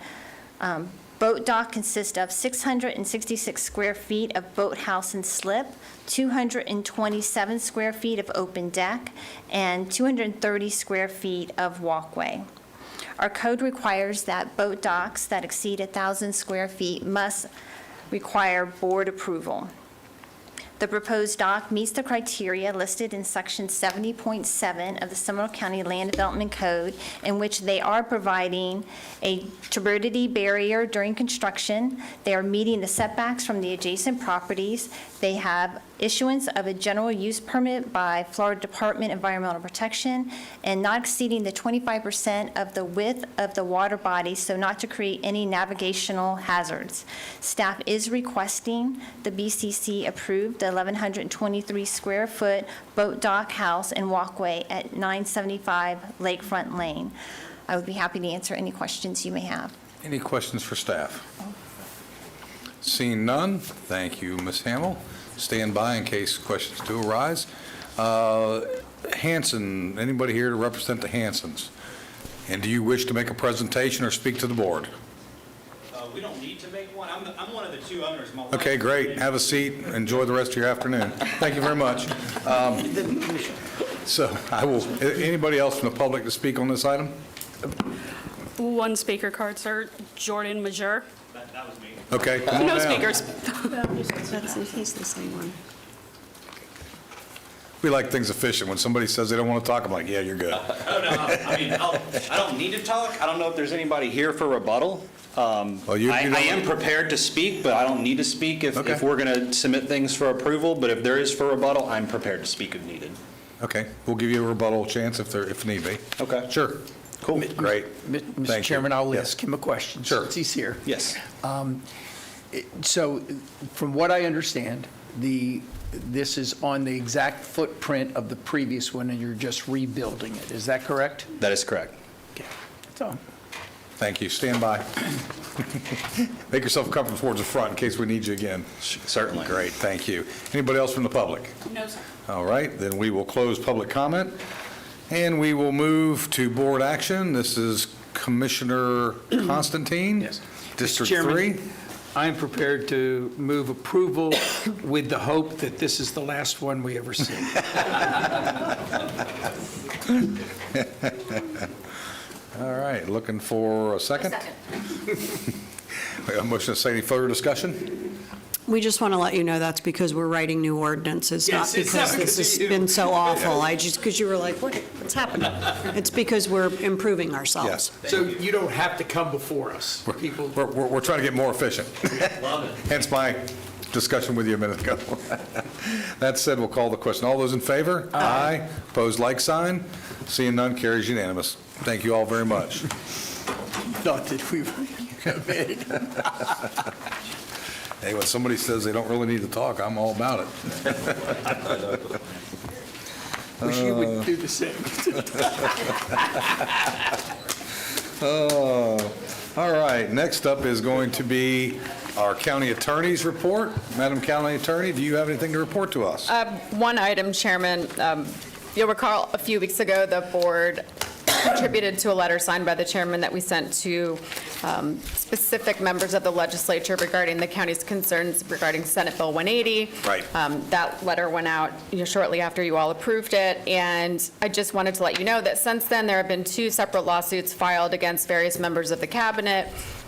boat dock consists of 666 square feet of boathouse and slip, 227 square feet of open deck, and 230 square feet of walkway. Our code requires that boat docks that exceed 1,000 square feet must require board approval. The proposed dock meets the criteria listed in Section 70.7 of the Seminole County Land Development Code, in which they are providing a turbidity barrier during construction. They are meeting the setbacks from the adjacent properties. They have issuance of a general use permit by Florida Department of Environmental Protection, and not exceeding the 25% of the width of the water body, so not to create any navigational hazards. Staff is requesting the BCC approve the 1,123 square foot boat dock, house, and walkway at 975 Lakefront Lane. I would be happy to answer any questions you may have. Any questions for staff? Seeing none, thank you, Ms. Hamel. Stand by in case questions do arise. Hanson, anybody here to represent the Hansons? And do you wish to make a presentation or speak to the board? We don't need to make one. I'm one of the two owners. My wife- Okay, great. Have a seat. Enjoy the rest of your afternoon. Thank you very much. So I will, anybody else from the public to speak on this item? One speaker card, sir. Jordan Major. That was me. Okay, come on No down. speakers. He's the same one. We like things efficient. When somebody says they don't want to talk, I'm like, yeah, you're good. Oh, no, I mean, I don't need to talk. I don't know if there's anybody here for rebuttal. I am prepared to speak, but I don't need to speak if we're going to submit things for approval. But if there is for rebuttal, I'm prepared to speak if needed. Okay, we'll give you a rebuttal chance if need be. Okay. Sure. Cool. Great. Mr. Thank you. Chairman, I'll Yes. ask him a question. Sure. Since he's here. Yes. So from what I understand, this is on the exact footprint of the previous one, and you're just rebuilding it. Is that correct? That is correct. Okay. That's all. Thank you. Stand by. Make yourself comfortable towards the front in case we need you again. Certainly. Great, thank you. Anybody else from the public? No, sir. All right, then we will close public comment, and we will move to board action. This is Commissioner Constantine. Yes. District Chairman, 3. I am prepared to move approval with the hope that this is the last one we ever see. All right, looking for a second? We have a motion to say any further discussion? We just want to let you know that's because we're writing new ordinances, Yes, not it's because not this because has of you. been so awful. Because you were like, what's happening? It's because we're improving ourselves. Yes. So you don't have to come before us. People. We're trying to get more efficient. Love it. Hence my discussion with you a minute ago. That said, we'll call the question. All those in favor? Aye. Opposed, like sign. Seeing none, carries unanimous. Thank you all very much. Not that we committed. Hey, when somebody says they don't really need to talk, I'm all about it. Wish you would do the same. All right, next up is going to be our county attorney's report. Madam County Attorney, do you have anything to report to us? One item, Chairman. You'll recall a few weeks ago, the board contributed to a letter signed by the chairman that we sent to specific members of the legislature regarding the county's concerns regarding Senate Bill 180. Right. That letter went out shortly after you all approved it, and I just wanted to let you know that since then there have been two separate lawsuits filed against various members of the cabinet.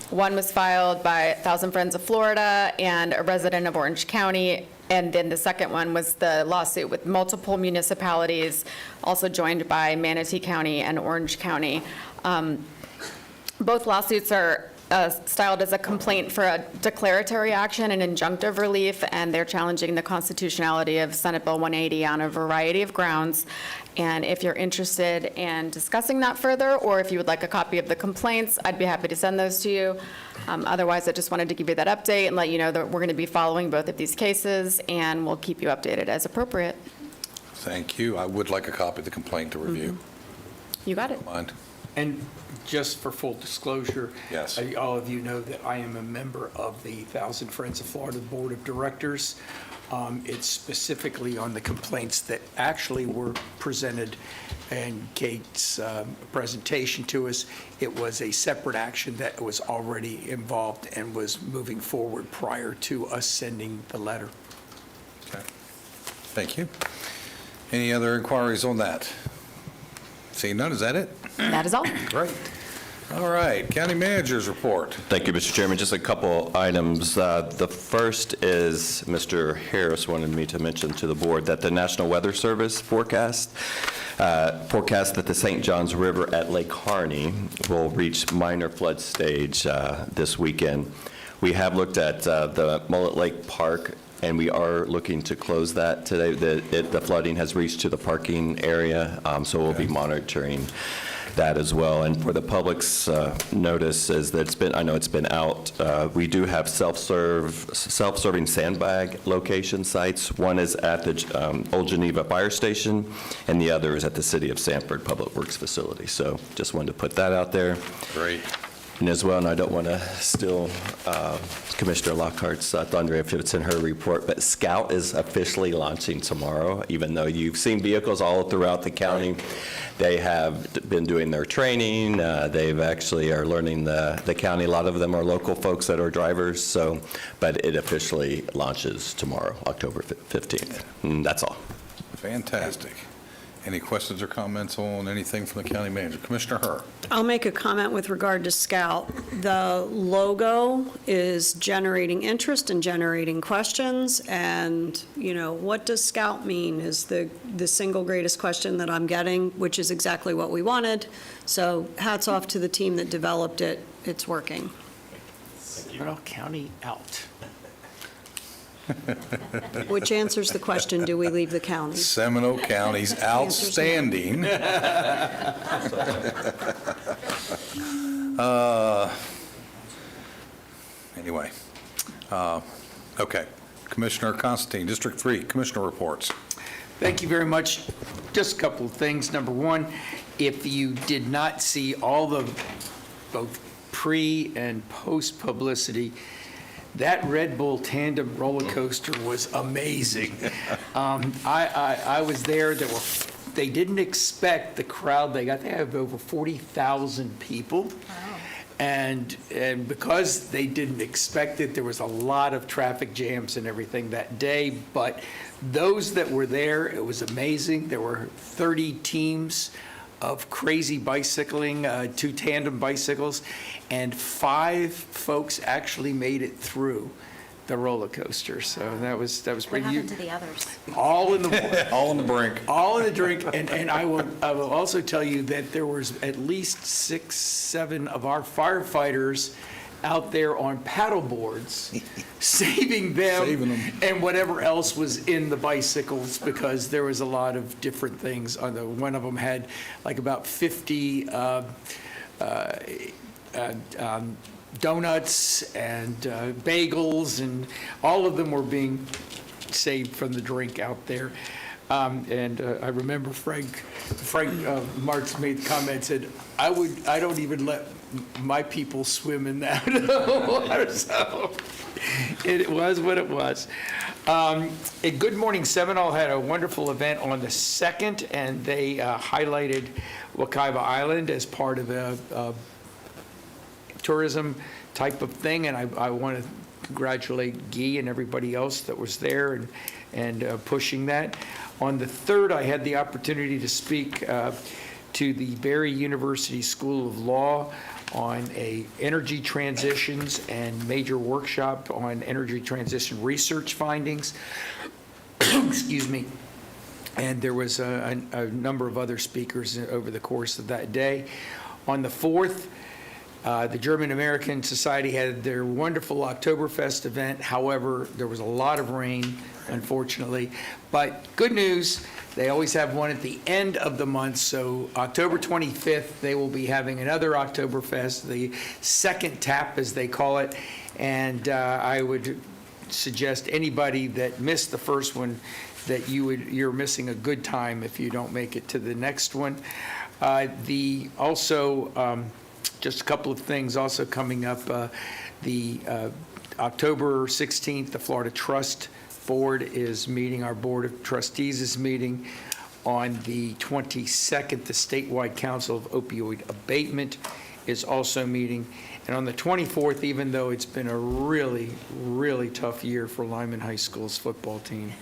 One was filed by Thousand Friends of Florida and a resident of Orange County, and then the second one was the lawsuit with multiple municipalities, also joined by Manatee County and Orange County. Both lawsuits are styled as a complaint for a declaratory action and injunctive relief, and they're challenging the constitutionality of Senate Bill 180 on a variety of grounds. And if you're interested in discussing that further, or if you would like a copy of the complaints, I'd be happy to send those to you. Otherwise, I just wanted to give you that update and let you know that we're going to be following both of these cases, and we'll keep you updated as appropriate. Thank you. I would like a copy of the complaint to review. You got it. Mind. And just for full disclosure, Yes. all of you know that I am a member of the Thousand Friends of Florida Board of Directors. It's specifically on the complaints that actually were presented in Kate's presentation to us. It was a separate action that was already involved and was moving forward prior to us sending the letter. Okay. Thank you. Any other inquiries on that? Seeing none, is that it? That is all. Great. All right, county manager's report. Thank you, Mr. Chairman. Just a couple items. The first is Mr. Harris wanted me to mention to the board that the National Weather Service forecast that the St. Johns River at Lake Harney will reach minor flood stage this weekend. We have looked at the Mullet Lake Park, and we are looking to close that today. The flooding has reached to the parking area, so we'll be monitoring that as well. And for the public's notice is that I know it's been out, we do have self-serving sandbag location sites. One is at the Old Geneva Fire Station, and the other is at the City of Sanford Public Works Facility. So just wanted to put that out there. Great. And as well, and I don't want to steal Commissioner Lockhart's thunder if it's in her report, but Scout is officially launching tomorrow, even though you've seen vehicles all throughout the county. They have been doing their training. They've actually are learning the county. A lot of them are local folks that are drivers, but it officially launches tomorrow, October 15th. And that's all. Fantastic. Any questions or comments on anything from the county manager? Commissioner Herr. I'll make a comment with regard to Scout. The logo is generating interest and generating questions, and, what does Scout mean is the single greatest question that I'm getting, which is exactly what we wanted. So hats off to the team that developed it. It's working. Seminole County out. Which answers the question, do we leave the county? Seminole County's outstanding. Anyway, okay. Commissioner Constantine, District 3, Commissioner reports. Thank you very much. Just a couple of things. Number one, if you did not see all the both pre and post publicity, that Red Bull tandem roller coaster was amazing. I was there. They didn't expect the crowd. They have over 40,000 people. Wow. And because they didn't expect it, there was a lot of traffic jams and everything that day. But those that were there, it was amazing. There were 30 teams of crazy bicycling, 2 tandem bicycles, and 5 folks actually made it through the roller coaster. So that was pretty. What happened to the others? All in the all in the brink. All in the drink. And I will also tell you that there was at least 6, 7 of our firefighters out there on paddle boards, saving them and whatever else was in the bicycles, because there was a lot of different things. One of them had like about 50 donuts and bagels, and all of them were being saved from the drink out there. And I remember Frank Martz made the comment, said, I don't even let my people swim in that water. So it was what it was. Good Morning Seminole had a wonderful event on the 2nd, and they highlighted Wekiva Island as part of a tourism type of thing, and I want to congratulate Guy and everybody else that was there and pushing that. On the 3rd, I had the opportunity to speak to the Barry University School of Law on energy transitions and major workshop on energy transition research findings. Excuse me. And there was a number of other speakers over the course of that day. On the 4th, the German American Society had their wonderful Oktoberfest event. However, there was a lot of rain, unfortunately. But good news, they always have one at the end of the month. So October 25th, they will be having another Oktoberfest, the second tap, as they call it. And I would suggest anybody that missed the first one that you're missing a good time if you don't make it to the next one. Just a couple of things also coming up. The October 16th, the Florida Trust Board is meeting, our Board of Trustees is meeting. On the 22nd, the Statewide Council of Opioid Abatement is also meeting. And on the 24th, even though it's been a really, really tough year for Lyman High School's football team,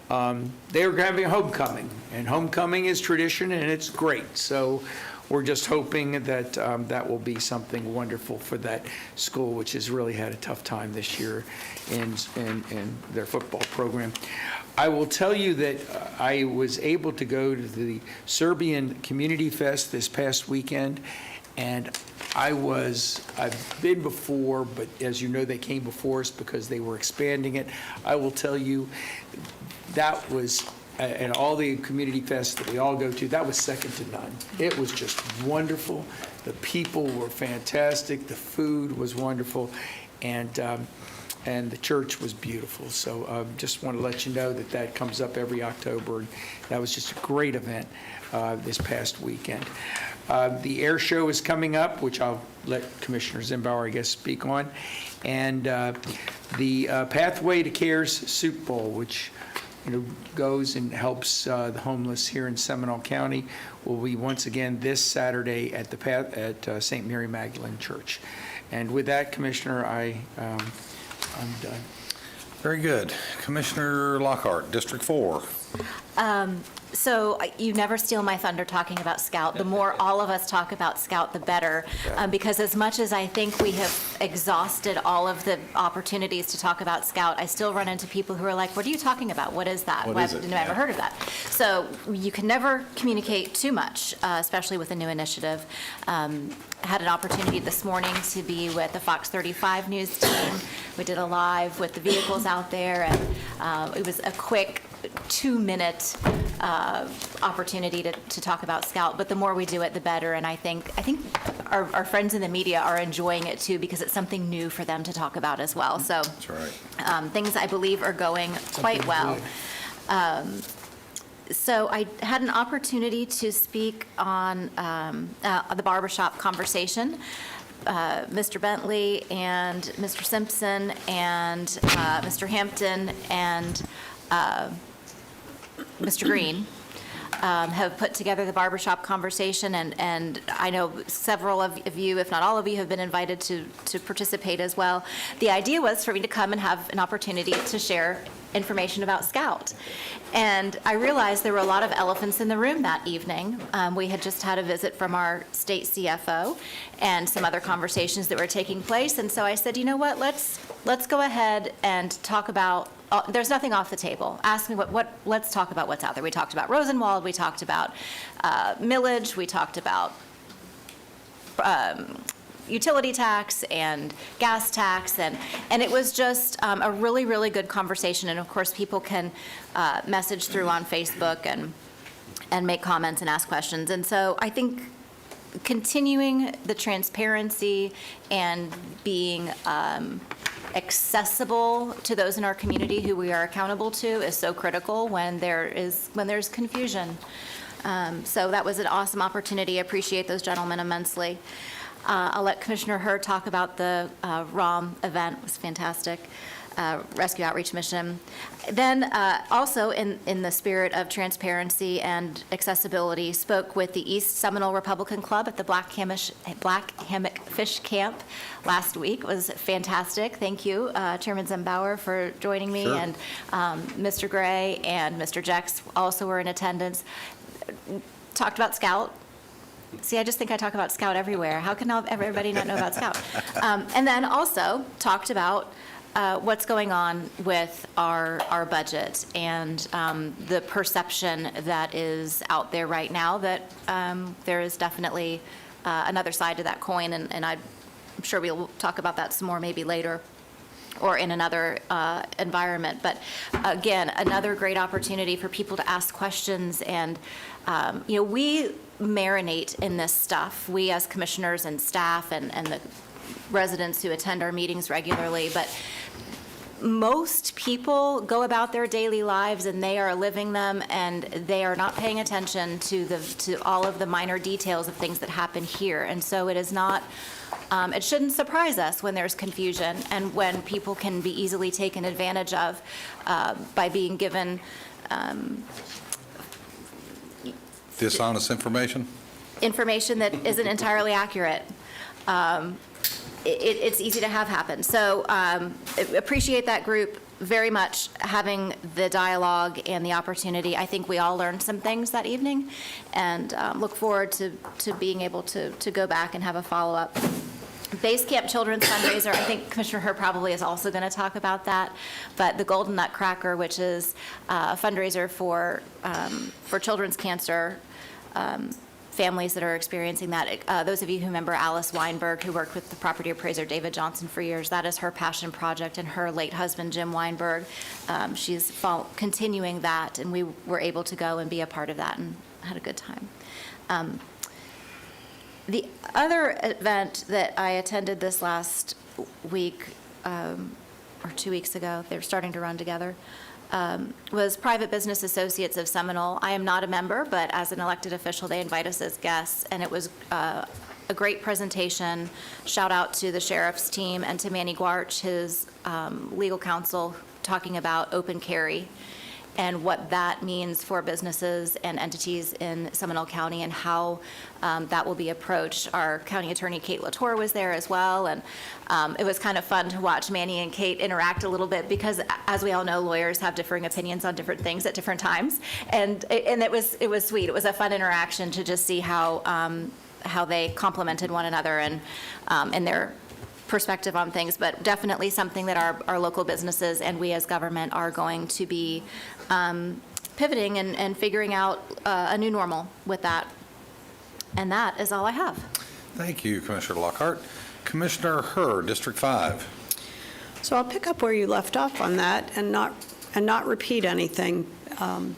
they are having homecoming, and homecoming is tradition, and it's great. So we're just hoping that that will be something wonderful for that school, which has really had a tough time this year in their football program. I will tell you that I was able to go to the Serbian Community Fest this past weekend, and I've been before, but as you know, they came before us because they were expanding it. I will tell you, that was, and all the community fests that we all go to, that was second to none. It was just wonderful. The people were fantastic. The food was wonderful. And the church was beautiful. So just want to let you know that that comes up every October. And that was just a great event this past weekend. The air show is coming up, which I'll let Commissioner Zimbauer, I guess, speak on. And the Pathway to Care's Soup Bowl, which goes and helps the homeless here in Seminole County, will be once again this Saturday at St. Mary Magdalene Church. And with that, Commissioner, I'm done. Very good. Commissioner Lockhart, District 4. So you never steal my thunder talking about Scout. The more all of us talk about Scout, the better. Because as much as I think we have exhausted all of the opportunities to talk about Scout, I still run into people who are like, what are you talking about? What is that? I've never heard of that. So you can never communicate too much, especially with a new initiative. Had an opportunity this morning to be with the Fox 35 news team. We did a live with the vehicles out there, and it was a quick 2-minute opportunity to talk about Scout, but the more we do it, the better. And I think our friends in the media are enjoying it too, because it's something new for them to talk about as well. So that's right. Things I believe are going quite well. So I had an opportunity to speak on the barbershop conversation. Mr. Bentley and Mr. Simpson and Mr. Hampton and Mr. Green have put together the barbershop conversation, and I know several of you, if not all of you, have been invited to participate as well. The idea was for me to come and have an opportunity to share information about Scout. And I realized there were a lot of elephants in the room that evening. We had just had a visit from our state CFO and some other conversations that were taking place. And so I said, you know what, let's go ahead and talk about, there's nothing off the table. Ask me let's talk about what's out there. We talked about Rosenwald, we talked about millage, we talked about utility tax and gas tax, and it was just a really, really good conversation. And of course, people can message through on Facebook and make comments and ask questions. And so I think continuing the transparency and being accessible to those in our community who we are accountable to is so critical when there's confusion. So that was an awesome opportunity. I appreciate those gentlemen immensely. I'll let Commissioner Hurd talk about the ROM event. It was fantastic. Rescue Outreach Mission. Then also in the spirit of transparency and accessibility, spoke with the East Seminole Republican Club at the Black Hammock Fish Camp last week. It was fantastic. Thank you, Chairman Zimbauer, for joining me. Sure. And Mr. Gray and Mr. Jex also were in attendance. Talked about Scout. See, I just think I talk about Scout everywhere. How can everybody not know about Scout? And then also talked about what's going on with our budget and the perception that is out there right now that there is definitely another side to that coin, and I'm sure we'll talk about that some more maybe later or in another environment. But again, another great opportunity for people to ask questions. And we marinate in this stuff, we as commissioners and staff and the residents who attend our meetings regularly, but most people go about their daily lives and they are living them, and they are not paying attention to all of the minor details of things that happen here. And so it is not, it shouldn't surprise us when there's confusion and when people can be easily taken advantage of by being given Dishonest information? information that isn't entirely accurate. It's easy to have happen. So appreciate that group very much, having the dialogue and the opportunity. I think we all learned some things that evening, and look forward to being able to go back and have a follow-up. Base Camp Children's Fundraiser, I think Commissioner Herr probably is also going to talk about that, but the Golden Nutcracker, which is a fundraiser for children's cancer families that are experiencing that. Those of you who remember Alice Weinberg, who worked with the property appraiser David Johnson for years, that is her passion project, and her late husband, Jim Weinberg, she's continuing that, and we were able to go and be a part of that and had a good time. The other event that I attended this last week, or 2 weeks ago, they're starting to run together, was Private Business Associates of Seminole. I am not a member, but as an elected official, they invite us as guests, and it was a great presentation. Shout out to the sheriff's team and to Manny Guarch, his legal counsel, talking about open carry and what that means for businesses and entities in Seminole County, and how that will be approached. Our county attorney, Kate Latour, was there as well, and it was kind of fun to watch Manny and Kate interact a little bit, because as we all know, lawyers have differing opinions on different things at different times, and it was sweet. It was a fun interaction to just see how they complemented one another and their perspective on things, but definitely something that our local businesses and we as government are going to be pivoting and figuring out a new normal with that. And that is all I have. Thank you, Commissioner Lockhart. Commissioner Herr, District 5. So I'll pick up where you left off on that and not repeat anything. I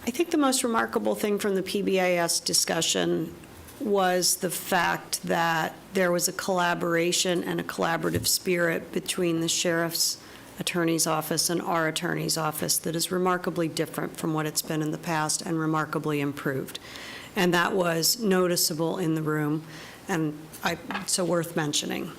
think the most remarkable thing from the PBAS discussion was the fact that there was a collaboration and a collaborative spirit between the sheriff's attorney's office and our attorney's office that is remarkably different from what it's been in the past and remarkably improved. And that was noticeable in the room, and so worth mentioning.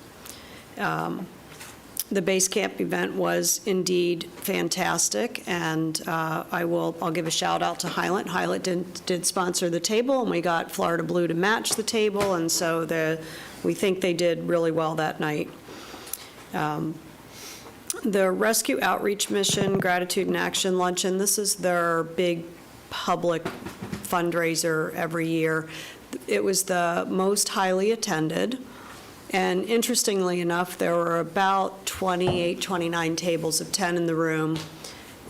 The base camp event was indeed fantastic, and I'll give a shout out to Highland. Highland did sponsor the table, and we got Florida Blue to match the table, and so we think they did really well that night. The Rescue Outreach Mission Gratitude and Action Luncheon, this is their big public fundraiser every year. It was the most highly attended. And interestingly enough, there were about 28, 29 tables of 10 in the room,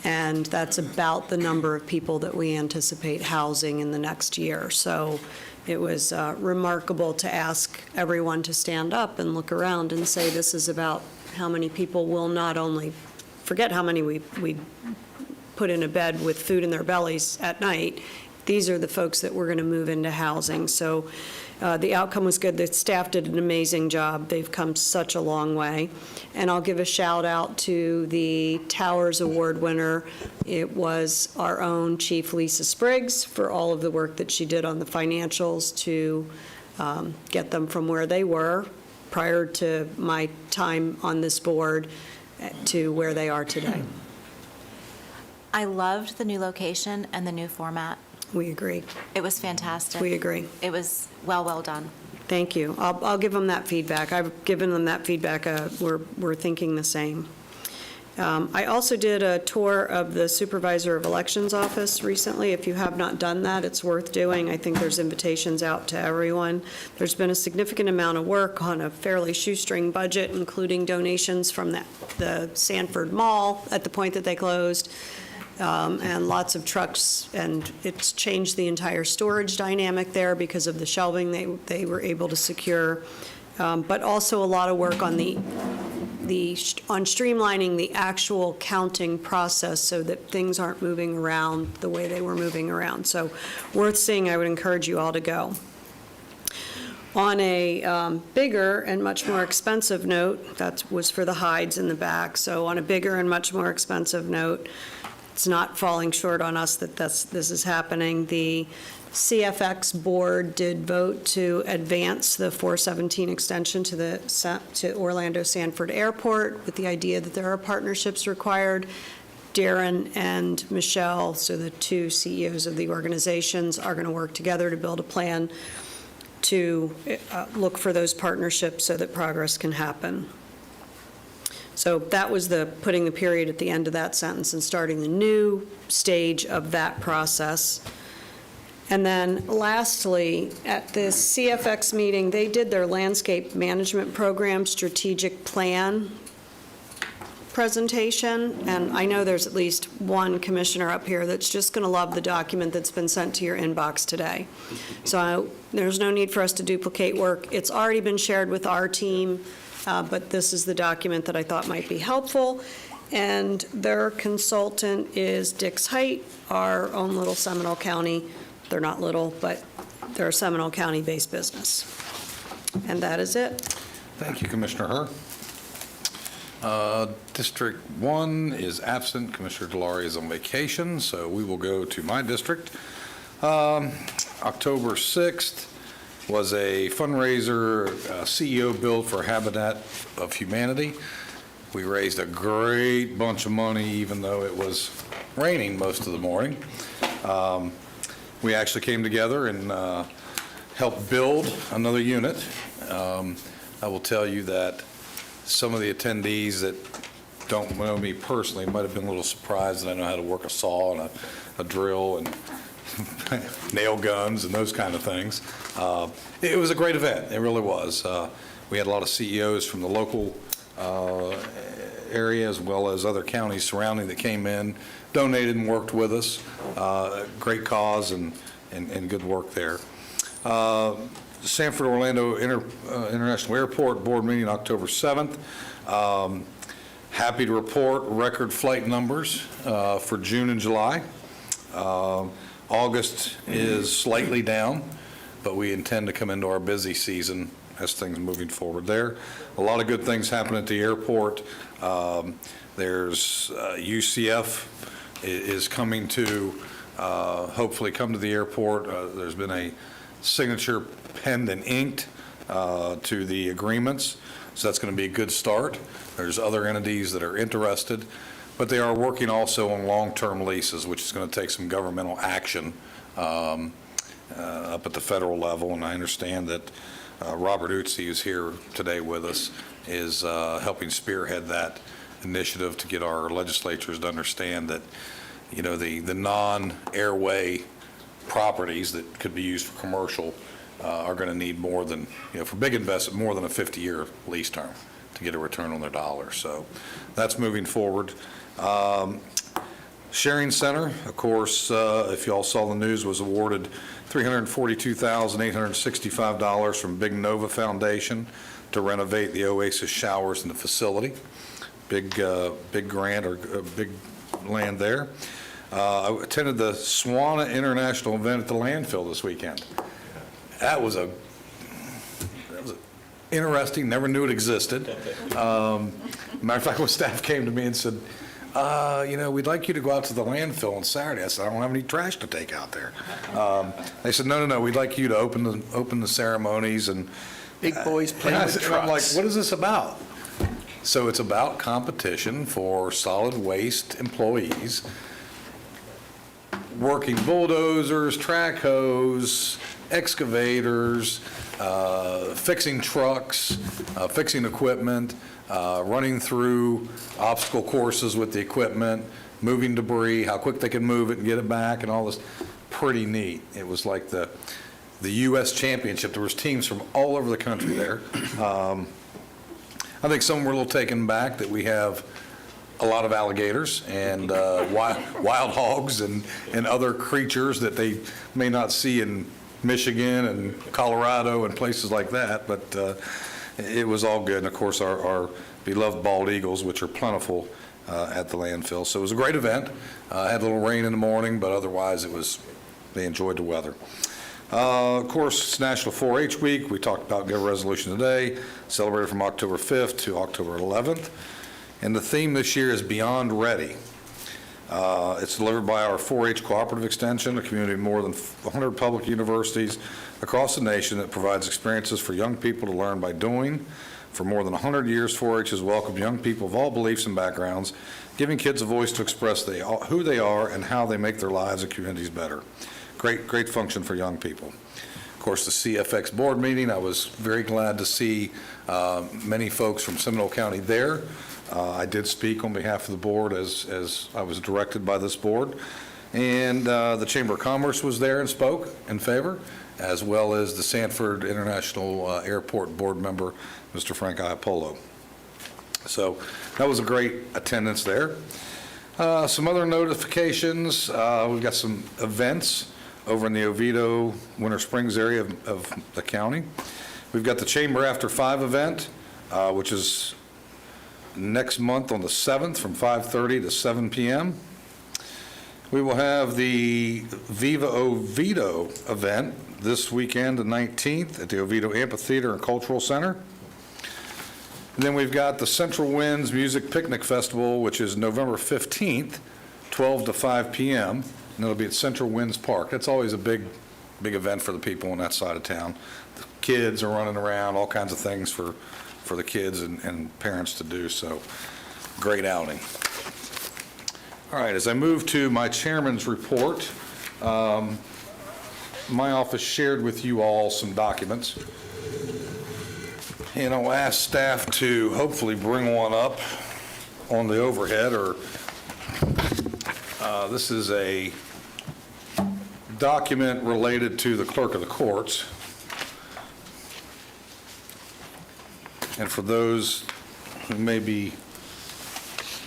and that's about the number of people that we anticipate housing in the next year. So it was remarkable to ask everyone to stand up and look around and say, this is about how many people will not only forget how many we put in a bed with food in their bellies at night, these are the folks that we're going to move into housing. So the outcome was good. The staff did an amazing job. They've come such a long way. And I'll give a shout out to the Towers Award winner. It was our own Chief Lisa Spriggs for all of the work that she did on the financials to get them from where they were prior to my time on this board to where they are today. I loved the new location and the new format. We agree. It was fantastic. We agree. It was well done. Thank you. I'll give them that feedback. I've given them that feedback. We're thinking the same. I also did a tour of the Supervisor of Elections office recently. If you have not done that, it's worth doing. I think there's invitations out to everyone. There's been a significant amount of work on a fairly shoestring budget, including donations from the Sanford Mall at the point that they closed, and lots of trucks, and it's changed the entire storage dynamic there because of the shelving they were able to secure, but also a lot of work on on streamlining the actual counting process so that things aren't moving around the way they were moving around. So worth seeing. I would encourage you all to go. On a bigger and much more expensive note, that was for the hides in the back, so on a bigger and much more expensive note, it's not falling short on us that this is happening. The CFX board did vote to advance the 417 extension to Orlando Sanford Airport with the idea that there are partnerships required. Darren and Michelle, so the two CEOs of the organizations, are going to work together to build a plan to look for those partnerships so that progress can happen. So that was the putting the period at the end of that sentence and starting the new stage of that process. And then lastly, at the CFX meeting, they did their landscape management program strategic plan presentation, and I know there's at least one commissioner up here that's just going to love the document that's been sent to your inbox today. So there's no need for us to duplicate work. It's already been shared with our team, but this is the document that I thought might be helpful. And their consultant is Dix Height, our own little Seminole County. They're not little, but they're a Seminole County-based business. And that is it. Thank you, Commissioner Herr. District 1 is absent. Commissioner Delary is on vacation, so we will go to my district. October 6th was a fundraiser, CEO build for Habitat of Humanity. We raised a great bunch of money, even though it was raining most of the morning. We actually came together and helped build another unit. I will tell you that some of the attendees that don't know me personally might have been a little surprised that I know how to work a saw and a drill and nail guns and those kind of things. It was a great event. It really was. We had a lot of CEOs from the local area as well as other counties surrounding that came in, donated and worked with us. Great cause and good work there. Sanford Orlando International Airport Board meeting October 7th. Happy to report record flight numbers for June and July. August is slightly down, but we intend to come into our busy season as things moving forward there. A lot of good things happen at the airport. There's UCF is coming to hopefully come to the airport. There's been a signature penned and inked to the agreements, so that's going to be a good start. There's other entities that are interested, but they are working also on long-term leases, which is going to take some governmental action up at the federal level, and I understand that Robert Utze, who's here today with us, is helping spearhead that initiative to get our legislatures to understand that, you know, the non-airway properties that could be used for commercial are going to need more than, you know, for big investment, more than a 50-year lease term to get a return on their dollar. So that's moving forward. Sharing Center, of course, if you all saw the news, was awarded $342,865 from Big Nova Foundation to renovate the Oasis showers in the facility. Big grant or big land there. I attended the Swana International event at the landfill this weekend. That was interesting, never knew it existed. Matter of fact, when staff came to me and said, you know, we'd like you to go out to the landfill on Saturday. I said, I don't have any trash to take out there. They said, no, we'd like you to open the ceremonies and big boys playing with trucks. I'm like, what is this about? So it's about competition for solid waste employees working bulldozers, track hoes, excavators, fixing trucks, fixing equipment, running through obstacle courses with the equipment, moving debris, how quick they can move it and get it back, and all this. Pretty neat. It was like the U.S. championship. There was teams from all over the country there. I think some were a little taken back that we have a lot of alligators and wild hogs and other creatures that they may not see in Michigan and Colorado and places like that, but it was all good. And of course, our beloved bald eagles, which are plentiful at the landfill. So it was a great event. Had a little rain in the morning, but otherwise they enjoyed the weather. Of course, it's National 4-H Week. We talked about Give a Resolution today, celebrated from October 5th to October 11th. And the theme this year is Beyond Ready. It's delivered by our 4-H Cooperative Extension, a community of more than 100 public universities across the nation that provides experiences for young people to learn by doing. For more than 100 years, 4-H has welcomed young people of all beliefs and backgrounds, giving kids a voice to express who they are and how they make their lives and communities better. Great function for young people. Of course, the CFX board meeting, I was very glad to see many folks from Seminole County there. I did speak on behalf of the board as I was directed by this board. And the Chamber of Commerce was there and spoke in favor, as well as the Sanford International Airport board member, Mr. Frank Iapolo. So that was a great attendance there. Some other notifications. We've got some events over in the Oviedo, Winter Springs area of the county. We've got the Chamber After 5 event, which is next month on the 7th from 5:30 to 7 p.m. We will have the Viva Oviedo event this weekend, the 19th, at the Oviedo Amphitheater and Cultural Center. And then we've got the Central Winds Music Picnic Festival, which is November 15th, 12 to 5 p.m., and it'll be at Central Winds Park. That's always a big event for the people on that side of town. The kids are running around, all kinds of things for the kids and parents to do, so great outing. All right, as I move to my chairman's report, my office shared with you all some documents, and I'll ask staff to hopefully bring one up on the overhead, or this is a document related to the clerk of the courts. And for those who may be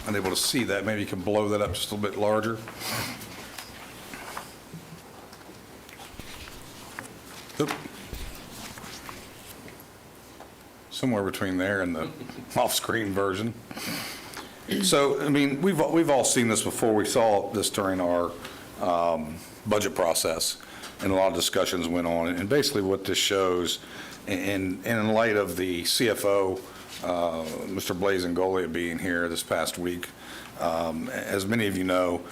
unable to see that, maybe you can blow that up just a little bit larger. Oop. Somewhere between there and the off-screen version. So, I mean, we've all seen this before. We saw this during our budget process, and a lot of discussions went on. And basically what this shows, in light of the CFO, Mr. Blazingoli, being here this past week, as many of you know,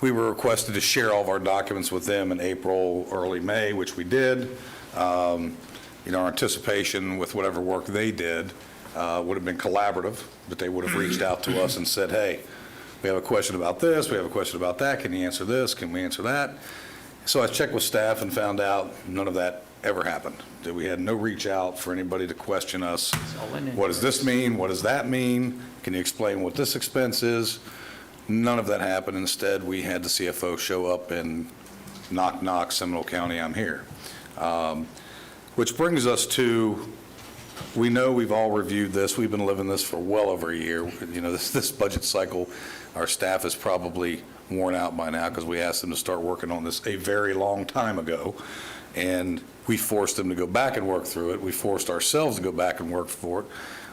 we were requested to share all of our documents with them in April, early May, which we did. Our anticipation with whatever work they did would have been collaborative, that they would have reached out to us and said, hey, we have a question about this, we have a question about that, can you answer this, can we answer that? So I checked with staff and found out none of that ever happened, that we had no reach out for anybody to question us. What does this mean? What does that mean? Can you explain what this expense is? None of that happened. Instead, we had the CFO show up and knock, knock, Seminole County, I'm here. Which brings us to, we know we've all reviewed this. We've been living this for well over a year. This budget cycle, our staff is probably worn out by now because we asked them to start working on this a very long time ago. And we forced them to go back and work through it. We forced ourselves to go back and work for it.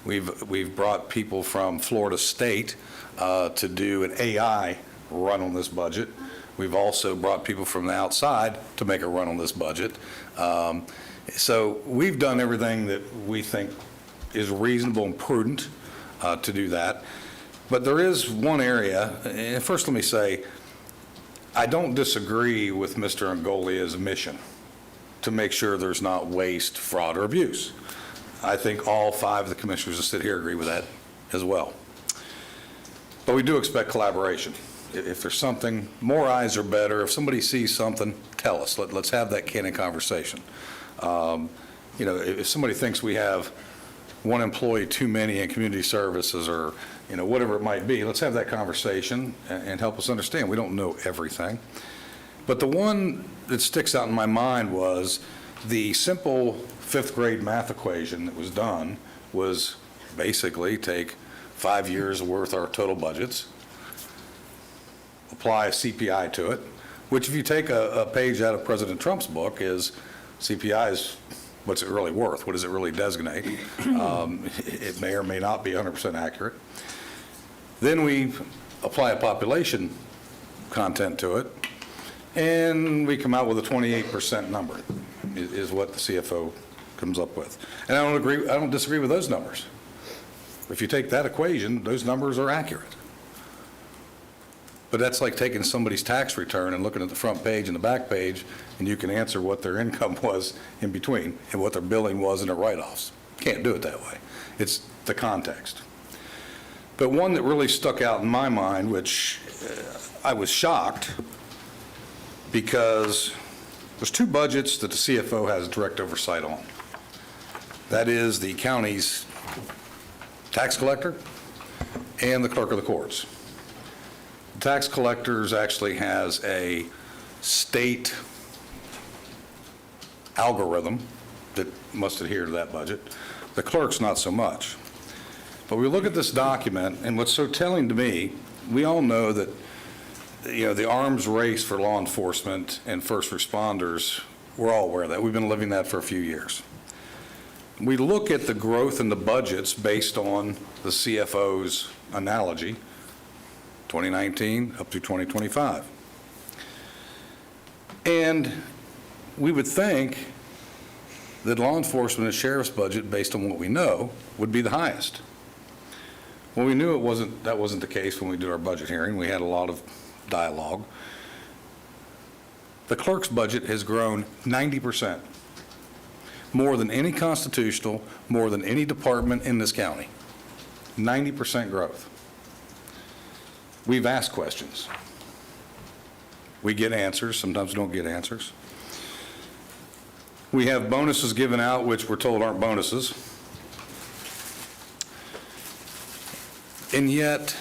We've brought people from Florida State to do an AI run on this budget. We've also brought people from the outside to make a run on this budget. So we've done everything that we think is reasonable and prudent to do that. But there is one area, and first let me say, I don't disagree with Mr. Angolia's mission to make sure there's not waste, fraud, or abuse. I think all 5 of the commissioners that sit here agree with that as well. But we do expect collaboration. If there's something, more eyes are better. If somebody sees something, tell us. Let's have that candid conversation. If somebody thinks we have one employee too many in community services or, whatever it might be, let's have that conversation and help us understand. We don't know everything. But the one that sticks out in my mind was the simple 5th grade math equation that was done was basically take 5 years worth of our total budgets, apply a CPI to it, which if you take a page out of President Trump's book is CPI is what's it really worth? What does it really designate? It may or may not be 100% accurate. Then we apply a population content to it, And we come out with a 28% number is what the CFO comes up with. And I don't disagree with those numbers. If you take that equation, those numbers are accurate. But that's like taking somebody's tax return and looking at the front page and the back page, and you can answer what their income was in between and what their billing was in their write-offs. Can't do it that way. It's the context. But one that really stuck out in my mind, which I was shocked, because there's two budgets that the CFO has direct oversight on. That is the county's tax collector and the clerk of the courts. The tax collector actually has a state algorithm that must adhere to that budget. The clerk's not so much. But we look at this document, and what's so telling to me, we all know that the arms race for law enforcement and first responders, we're all aware of that. We've been living that for a few years. We look at the growth in the budgets based on the CFO's analogy, 2019 up to 2025. And we would think that law enforcement and sheriff's budget, based on what we know, would be the highest. Well, we knew that wasn't the case when we did our budget hearing. We had a lot of dialogue. The clerk's budget has grown 90%, more than any constitutional, more than any department in this county. 90% growth. We've asked questions. We get answers. Sometimes we don't get answers. We have bonuses given out, which we're told aren't bonuses. And yet,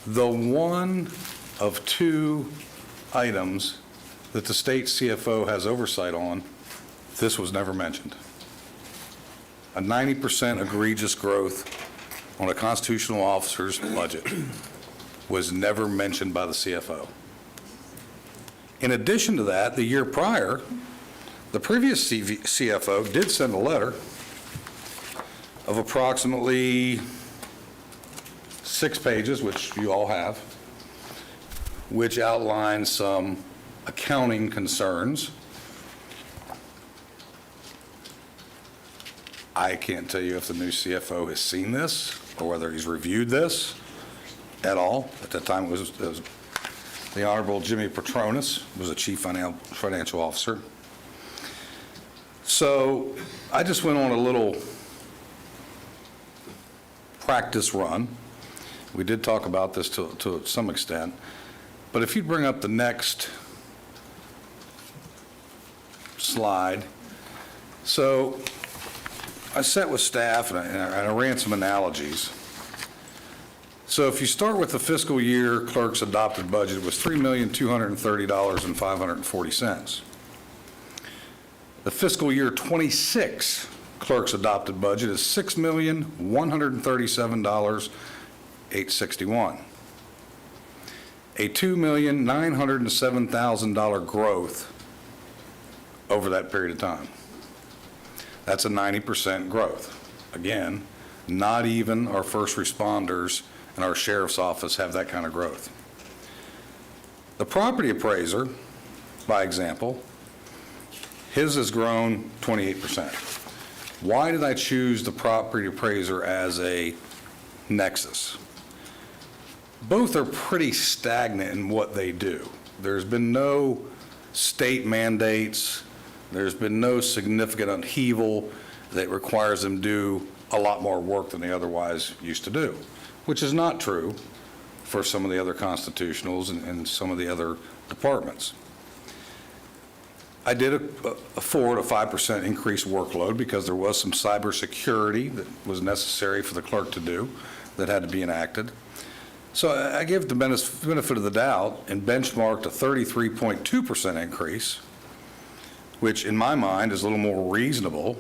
the one of two items that the state CFO has oversight on, this was never mentioned. A 90% egregious growth on a constitutional officer's budget was never mentioned by the CFO. In addition to that, the year prior, the previous CFO did send a letter of approximately 6 pages, which you all have, which outlines some accounting concerns. I can't tell you if the new CFO has seen this or whether he's reviewed this at all. At that time, it was the Honorable Jimmy Petronas was the Chief Financial Officer. So I just went on a little practice run. We did talk about this to some extent, but if you'd bring up the next slide. So I sat with staff and I ran some analogies. So if you start with the fiscal year clerk's adopted budget was $3,230,540. The fiscal year 26 clerk's adopted budget is $6,137,861. A $2,907,000 growth over that period of time. That's a 90% growth. Again, not even our first responders and our sheriff's office have that kind of growth. The property appraiser, by example, his has grown 28%. Why did I choose the property appraiser as a nexus? Both are pretty stagnant in what they do. There's been no state mandates. There's been no significant upheaval that requires them to do a lot more work than they otherwise used to do, which is not true for some of the other constitutionals and some of the other departments. I did afford a 5% increased workload because there was some cybersecurity that was necessary for the clerk to do that had to be enacted. So I give the benefit of the doubt and benchmarked a 33.2% increase, which in my mind is a little more reasonable,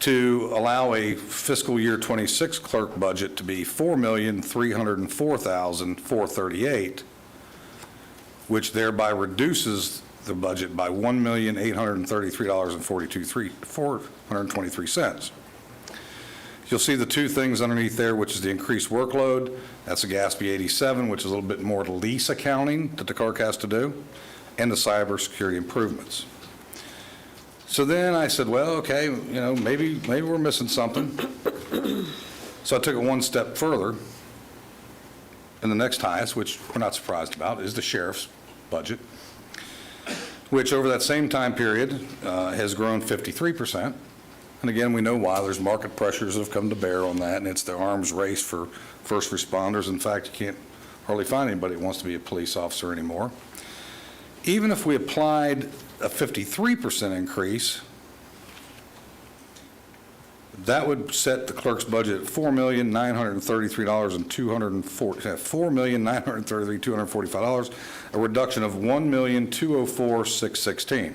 to allow a fiscal year 26 clerk budget to be $4,304,438, which thereby reduces the budget by $1,833,423. You'll see the two things underneath there, which is the increased workload. That's the GASB 87, which is a little bit more lease accounting that the clerk has to do, and the cybersecurity improvements. So then I said, well, okay, maybe we're missing something. So I took it one step further, and the next highest, which we're not surprised about, is the sheriff's budget, which over that same time period has grown 53%. And again, we know why. There's market pressures that have come to bear on that, and it's the arms race for first responders. In fact, you can't hardly find anybody who wants to be a police officer anymore. Even if we applied a 53% increase, that would set the clerk's budget at $4,933,245, a reduction of $1,204,616.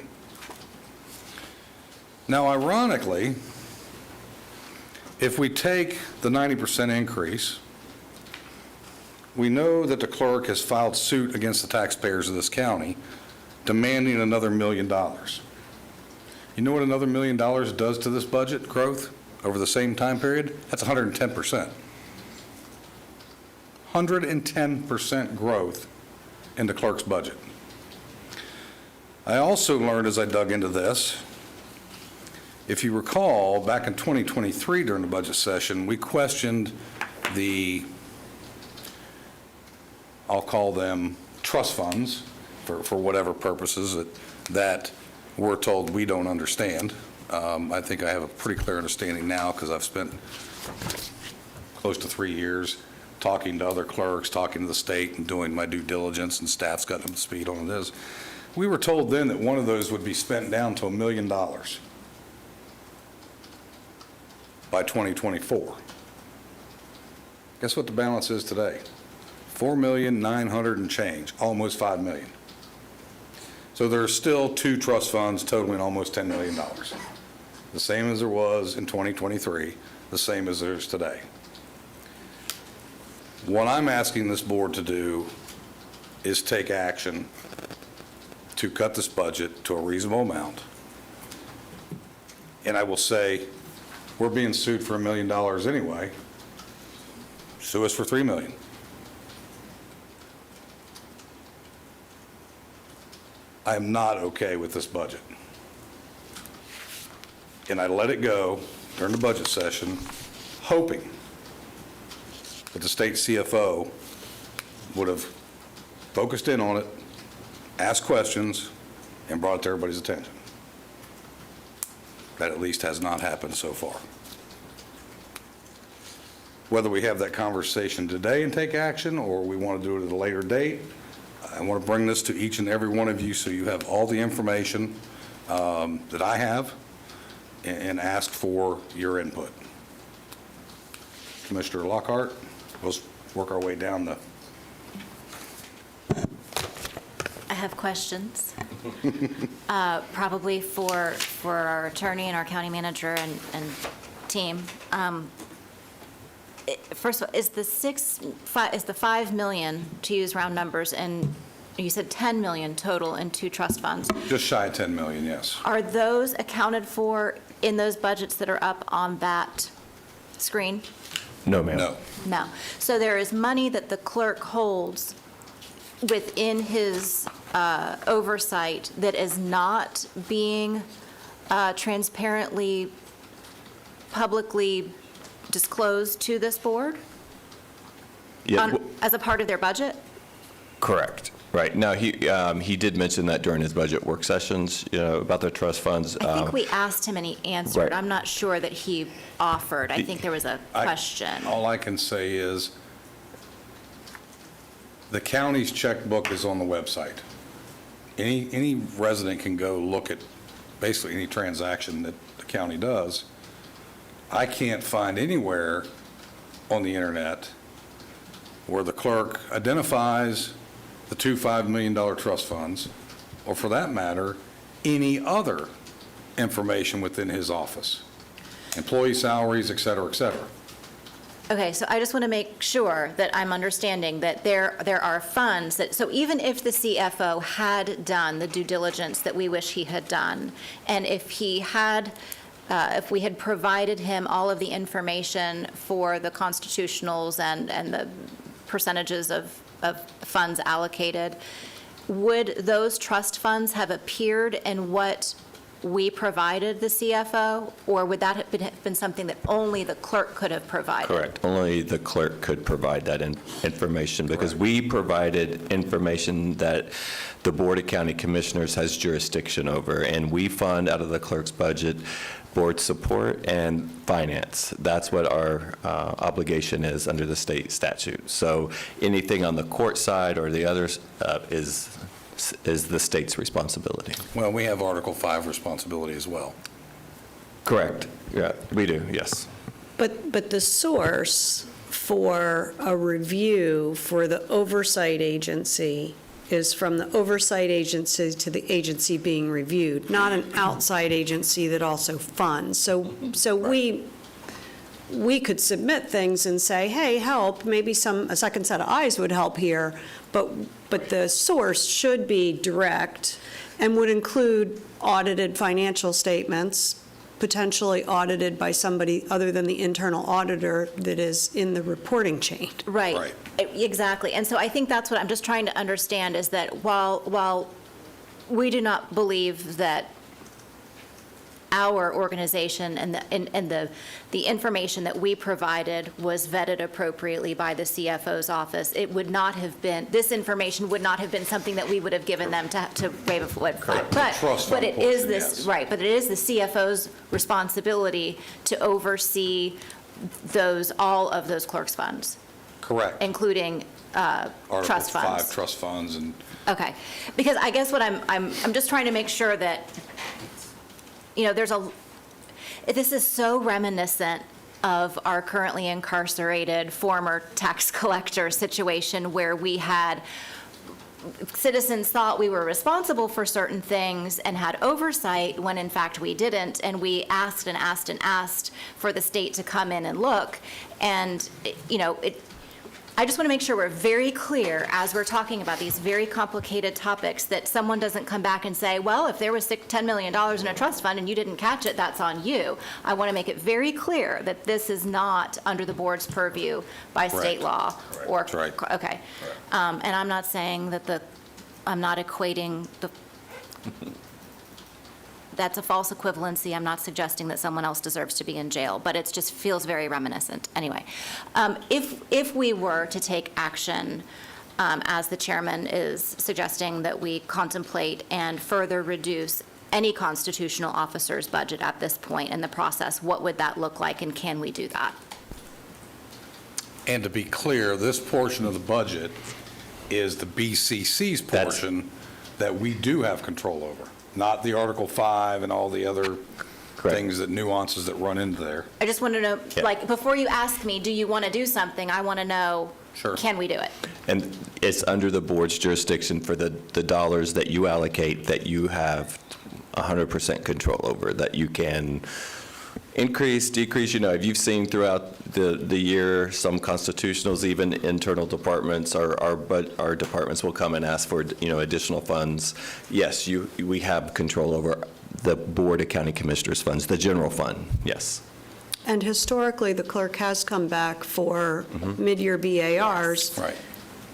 Now, ironically, if we take the 90% increase, we know that the clerk has filed suit against the taxpayers of this county, demanding another $1 million. You know what another $1 million does to this budget growth over the same time period? That's 110%. 110% growth in the clerk's budget. I also learned as I dug into this, if you recall, back in 2023 during the budget session, we questioned the, I'll call them trust funds for whatever purposes that we're told we don't understand. I think I have a pretty clear understanding now because I've spent close to 3 years talking to other clerks, talking to the state, and doing my due diligence, and staff's gotten up to speed on this. We were told then that one of those would be spent down to $1 million by 2024. Guess what the balance is today? $4,900,000 and change, almost $5 million. So there are still two trust funds totaling almost $10 million. The same as there was in 2023, the same as there is today. What I'm asking this board to do is take action to cut this budget to a reasonable amount. And I will say, we're being sued for $1 million anyway. Sue us for $3 million. I am not okay with this budget. And I let it go during the budget session, hoping that the state CFO would have focused in on it, asked questions, and brought it to everybody's attention. That at least has not happened so far. Whether we have that conversation today and take action, or we want to do it at a later date, I want to bring this to each and every one of you so you have all the information that I have and ask for your input. Commissioner Lockhart, we'll work our way down the... I have questions, probably for our attorney and our county manager and team. First of all, is the $5 million, to use round numbers, and you said $10 million total in two trust funds? Just shy of $10 million, yes. Are those accounted for in those budgets that are up on that screen? No, ma'am. No. No. So there is money that the clerk holds within his oversight that is not being transparently, publicly disclosed to this board? Yeah, As a part of their budget? correct. Right. Now, he did mention that during his budget work sessions, about the trust funds. I think we asked him and he answered. Right. I'm not sure that he offered. I think there was a question. All I can say is the county's checkbook is on the website. Any resident can go look at basically any transaction that the county does. I can't find anywhere on the internet where the clerk identifies the two $5 million trust funds, or for that matter, any other information within his office, employee salaries, et cetera, et cetera. Okay, so I just want to make sure that I'm understanding that there are funds that, so even if the CFO had done the due diligence that we wish he had done, and if he had if we had provided him all of the information for the constitutionals and the percentages of funds allocated, would those trust funds have appeared in what we provided the CFO, or would that have been something that only the clerk could have provided? Correct. Only the clerk could provide that information, because we provided information that the Board of County Commissioners has jurisdiction over, and we fund out of the clerk's budget board support and finance. That's what our obligation is under the state statute. So anything on the court side or the others is the state's responsibility. Well, we have Article 5 responsibility as well. Correct. Yeah, we do, yes. But the source for a review for the oversight agency is from the oversight agency to the agency being reviewed, not an outside agency that also funds. So we could submit things and say, hey, help, maybe a second set of eyes would help here, but the source should be direct and would include audited financial statements, potentially audited by somebody other than the internal auditor that is in the reporting chain. Right. Exactly. And so I think that's what I'm just trying to understand, is that while we do not believe that our organization and the information that we provided was vetted appropriately by the CFO's office, it would not have been, this information would not have been something that we would have given them to wave a red flag. But it is this, yes. Right, but it is the CFO's responsibility to oversee all of those clerk's funds. Correct. Including trust funds. Article 5 trust funds and. Okay, because I guess what I'm just trying to make sure that, this is so reminiscent of our currently incarcerated former tax collector situation, where we had citizens thought we were responsible for certain things and had oversight when in fact we didn't, and we asked and asked and asked for the state to come in and look. And I just want to make sure we're very clear as we're talking about these very complicated topics, that someone doesn't come back and say, well, if there was $10 million in a trust fund and you didn't catch it, that's on you. I want to make it very clear that this is not under the board's purview by state law. Or, That's right. Okay. And I'm not saying that I'm not equating that's a false equivalency. I'm not suggesting that someone else deserves to be in jail, but it just feels very reminiscent. Anyway, if we were to take action, as the chairman is suggesting, that we contemplate and further reduce any constitutional officer's budget at this point in the process, what would that look like, and can we do that? And to be clear, this portion of the budget is the BCC's portion that we do have control over, not the Article 5 and all the other things, nuances that run into there. I just want to know, before you ask me, do you want to do something, I want to know, can we do it? And it's under the board's jurisdiction for the dollars that you allocate, that you have 100% control over, that you can increase, decrease. If you've seen throughout the year, some constitutionals, even internal departments, our departments will come and ask for, additional funds. Yes, we have control over the Board of County Commissioners funds, the general fund, yes. And historically, the clerk has come back for mid-year BARs. Right.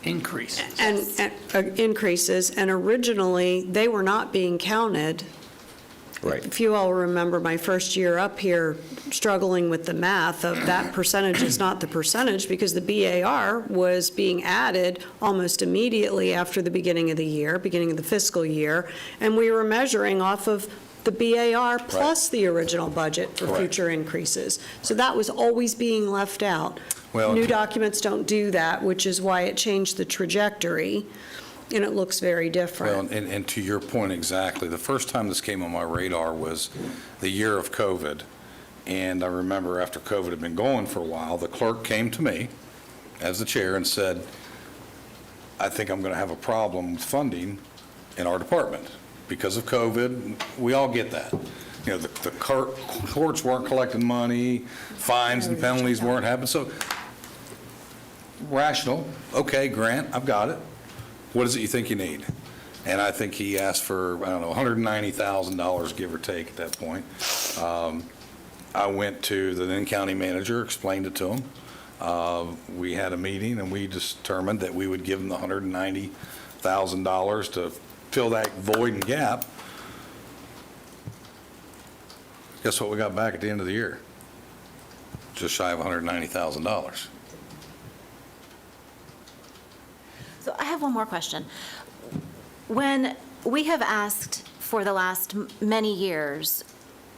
Increases. And increases, and originally, they were not being counted. Right. If you all remember my first year up here struggling with the math of that percentage is not the percentage, because the BAR was being added almost immediately after the beginning of the fiscal year, and we were measuring off of the BAR plus the original budget for future increases. So that was always being left out. Well, New documents don't do that, which is why it changed the trajectory. And it looks very different. Well, and to your point exactly, the first time this came on my radar was the year of COVID. And I remember after COVID had been going for a while, the clerk came to me as the chair and said, I think I'm going to have a problem with funding in our department because of COVID. We all get that. The courts weren't collecting money, fines and penalties weren't happening. So rational, okay, Grant, I've got it. What is it you think you need? And I think he asked for, $190,000, give or take at that point. I went to the then county manager, explained it to him. We had a meeting, and we determined that we would give them the $190,000 to fill that void and gap. Guess what we got back at the end of the year? Just shy of $190,000. So I have one more question. When we have asked for the last many years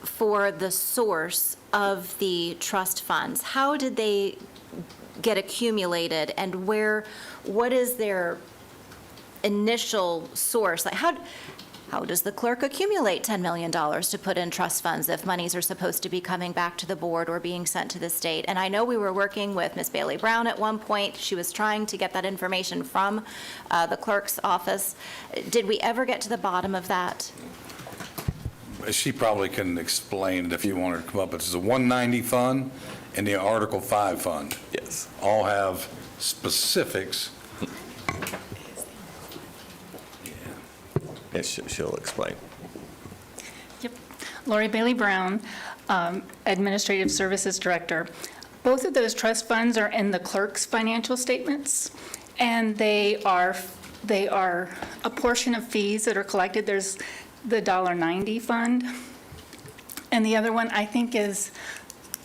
for the source of the trust funds, how did they get accumulated, and what is their initial source? Like, how does the clerk accumulate $10 million to put in trust funds if monies are supposed to be coming back to the board or being sent to the state? And I know we were working with Ms. Bailey Brown at one point. She was trying to get that information from the clerk's office. Did we ever get to the bottom of that? She probably can explain it if you want her to come up. It's the 190 fund and the Article 5 fund. Yes. All have specifics. Yes, she'll explain. Yep. Lori Bailey Brown, Administrative Services Director. Both of those trust funds are in the clerk's financial statements, and they are a portion of fees that are collected. There's the $1.90 fund, and the other one I think is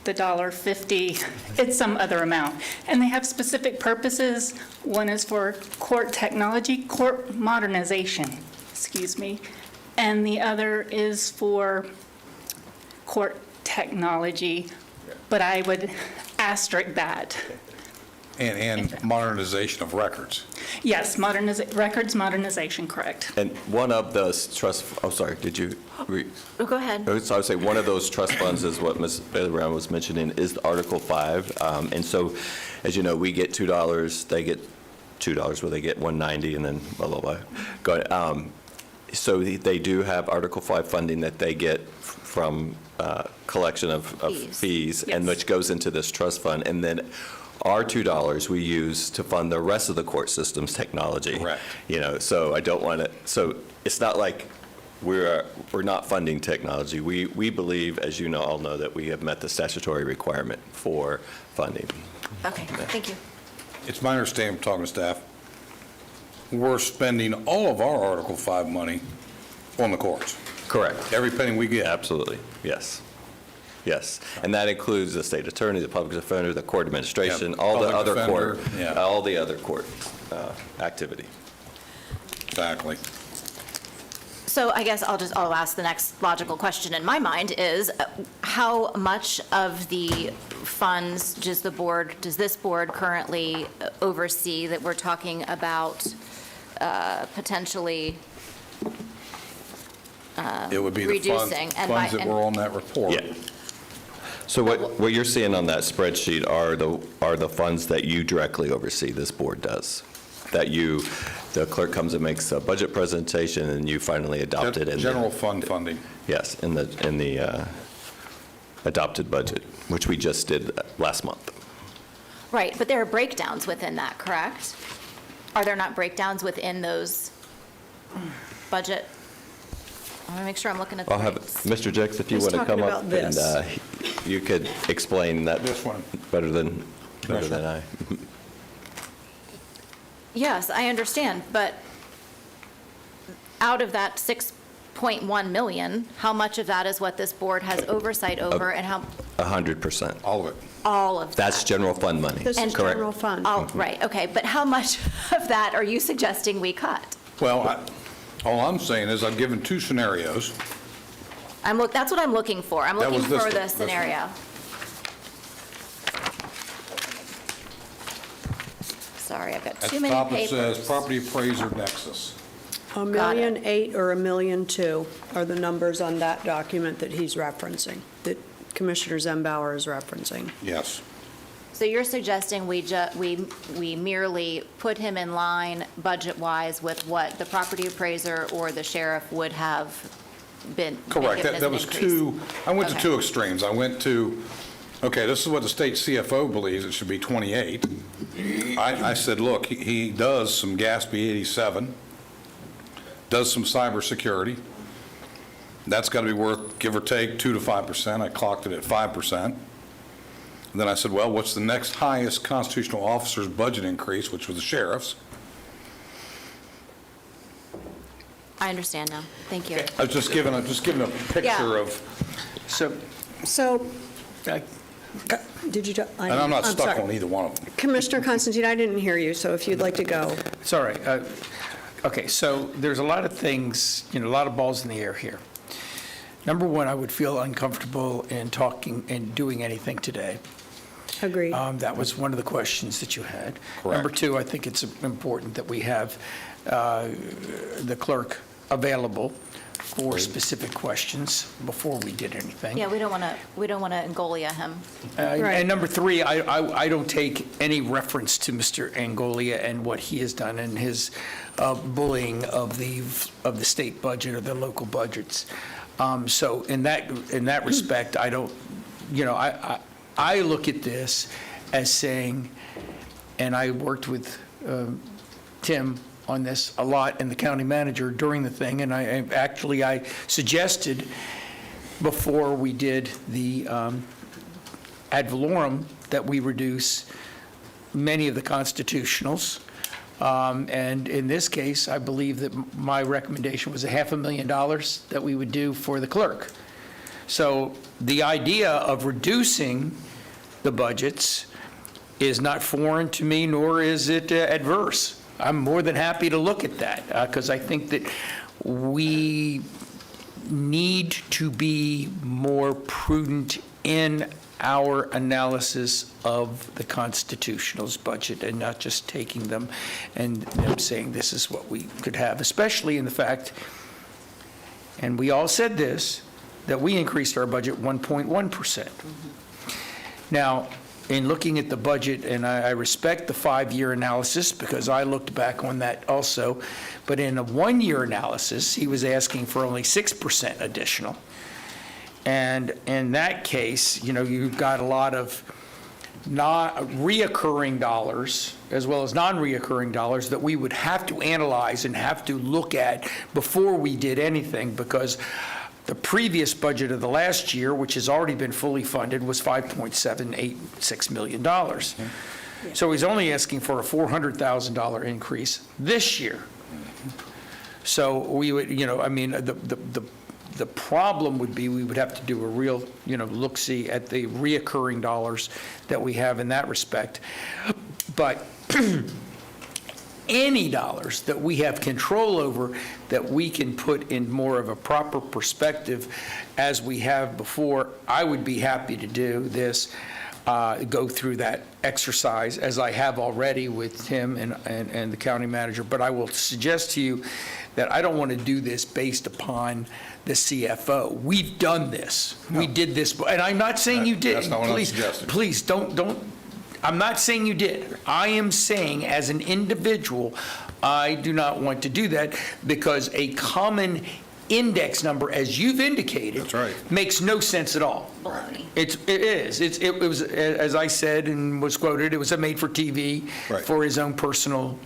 the $1.50. It's some other amount, and they have specific purposes. One is for court technology, court modernization, excuse me, and the other is for court technology, but I would asterisk that. And modernization of records. Yes, records modernization, correct. And one of those trust, oh, sorry, did you? Oh, go ahead. So I would say one of those trust funds is what Ms. Bailey Brown was mentioning, is the Article 5. And so, as you know, we get $2, they get $2, where they get $1.90, and then blah, blah, blah. Go ahead. So they do have Article 5 funding that they get from collection of fees, and which goes into this trust fund. And then our $2 we use to fund the rest of the court system's technology. Correct. You know, so I don't want to, so it's not like we're not funding technology. We believe, as you know, all know, that we have met the statutory requirement for funding. Okay, thank you. It's my understanding, talking to staff, we're spending all of our Article 5 money on the courts. Correct. Every penny we get. Absolutely, yes. Yes, and that includes the state attorney, the public defender, the court administration, all the other court, all the other court activity. Exactly. So I guess I'll ask the next logical question in my mind is, how much of the funds does this board currently oversee that we're talking about potentially It would be reducing? the funds that were on that report. Yeah. So what you're seeing on that spreadsheet are the funds that you directly oversee, this board does. That the clerk comes and makes a budget presentation, and you finally adopt it in general fund funding. Yes, in the adopted budget, which we just did last month. Right, but there are breakdowns within that, correct? Are there not breakdowns within those budget? I want to make sure I'm looking at the I'll have rates. Mr. Jix, if you He's want to come talking up, about this. and you could explain that This one. better than I. Yes, I understand, but out of that 6.1 million, how much of that is what this board has oversight over, and how? 100%. All of it. All of that? That's general fund money. This is Correct. general fund. Oh, right, okay, but how much of that are you suggesting we cut? Well, all I'm saying is I've given two scenarios. That's what I'm looking for. I'm That looking was this for one, the this one. scenario. Sorry, I've got At too the many top it papers. says property appraiser nexus. Got it. 1,000,008 or 1,000,002 are the numbers on that document that he's referencing, that Commissioner Zembauer is referencing. Yes. So you're suggesting we merely put him in line budget-wise with what the property appraiser or the sheriff would have been Correct. given as That an was increase? I went to Okay. two extremes. I went to, okay, this is what the state CFO believes, it should be 28. I said, look, he does some GASB 87, does some cybersecurity, That's got to be worth, give or take, 2 to 5%. I clocked it at 5%. And then I said, well, what's the next highest constitutional officer's budget increase, which was the sheriff's? I understand now. Thank you. I was just giving a picture Yeah. of, So, did you, and I'm not stuck sorry. on either one of them. Commissioner Constantine, I didn't hear you, so if you'd like to go. It's all right. Okay, so there's a lot of things, a lot of balls in the air here. Number one, I would feel uncomfortable in talking and doing anything today. Agreed. That was one of the questions that you had. Correct. Number two, I think it's important that we have the clerk available for specific questions before we did anything. Yeah, we don't want to Angolia him. And number three, I don't take any reference to Mr. Angolia and what he has done and his bullying of the state budget or the local budgets. So in that respect, I don't, I look at this as saying, and I worked with Tim on this a lot and the county manager during the thing, and I suggested before we did the ad valorem that we reduce many of the constitutionals. And in this case, I believe that my recommendation was $500,000 that we would do for the clerk. So the idea of reducing the budgets is not foreign to me, nor is it adverse. I'm more than happy to look at that, because I think that we need to be more prudent in our analysis of the constitutional's budget and not just taking them and them saying this is what we could have, especially in the fact, and we all said this, that we increased our budget 1.1%. Now, in looking at the budget, and I respect the 5-year analysis because I looked back on that also, but in a 1-year analysis, he was asking for only 6% additional. And in that case, you've got a lot of reoccurring dollars as well as non-reoccurring dollars that we would have to analyze and have to look at before we did anything, because the previous budget of the last year, which has already been fully funded, was $5.786 million. So he's only asking for a $400,000 increase this year. So we would, the problem would be we would have to do a real, look-see at the reoccurring dollars that we have in that respect. But any dollars that we have control over that we can put in more of a proper perspective as we have before, I would be happy to do this, go through that exercise as I have already with Tim and the county manager. But I will suggest to you that I don't want to do this based upon the CFO. We've done this. No. We did this, and I'm not saying you did. That's not what I'm suggesting. Please don't. I'm not saying you did. I am saying as an individual, I do not want to do that because a common index number, as you've indicated, that's right, makes no sense at all. It is. It was, as I said and was quoted, it was a made for TV for his own personal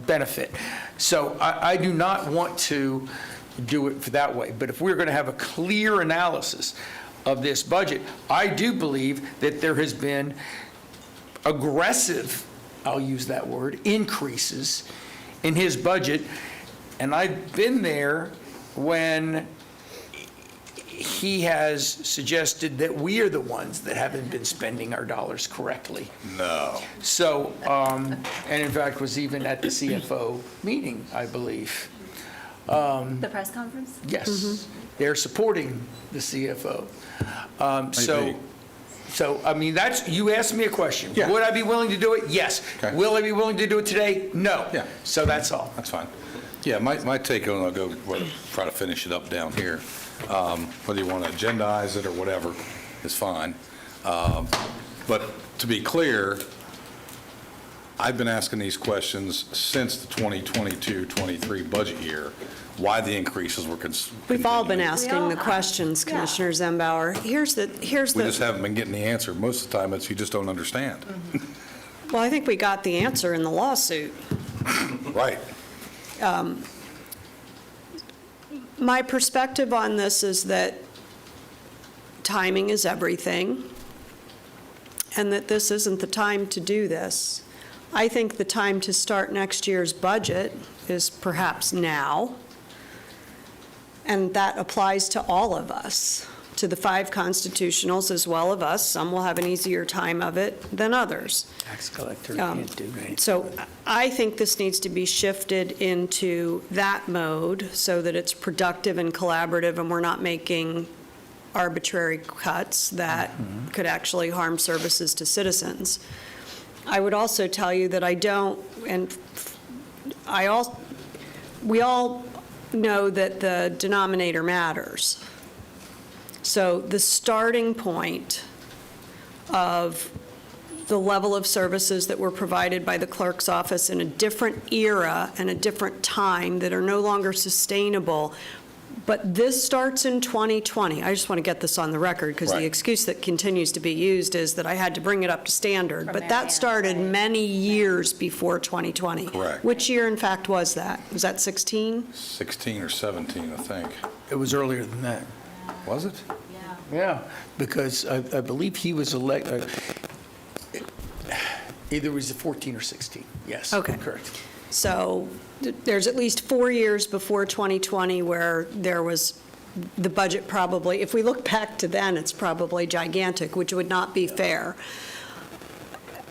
benefit. So I do not want to do it that way. But if we're going to have a clear analysis of this budget, I do believe that there has been aggressive, I'll use that word, increases in his budget. And I've been there when he has suggested that we are the ones that haven't been spending our dollars correctly. No. So, and in fact was even at the CFO meeting, I believe. The press conference? Yes. Mm-hmm. They're supporting the CFO. So, I mean, you asked me a question. Yeah. Would I be willing to do it? Yes. Okay. Will I be willing to do it today? No. Yeah. So that's all. That's fine. Yeah, my take on it, I'll try to finish it up down here. Whether you want to agendize it or whatever is fine. But to be clear, I've been asking these questions since the 2022-23 budget year, why the increases were We've all been asking the questions, Commissioner Zembauer. Here's the. We just haven't been getting the answer. Most of the time, it's you just don't understand. Well, I think we got the answer in the lawsuit. Right. My perspective on this is that timing is everything, and that this isn't the time to do this. I think the time to start next year's budget is perhaps now, and that applies to all of us, to the 5 constitutionals as well as us. Some will have an easier time of it than others. Tax collector can't do anything. So I think this needs to be shifted into that mode so that it's productive and collaborative, and we're not making arbitrary cuts that could actually harm services to citizens. I would also tell you that I don't, and we all know that the denominator matters. So the starting point of the level of services that were provided by the clerk's office in a different era and a different time that are no longer sustainable. But this starts in 2020. I just want to get this on the record, because the excuse that continues to be used is that I had to bring it up to standard. But that started many years before 2020. Correct. Which year, in fact, was that? Was that 16? 16 or 17, I think. It was earlier than that. Was it? Yeah, because I believe he was elected, either it was 14 or 16, yes. Okay. Correct. So there's at least 4 years before 2020 where there was the budget probably, if we look back to then, it's probably gigantic, which would not be fair.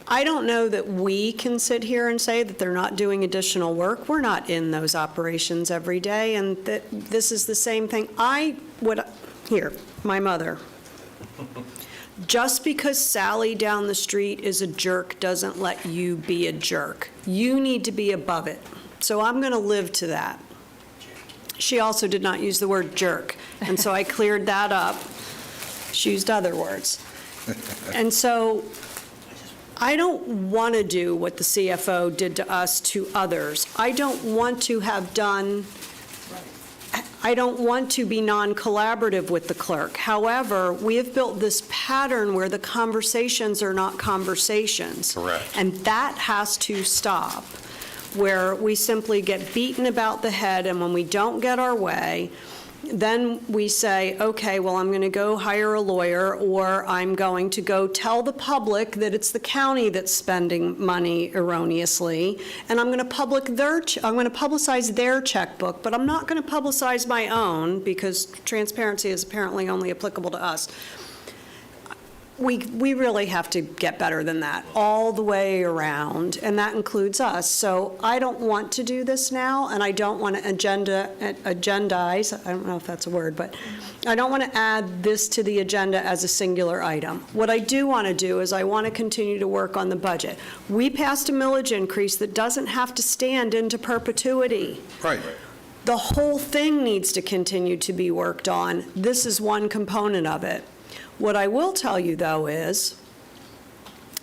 I don't know that we can sit here and say that they're not doing additional work. We're not in those operations every day, and that this is the same thing. Here, my mother. Just because Sally down the street is a jerk doesn't let you be a jerk. You need to be above it. So I'm going to live to that. She also did not use the word jerk, and so I cleared that up. She used other words. And so I don't want to do what the CFO did to us to others. I don't want to be non-collaborative with the clerk. However, we have built this pattern where the conversations are not conversations. Correct. And that has to stop, where we simply get beaten about the head, and when we don't get our way, then we say, okay, well, I'm going to go hire a lawyer, or I'm going to go tell the public that it's the county that's spending money erroneously, and I'm going to publicize their checkbook, but I'm not going to publicize my own, because transparency is apparently only applicable to us. We really have to get better than that all the way around, and that includes us. So I don't want to do this now, and I don't want to agendize, I don't know if that's a word, but I don't want to add this to the agenda as a singular item. What I do want to do is I want to continue to work on the budget. We passed a millage increase that doesn't have to stand into perpetuity. Right. The whole thing needs to continue to be worked on. This is one component of it. What I will tell you, though, is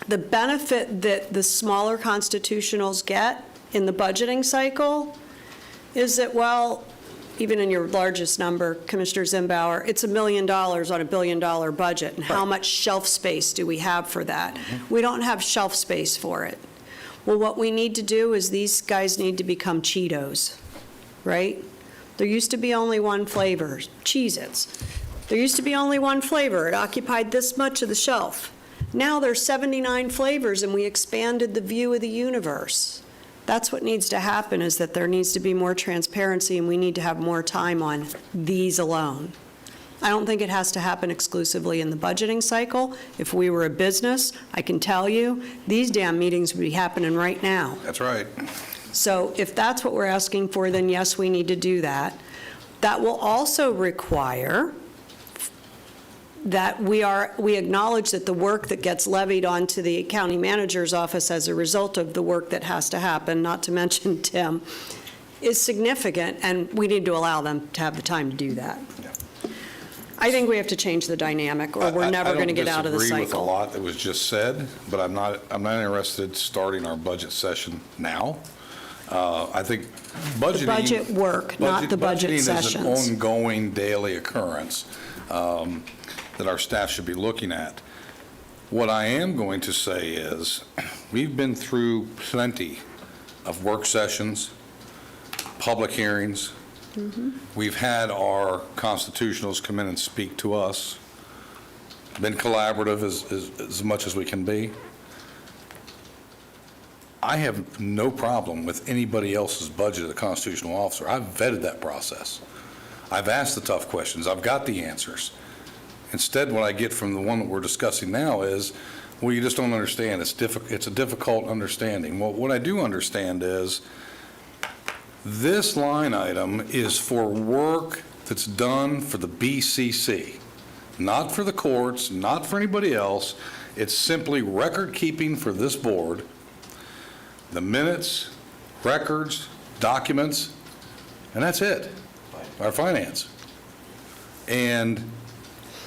the benefit that the smaller constitutionals get in the budgeting cycle is that, well, even in your largest number, Commissioner Zimbauer, it's $1 million on a $1 billion budget. And how much shelf space do we have for that? We don't have shelf space for it. Well, what we need to do is these guys need to become Cheetos, right? There used to be only one flavor, Cheez-Its. There used to be only one flavor. It occupied this much of the shelf. Now there's 79 flavors, and we expanded the view of the universe. That's what needs to happen, is that there needs to be more transparency, and we need to have more time on these alone. I don't think it has to happen exclusively in the budgeting cycle. If we were a business, I can tell you, these damn meetings would be happening right now. That's right. So if that's what we're asking for, then yes, we need to do that. That will also require that we acknowledge that the work that gets levied onto the county manager's office as a result of the work that has to happen, not to mention Tim, is significant, and we need to allow them to have the time to do that. I think we have to change the dynamic, or we're never going to get out of the cycle. I don't disagree with a lot that was just said, but I'm not interested in starting our budget session now. I think budgeting... The budget work, not the budget sessions. Budgeting is an ongoing daily occurrence that our staff should be looking at. What I am going to say is, we've been through plenty of work sessions, public hearings, We've had our constitutionals come in and speak to us, been collaborative as much as we can be. I have no problem with anybody else's budget as a constitutional officer. I've vetted that process. I've asked the tough questions. I've got the answers. Instead, what I get from the one that we're discussing now is, well, you just don't understand. It's a difficult understanding. Well, what I do understand is this line item is for work that's done for the BCC, not for the courts, not for anybody else. It's simply record keeping for this board. The minutes, records, documents, and that's it, our finance. And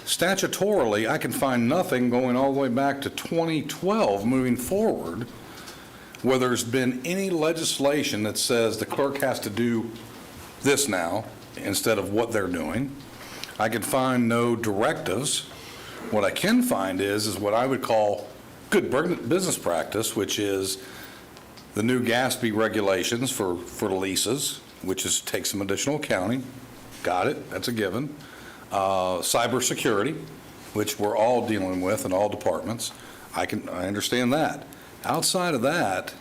statutorily, I can find nothing going all the way back to 2012 moving forward where there's been any legislation that says the clerk has to do this now instead of what they're doing. I can find no directives. What I can find is what I would call good business practice, which is the new GASB regulations for leases, which is take some additional accounting. Got it, that's a given. Cybersecurity, which we're all dealing with in all departments. I understand that. Outside of that,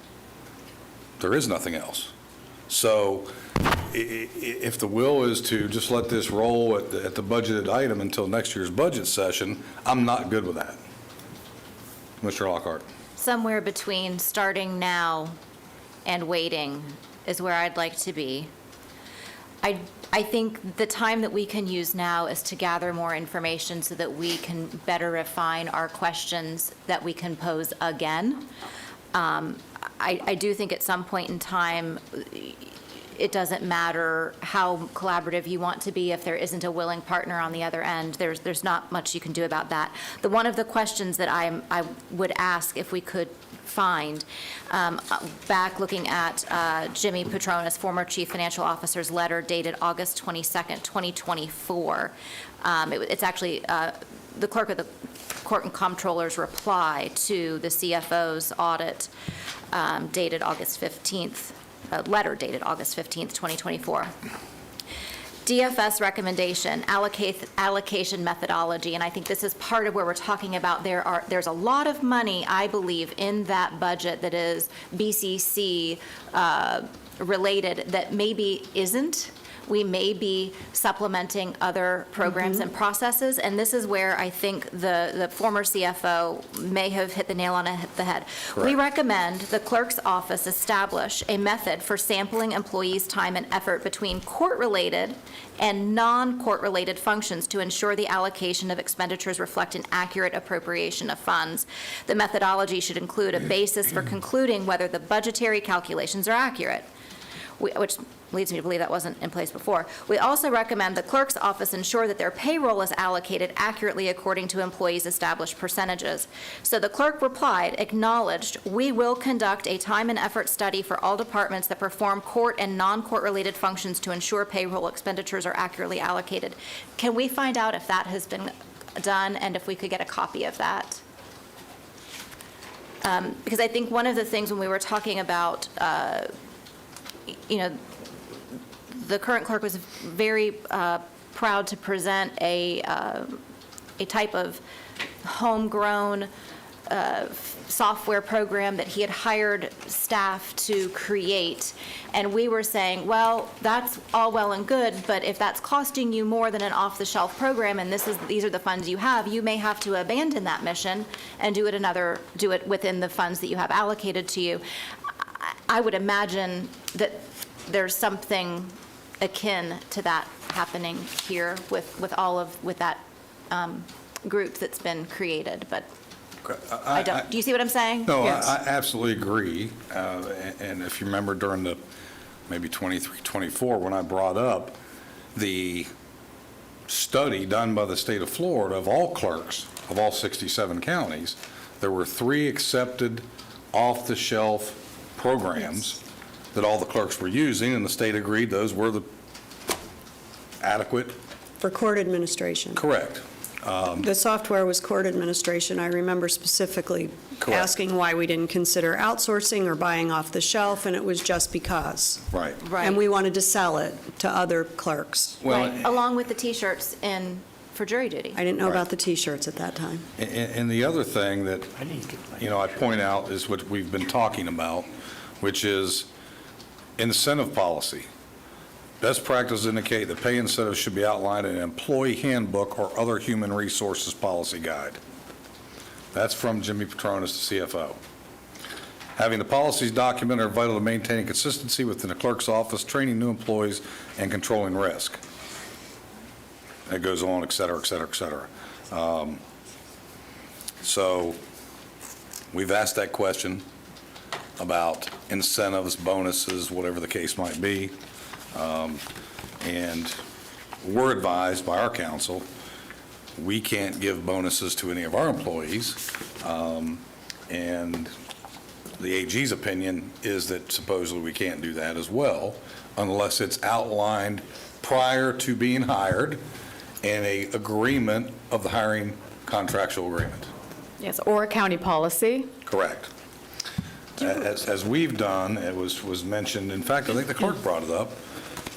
there is nothing else. So if the will is to just let this roll at the budgeted item until next year's budget session, I'm not good with that. Mr. Lockhart. Somewhere between starting now and waiting is where I'd like to be. I think the time that we can use now is to gather more information so that we can better refine our questions that we can pose again. I do think at some point in time, it doesn't matter how collaborative you want to be if there isn't a willing partner on the other end. There's not much you can do about that. One of the questions that I would ask if we could find, back looking at Jimmy Petronas, former Chief Financial Officer's letter dated August 22nd, 2024. It's actually the Clerk of the Court and Comptroller's reply to the CFO's audit dated August 15th, letter dated August 15th, 2024. DFS recommendation, allocation methodology, and I think this is part of where we're talking about there's a lot of money, I believe, in that budget that is BCC related that maybe isn't. We may be supplementing other programs and processes, and this is where I think the former CFO may have hit the nail on the head. Correct. We recommend the clerk's office establish a method for sampling employees' time and effort between court-related and non-court-related functions to ensure the allocation of expenditures reflect an accurate appropriation of funds. The methodology should include a basis for concluding whether the budgetary calculations are accurate, which leads me to believe that wasn't in place before. We also recommend the clerk's office ensure that their payroll is allocated accurately according to employees' established percentages. So the clerk replied, acknowledged, we will conduct a time and effort study for all departments that perform court and non-court related functions to ensure payroll expenditures are accurately allocated. Can we find out if that has been done and if we could get a copy of that? Because I think one of the things when we were talking about the current clerk was very proud to present a type of homegrown software program that he had hired staff to create. And we were saying, well, that's all well and good, but if that's costing you more than an off-the-shelf program and these are the funds you have, you may have to abandon that mission and do it within the funds that you have allocated to you. I would imagine that there's something akin to that happening here with that group that's been created, but I don't. Do you see what I'm saying? No, Yes. I absolutely agree. And if you remember during the maybe 23, 24, when I brought up the study done by the state of Florida of all clerks of all 67 counties, there were 3 accepted off-the-shelf programs that all the clerks were using, and the state agreed those were the adequate. For court administration. Correct. The software was court administration. I remember specifically Correct. asking why we didn't consider outsourcing or buying off the shelf, and it was just because. Right. Right. And we wanted to sell it to other clerks. Well, Right, along with the T-shirts for jury duty. I didn't know Right. about the T-shirts at that time. And the other thing that, I point out is what we've been talking about, which is incentive policy. Best practices indicate that pay incentives should be outlined in an employee handbook or other human resources policy guide. That's from Jimmy Petronis, the CFO. Having the policies documented are vital to maintaining consistency within the clerk's office, training new employees, and controlling risk. It goes on, et cetera, et cetera, et cetera. So we've asked that question about incentives, bonuses, whatever the case might be. And we're advised by our counsel, we can't give bonuses to any of our employees. And the AG's opinion is that supposedly we can't do that as well unless it's outlined prior to being hired in a agreement of the hiring contractual agreement. Yes, or a county policy. Correct. As we've done, it was mentioned, in fact, I think the clerk brought it up,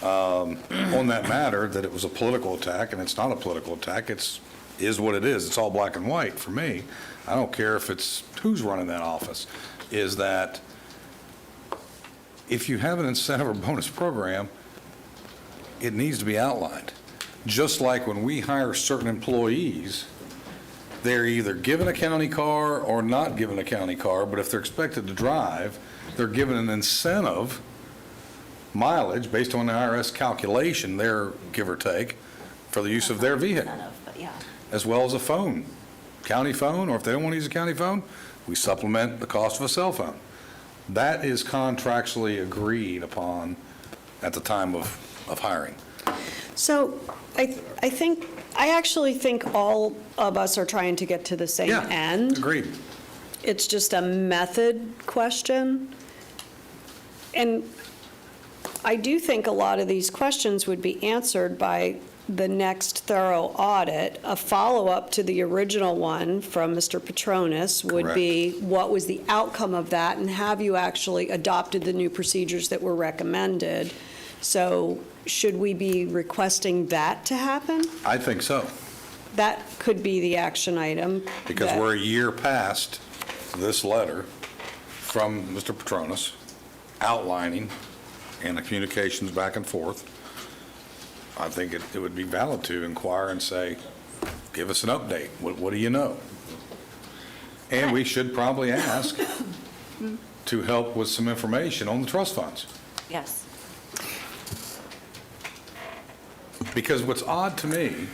on that matter, that it was a political attack, and it's not a political attack. Is what it is. It's all black and white for me. I don't care if it's who's running that office, is that if you have an incentive or bonus program, it needs to be outlined. Just like when we hire certain employees, they're either given a county car or not given a county car, but if they're expected to drive, they're given an incentive mileage based on the IRS calculation, their give or take, for the use of their vehicle, as well as a phone, county phone, or if they don't want to use a county phone, we supplement the cost of a cell phone. That is contractually agreed upon at the time of hiring. So I actually think all of us are trying to get to the same end. Agreed. It's just a method question. And I do think a lot of these questions would be answered by the next thorough audit. A follow-up to the original one from Mr. Petronis would be, what was the outcome of that, and have you actually adopted the new procedures that were recommended? So should we be requesting that to happen? I think so. That could be the action item. Because we're a year past this letter from Mr. Petronis outlining and the communications back and forth. I think it would be valid to inquire and say, give us an update. What do you know? And we should probably ask to help with some information on the trust funds. Yes. Because what's odd to me,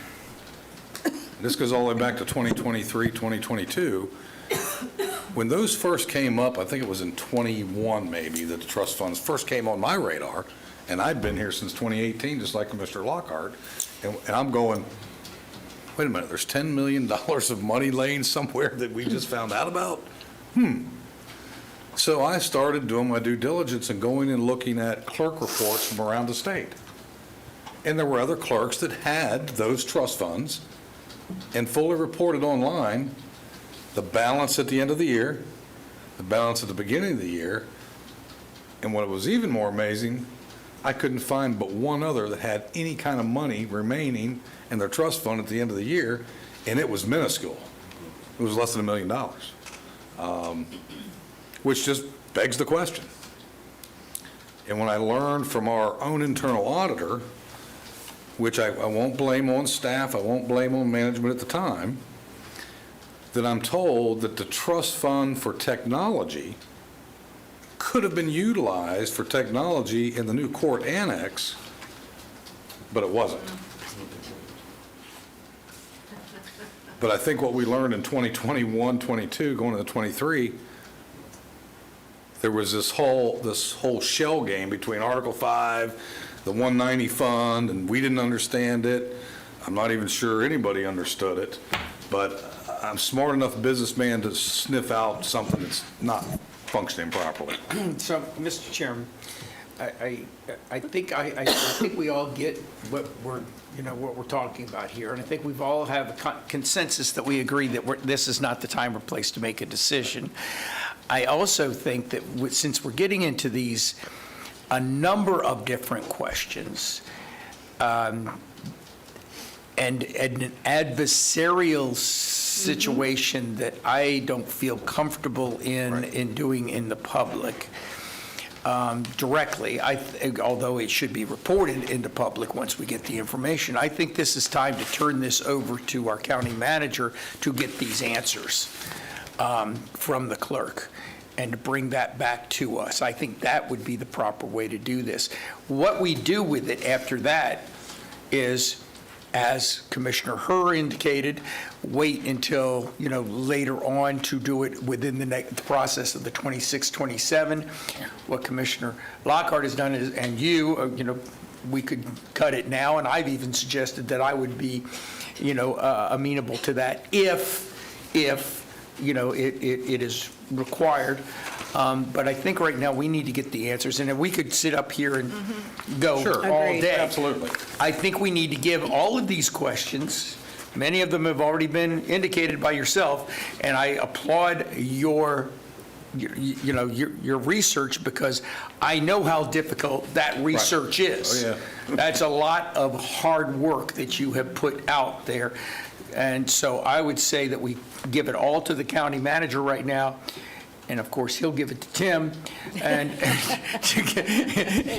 this goes all the way back to 2023, 2022, when those first came up, I think it was in 21 maybe, that the trust funds first came on my radar, and I'd been here since 2018, just like Mr. Lockhart, and I'm going, wait a minute, there's $10 million of money laying somewhere that we just found out about? So I started doing my due diligence and going and looking at clerk reports from around the state. And there were other clerks that had those trust funds and fully reported online the balance at the end of the year, the balance at the beginning of the year, and what was even more amazing, I couldn't find but one other that had any kind of money remaining in their trust fund at the end of the year, and it was minuscule. It was less than $1 million, which just begs the question. And when I learned from our own internal auditor, which I won't blame on staff, I won't blame on management at the time, that I'm told that the trust fund for technology could have been utilized for technology in the new court annex, but it wasn't. But I think what we learned in 2021, 22, going into 23, there was this whole shell game between Article 5, the 190 fund, and we didn't understand it. I'm not even sure anybody understood it, but I'm smart enough businessman to sniff out something that's not functioning properly. So, Mr. Chairman, I think we all get what we're talking about here, and I think we've all have a consensus that we agree that this is not the time or place to make a decision. I also think that since we're getting into a number of different questions, and an adversarial situation that I don't feel comfortable in doing in the public directly, although it should be reported into public once we get the information. I think this is time to turn this over to our county manager to get these answers from the clerk and to bring that back to us. I think that would be the proper way to do this. What we do with it after that is, as Commissioner Herr indicated, wait until, later on to do it within the process of the 26, 27. What Commissioner Lockhart has done is, and we could cut it now, and I've even suggested that I would be, amenable to that if it is required. But I think right now we need to get the answers, and if we could sit up here and go all Agreed. day. Absolutely. I think we need to give all of these questions. Many of them have already been indicated by yourself, and I applaud your research, because I know how difficult that research is. Oh, yeah. That's a lot of hard work that you have put out there. And so I would say that we give it all to the county manager right now, and of course, he'll give it to Tim, and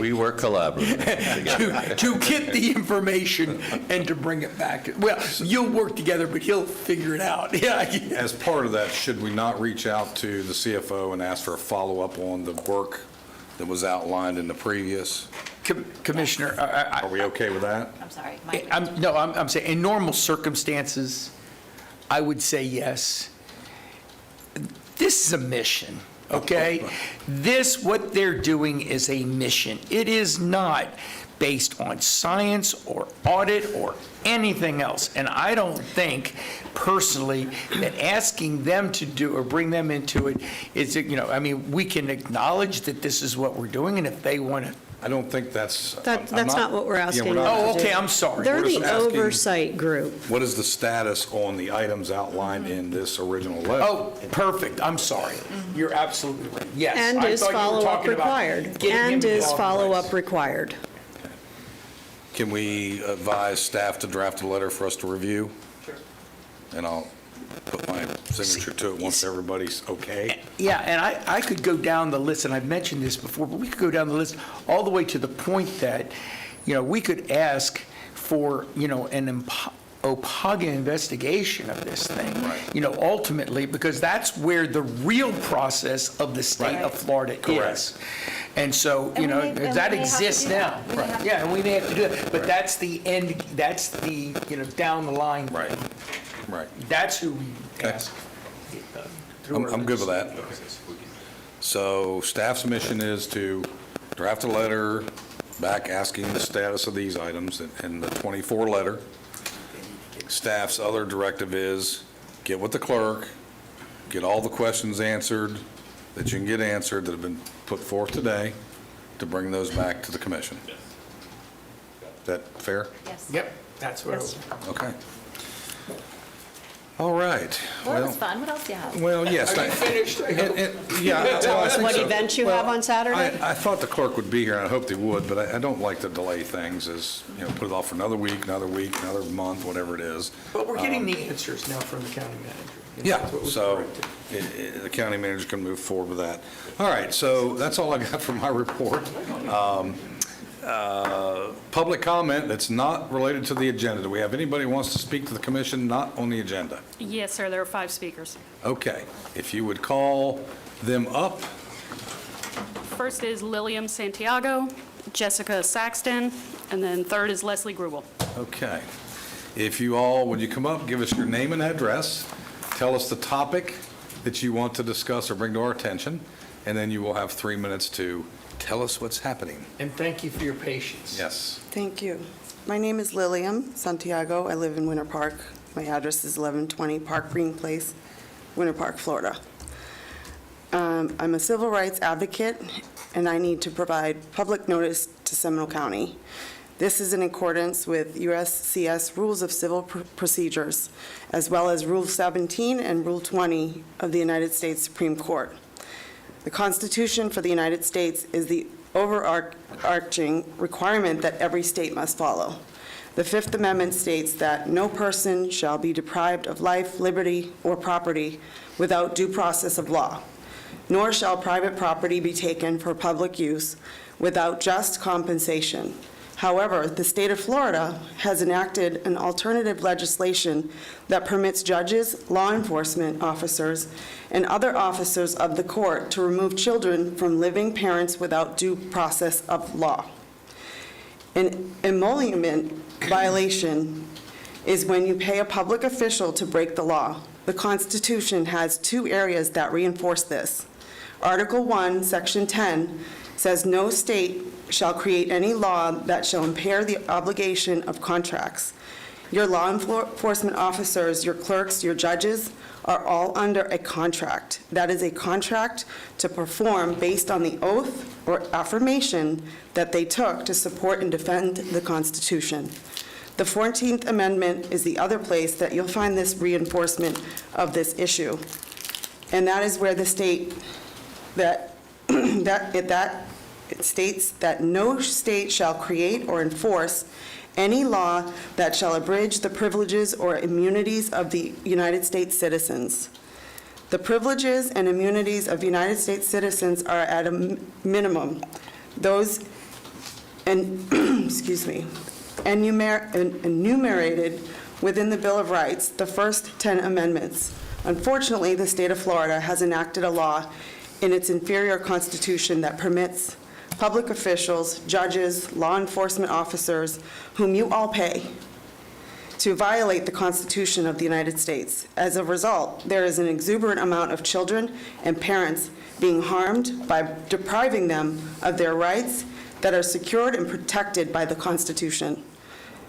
We work collaboratively. to get the information and to bring it back. Well, you'll work together, but he'll figure it out. Yeah. As part of that, should we not reach out to the CFO and ask for a follow-up on the work that was outlined in the previous? Commissioner, Are we okay with that? I'm sorry. I'm saying, in normal circumstances, I would say yes. This is a mission, okay? What they're doing is a mission. It is not based on science or audit or anything else. And I don't think personally that asking them to do or bring them into it is, we can acknowledge that this is what we're doing, and if they want to. I don't think that's. That's not what we're asking. we're not them to okay, do. I'm sorry. They're We're the just asking- oversight group. What is the status on the items outlined in this original letter? Oh, perfect, I'm sorry. You're absolutely right, yes. And I is thought you were follow-up talking about required. getting him And to is call follow-up Bryce. required. Can we advise staff to draft a letter for us to review? Sure. And I'll put my signature to it once everybody's okay. Yeah, and I could go down the list, and I've mentioned this before, but we could go down the list all the way to the point that, we could ask for, an OPAGA investigation of this thing. Right. Ultimately, because that's where the real process of the state of Florida is. And so, And we may- and that we may have to exists do now. that. We may have to Yeah, and we may have to do that, but that's the end, that's the, down the line. Right. Right. That's who we Okay. ask. through our I'm good with that. So staff's mission is to draft a letter back asking the status of these items in the 24 letter. Staff's other directive is get with the clerk, get all the questions answered that you can get answered that have been put forth today, to bring those back to the commission. Is that fair? Yes. Yep, that's what. Okay. All right. Well, that was fun. What else do you have? Well, yes. Are you finished? Yeah. well, I think What so. events you Well, have on Saturday? I thought the clerk would be here, and I hoped he would, but I don't like to delay things as, put it off for another week, another month, whatever it is. But we're getting the answers now from the county manager. Yeah, That's what was so corrected. the county manager can move forward with that. All right, so that's all I got for my report. Public comment that's not related to the agenda. Do we have anybody who wants to speak to the commission not on the agenda? Yes, sir, there are 5 speakers. Okay, if you would call them up. First is Lilium Santiago, Jessica Saxton, and then third is Leslie Grubel. Okay. If you all, would you come up, give us your name and address, tell us the topic that you want to discuss or bring to our attention, and then you will have 3 minutes to tell us what's happening. And thank you for your patience. Yes. Thank you. My name is Lilium Santiago. I live in Winter Park. My address is 1120 Park Green Place, Winter Park, Florida. I'm a civil rights advocate, and I need to provide public notice to Seminole County. This is in accordance with USCS Rules of Civil Procedures, as well as Rule 17 and Rule 20 of the United States Supreme Court. The Constitution for the United States is the overarching requirement that every state must follow. The Fifth Amendment states that no person shall be deprived of life, liberty, or property without due process of law, nor shall private property be taken for public use without just compensation. However, the state of Florida has enacted an alternative legislation that permits judges, law enforcement officers, and other officers of the court to remove children from living parents without due process of law. An emolument violation is when you pay a public official to break the law. The Constitution has 2 areas that reinforce this. Article 1, Section 10 says no state shall create any law that shall impair the obligation of contracts. Your law enforcement officers, your clerks, your judges are all under a contract. That is a contract to perform based on the oath or affirmation that they took to support and defend the Constitution. The 14th Amendment is the other place that you'll find this reinforcement of this issue. And that is where the state it states that no state shall create or enforce any law that shall abridge the privileges or immunities of the United States citizens. The privileges and immunities of United States citizens are at a minimum. Those enumerated within the Bill of Rights, the first 10 amendments. Unfortunately, the state of Florida has enacted a law in its inferior constitution that permits public officials, judges, law enforcement officers, whom you all pay, to violate the Constitution of the United States. As a result, there is an exuberant amount of children and parents being harmed by depriving them of their rights that are secured and protected by the Constitution.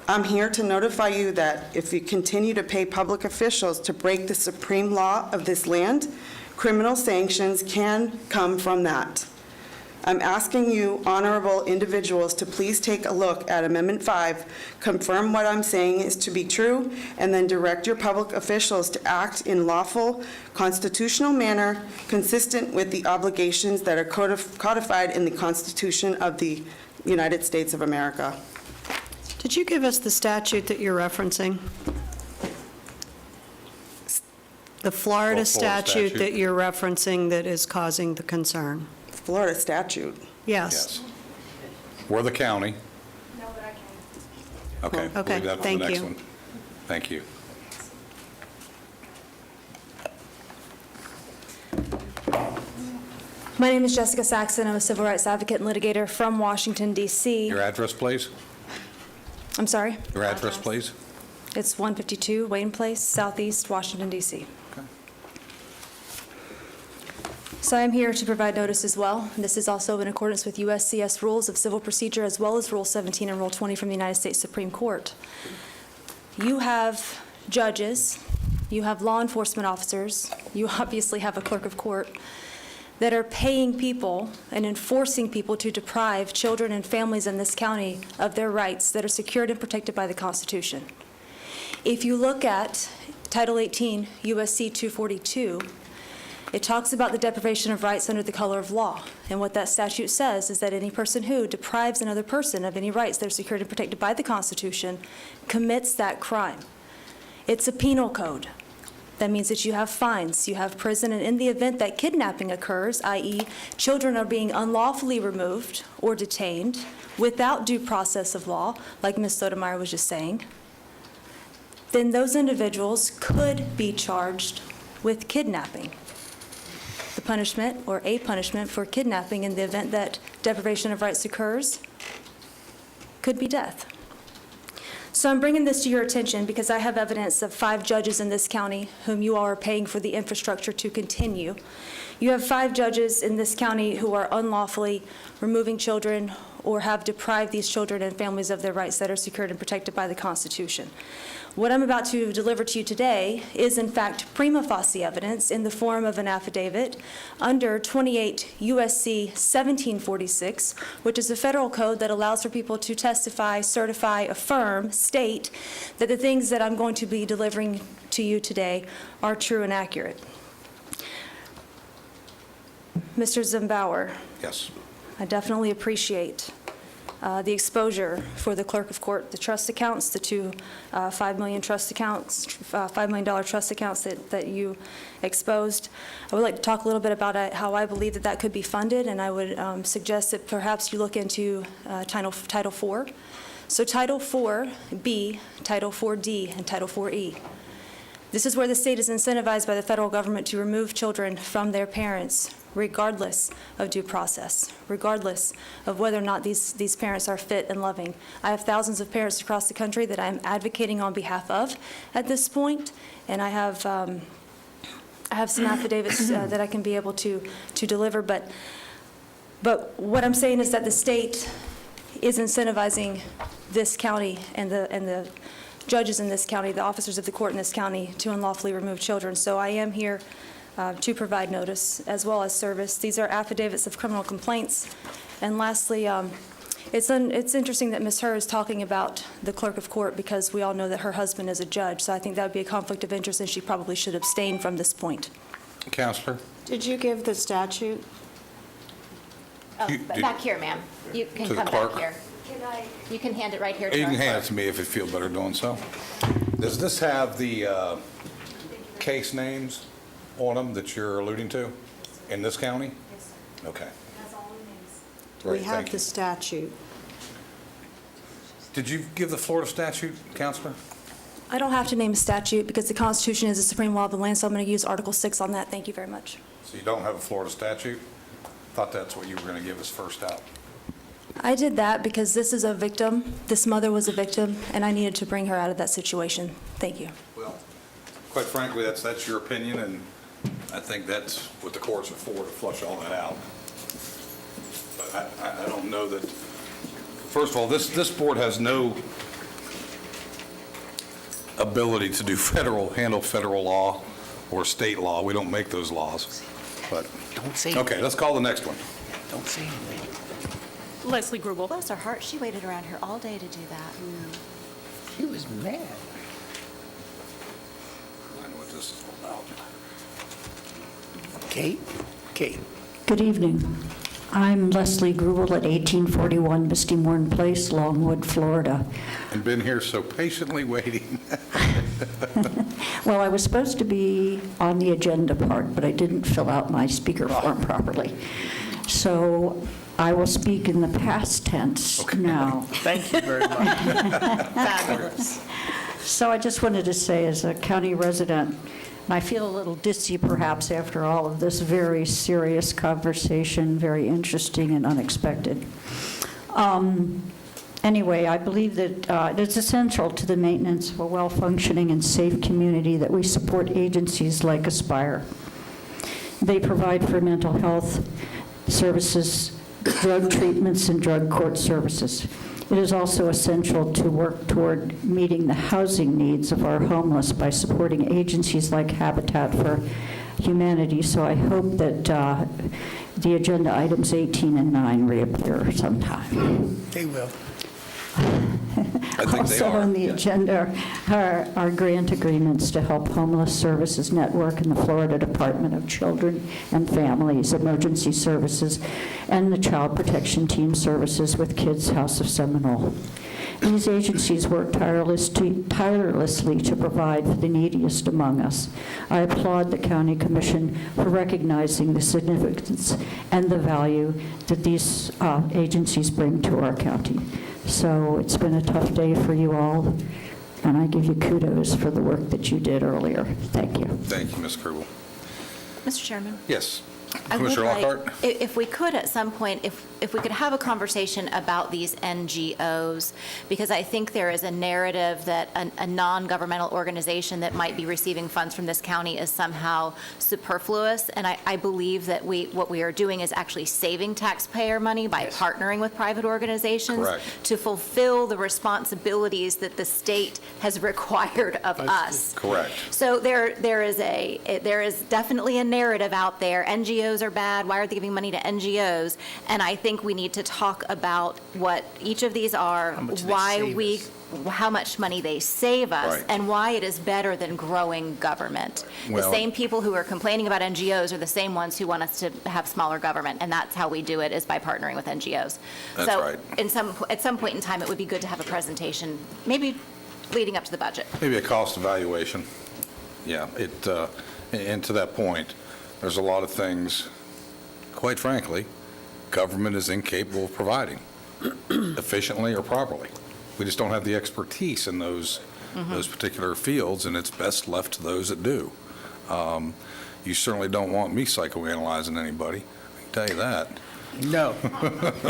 I'm here to notify you that if you continue to pay public officials to break the supreme law of this land, criminal sanctions can come from that. I'm asking you, honorable individuals, to please take a look at Amendment 5, confirm what I'm saying is to be true, and then direct your public officials to act in lawful, constitutional manner consistent with the obligations that are codified in the Constitution of the United States of America. Did you give us the statute that you're referencing? The Florida statute that you're referencing that is causing the concern? Florida statute. Yes. We're the county. No, but I can. Okay. Okay, Leave that for the thank next you. one. Thank you. My name is Jessica Saxon. I'm a civil rights advocate and litigator from Washington, D.C. Your address, please? I'm sorry? Your address, please? It's 152 Wayne Place, Southeast Washington, D.C. So I'm here to provide notice as well. This is also in accordance with USCS Rules of Civil Procedure as well as Rule 17 and Rule 20 from the United States Supreme Court. You have judges, you have law enforcement officers, you obviously have a clerk of court that are paying people and enforcing people to deprive children and families in this county of their rights that are secured and protected by the Constitution. If you look at Title 18, USC 242, it talks about the deprivation of rights under the color of law. And what that statute says is that any person who deprives another person of any rights that are secured and protected by the Constitution commits that crime. It's a penal code. That means that you have fines, you have prison, and in the event that kidnapping occurs, i.e. children are being unlawfully removed or detained without due process of law, like Ms. Sotomayor was just saying, then those individuals could be charged with kidnapping. The punishment, or a punishment for kidnapping in the event that deprivation of rights occurs, could be death. So I'm bringing this to your attention because I have evidence of 5 judges in this county whom you all are paying for the infrastructure to continue. You have 5 judges in this county who are unlawfully removing children or have deprived these children and families of their rights that are secured and protected by the Constitution. What I'm about to deliver to you today is, in fact, prima facie evidence in the form of an affidavit under 28 U.S.C. 1746, which is a federal code that allows for people to testify, certify, affirm, state that the things that I'm going to be delivering to you today are true and accurate. Mr. Zimbauer, Yes. I definitely appreciate the exposure for the clerk of court, the trust accounts, the 2 $5 million trust accounts, $5 million trust accounts that you exposed. I would like to talk a little bit about how I believe that that could be funded, and I would suggest that perhaps you look into Title IV. So Title IV-B, Title IV-D, and Title IV-E. This is where the state is incentivized by the federal government to remove children from their parents, regardless of due process, regardless of whether or not these parents are fit and loving. I have thousands of parents across the country that I'm advocating on behalf of at this point, and I have some affidavits that I can be able to deliver. But what I'm saying is that the state is incentivizing this county and the judges in this county, the officers of the court in this county, to unlawfully remove children. So I am here to provide notice as well as service. These are affidavits of criminal complaints. And lastly, it's interesting that Ms. Herr is talking about the clerk of court, because we all know that her husband is a judge. So I think that would be a conflict of interest, and she probably should abstain from this point. Counselor? Did you give the statute? Oh, back here, ma'am. You can To the come clerk? back here. You can hand it right here to You our can hand it clerk. to me if you feel better doing so. Does this have the case names on them that you're alluding to in this county? Yes, sir. Okay. That's all the names. Do we Great, have thank the you. statute? Did you give the Florida statute, Counselor? I don't have to name a statute because the Constitution is the supreme law of the land, so I'm going to use Article 6 on that. Thank you very much. So you don't have a Florida statute? Thought that's what you were going to give us first out. I did that because this is a victim, this mother was a victim, and I needed to bring her out of that situation. Thank you. Well, quite frankly, that's your opinion, and I think that's what the courts are for, to flush all that out. But I don't know that, first of all, this board has no ability to handle federal law or state law. We don't make those laws. But Don't say okay, let's call the next one. Don't say anything. Leslie Grubel. Bless her heart, she waited around here all day to do that. She was mad. I know what this is all about. Kate? Kate. Good evening. I'm Leslie Grubel at 1841 Misty Morn Place, Longwood, Florida. And been here so patiently waiting. Well, I was supposed to be on the agenda part, but I didn't fill out my speaker form properly. So I will speak in the past tense now. Thank you very much. Fabulous. So I just wanted to say, as a county resident, and I feel a little dizzy perhaps after all of this very serious conversation, very interesting and unexpected. Anyway, I believe that it's essential to the maintenance of a well-functioning and safe community that we support agencies like Aspire. They provide for mental health services, drug treatments, and drug court services. It is also essential to work toward meeting the housing needs of our homeless by supporting agencies like Habitat for Humanity. So I hope that the agenda items 18 and 9 reappear sometime. They will. I think they Also are. on the agenda are grant agreements to help Homeless Services Network and the Florida Department of Children and Families, Emergency Services, and the Child Protection Team Services with Kids House of Seminole. These agencies work tirelessly to provide for the neediest among us. I applaud the County Commission for recognizing the significance and the value that these agencies bring to our county. So it's been a tough day for you all, and I give you kudos for the work that you did earlier. Thank you. Thank you, Ms. Krugel. Mr. Chairman? Yes. I would Commissioner like, Lockhart? if we could at some point, if we could have a conversation about these NGOs, because I think there is a narrative that a non-governmental organization that might be receiving funds from this county is somehow superfluous, and I believe that what we are doing is actually saving taxpayer money by partnering with private organizations Correct. to fulfill the responsibilities that the state has required of us. Correct. So there is definitely a narrative out there. NGOs are bad. Why are they giving money to NGOs? And I think we need to talk about what each of these are, how much money they save us, Right. and why it is better than growing government. The Well- same people who are complaining about NGOs are the same ones who want us to have smaller government, and that's how we do it, is by partnering with NGOs. That's right. So at some point in time, it would be good to have a presentation, maybe leading up to the budget. Maybe a cost evaluation. Yeah, and to that point, there's a lot of things, quite frankly, government is incapable of providing efficiently or properly. We just don't have the expertise in those particular fields, and it's best left to those that do. You certainly don't want me psychoanalyzing anybody, I can tell you that. No.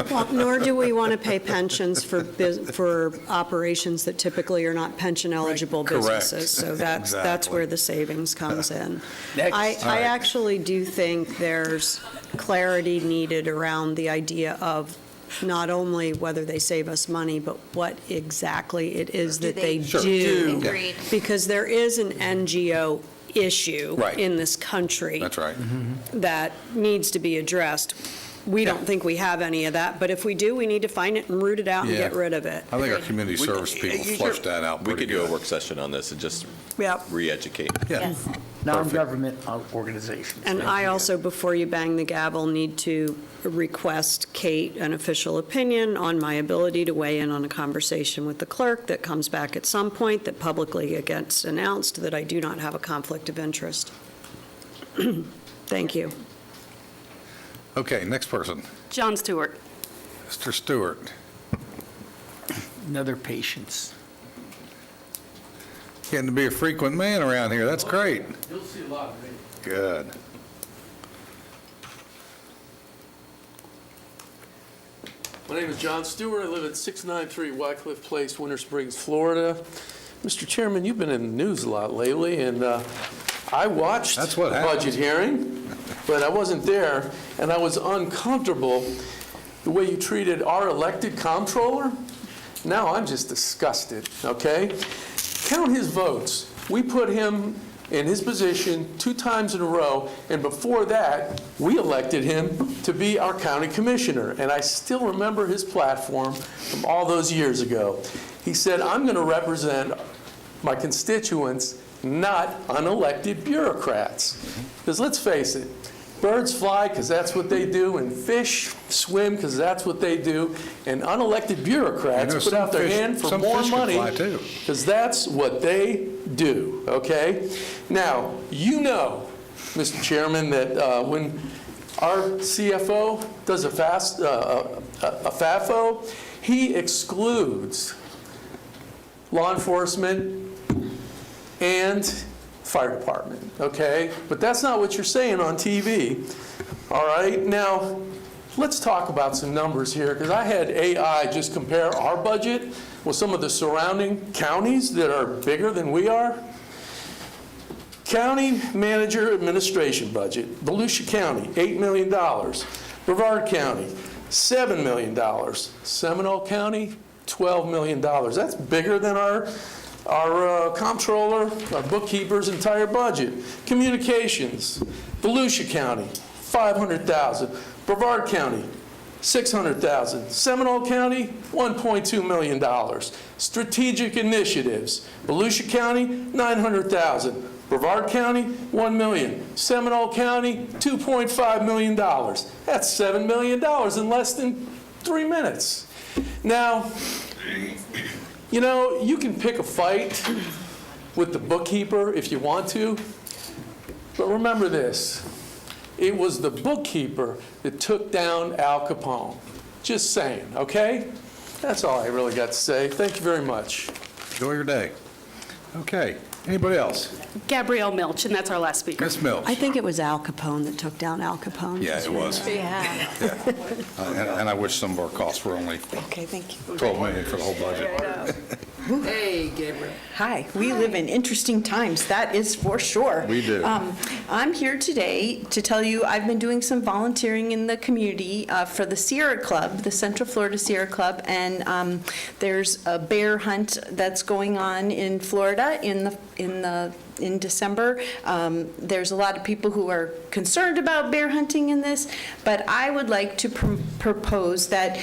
Well, nor do we want to pay pensions for operations that typically are not pension-eligible Correct. businesses. So that's Exactly. where the savings comes in. Next. I All right. actually do think there's clarity needed around the idea of not only whether they save us money, but what exactly it is that they Sure. do. Agreed. Because there is an NGO issue Right. in this country That's right. that needs to be addressed. We don't think we have any of that, but if we do, we need to find it and root it out and Yeah. get rid of it. I think our community service people flushed that out We pretty could do a good. work session on this and just Yep. re-educate. Yeah. Yes. Non-government organizations. And I also, before you bang the gavel, need to request, Kate, an official opinion on my ability to weigh in on a conversation with the clerk that comes back at some point that publicly gets announced that I do not have a conflict of interest. Thank you. Okay, next person, John Stewart. Mr. Stewart. Another patience. Getting to be a frequent man around here, that's great. You'll see a lot of me. Good. My name is John Stewart. I live at 693 Wycliffe Place, Winter Springs, Florida. Mr. Chairman, you've been in the news a lot lately, and I watched That's what the happens. budget hearing, but I wasn't there, and I was uncomfortable the way you treated our elected comptroller. Now I'm just disgusted, okay? Count his votes. We put him in his position 2 times in a row, and before that, we elected him to be our county commissioner. And I still remember his platform from all those years ago. He said, "I'm going to represent my constituents, not unelected bureaucrats." Because let's face it, birds fly because that's what they do, and fish swim because that's what they do, and unelected bureaucrats You know, put out their some fish- hand for some more fish can money fly, too. because that's what they do, okay? Now, you know, Mr. Chairman, that when our CFO does a FAFO, he excludes law enforcement and fire department, okay? But that's not what you're saying on TV, all right? Now, let's talk about some numbers here, because I had AI just compare our budget with some of the surrounding counties that are bigger than we are. County manager administration budget, Volusia County, $8 million. Brevard County, $7 million. Seminole County, $12 million. That's bigger than our comptroller, our bookkeeper's entire budget. Communications, Volusia County, $500,000. Brevard County, $600,000. Seminole County, $1.2 million. Strategic initiatives, Volusia County, $900,000. Brevard County, $1 million. Seminole County, $2.5 million. That's $7 million in less than 3 minutes. Now, you know, you can pick a fight with the bookkeeper if you want to, but remember this. It was the bookkeeper that took down Al Capone. Just saying, okay? That's all I really got to say. Thank you very much. Enjoy your day. Okay, Anybody else? Gabrielle Milch, and that's our last speaker. Ms. Mills? I think it was Al Capone that took down Al Capone. Yeah, it was. Yeah. And I wish some of our costs were only Okay, thank you. 12 million for the whole budget. Hey, Gabriel. Hi, we live in interesting times, that is for sure. We do. I'm here today to tell you I've been doing some volunteering in the community for the Sierra Club, the Central Florida Sierra Club, and there's a bear hunt that's going on in Florida in December. There's a lot of people who are concerned about bear hunting in this, but I would like to propose that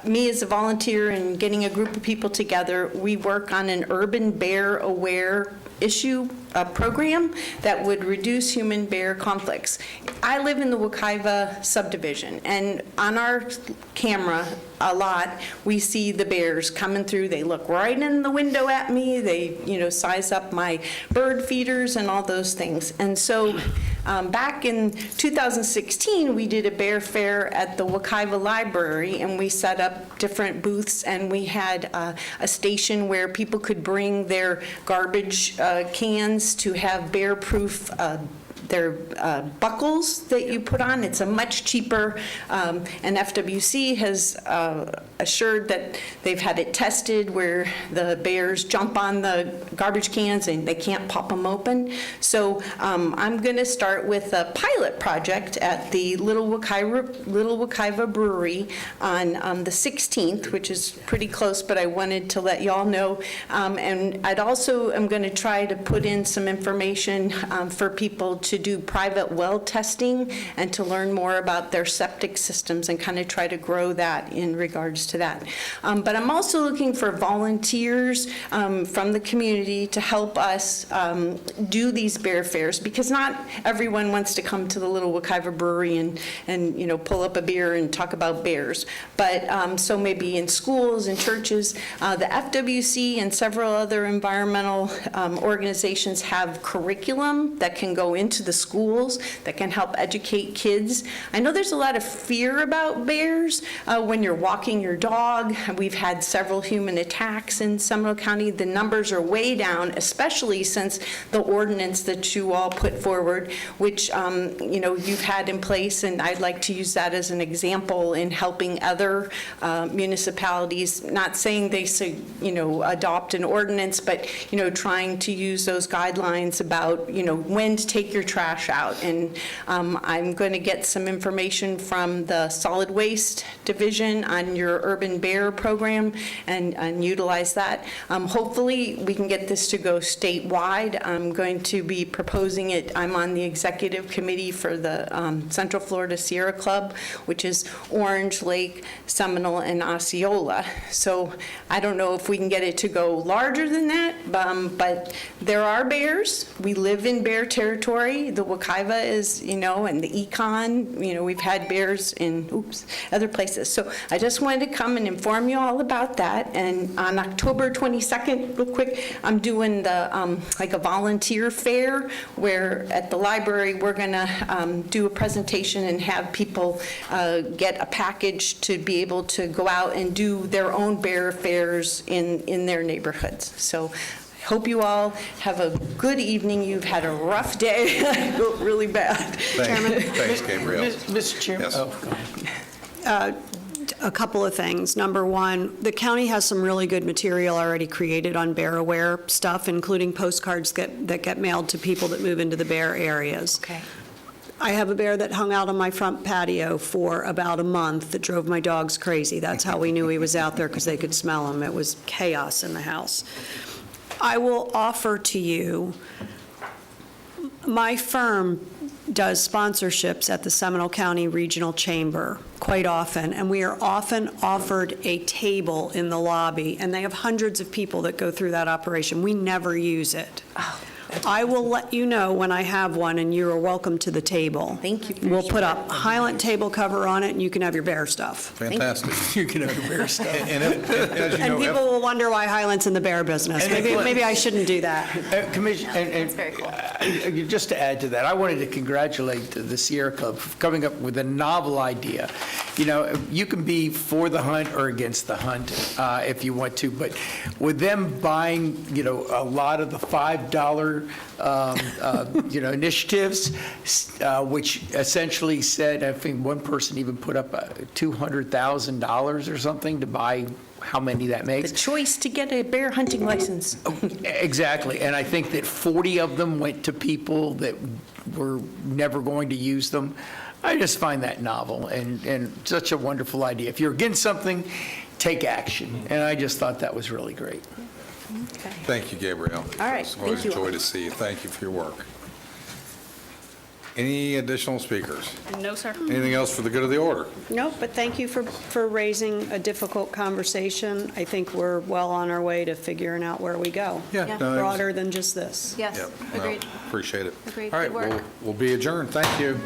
me as a volunteer and getting a group of people together, we work on an urban bear aware issue program that would reduce human-bear conflicts. I live in the Wekiva subdivision, and on our camera a lot, we see the bears coming through. They look right in the window at me. They, size up my bird feeders and all those things. And so back in 2016, we did a bear fair at the Wekiva Library, and we set up different booths, and we had a station where people could bring their garbage cans to have bear-proof their buckles that you put on. It's a much cheaper, and FWC has assured that they've had it tested where the bears jump on the garbage cans and they can't pop them open. So I'm going to start with a pilot project at the Little Wekiva Brewery on the 16th, which is pretty close, but I wanted to let y'all know. And I'm going to try to put in some information for people to do private well testing and to learn more about their septic systems and kind of try to grow that in regards to that. But I'm also looking for volunteers from the community to help us do these bear fairs, because not everyone wants to come to the Little Wekiva Brewery and pull up a beer and talk about bears. But so maybe in schools and churches, the FWC and several other environmental organizations have curriculum that can go into the schools that can help educate kids. I know there's a lot of fear about bears when you're walking your dog. We've had several human attacks in Seminole County. The numbers are way down, especially since the ordinance that you all put forward, which you've had in place, and I'd like to use that as an example in helping other municipalities, not saying they adopt an ordinance, but trying to use those guidelines about when to take your trash out. And I'm going to get some information from the solid waste division on your urban bear program and utilize that. Hopefully we can get this to go statewide. I'm going to be proposing it. I'm on the executive committee for the Central Florida Sierra Club, which is Orange, Lake, Seminole, and Osceola. So I don't know if we can get it to go larger than that, but there are bears. We live in bear territory. The Wekiva is, and the Econ, we've had bears in, other places. So I just wanted to come and inform you all about that. And on October 22nd, real quick, I'm doing the, like a volunteer fair where at the library, we're gonna do a presentation and have people get a package to be able to go out and do their own bear fairs in their neighborhoods. So hope you all have a good evening. You've had a rough day. I feel really bad. Thanks, Gabrielle. Mr. Chairman. Yes. Oh, go ahead. A couple of things. Number one, the county has some really good material already created on bear aware stuff, including postcards that get mailed to people that move into the bear areas. Okay. I have a bear that hung out on my front patio for about a month that drove my dogs crazy. That's how we knew he was out there, because they could smell him. It was chaos in the house. I will offer to you, my firm does sponsorships at the Seminole County Regional Chamber quite often, and we are often offered a table in the lobby, and they have hundreds of people that go through that operation. We never use it. I will let you know when I have one, and you are welcome to the table. Thank you. We'll put a Highland table cover on it, and you can have your bear stuff. Fantastic. You can have bear stuff. As you And know, people will wonder why Highland's in the bear business. Maybe I shouldn't do that. Commissioner, That's very cool. Just to add to that, I wanted to congratulate the Sierra Club for coming up with a novel idea. you know, you can be for the hunt or against the hunt if you want to, but with them buying, you know, a lot of the $5, you know, initiatives, which essentially said, I think one person even put up $200,000 or something to buy how many that makes. The choice to get a bear hunting license. Exactly, and I think that 40 of them went to people that were never going to use them. I just find that novel and such a wonderful idea. If you're against something, take action, and I just thought that was really great. Thank you, Gabrielle. All right, It's always thank a you. joy to see you. Thank you for your work. Any additional speakers? No, sir. Anything else for the good of the order? No, but thank you for raising a difficult conversation. I think we're well on our way to figuring out where we go. Yeah. No, it was- Broader than just this. Yes, Yep. No, agreed. Appreciate it. Agreed. All right, Good work. we'll be adjourned. Thank you.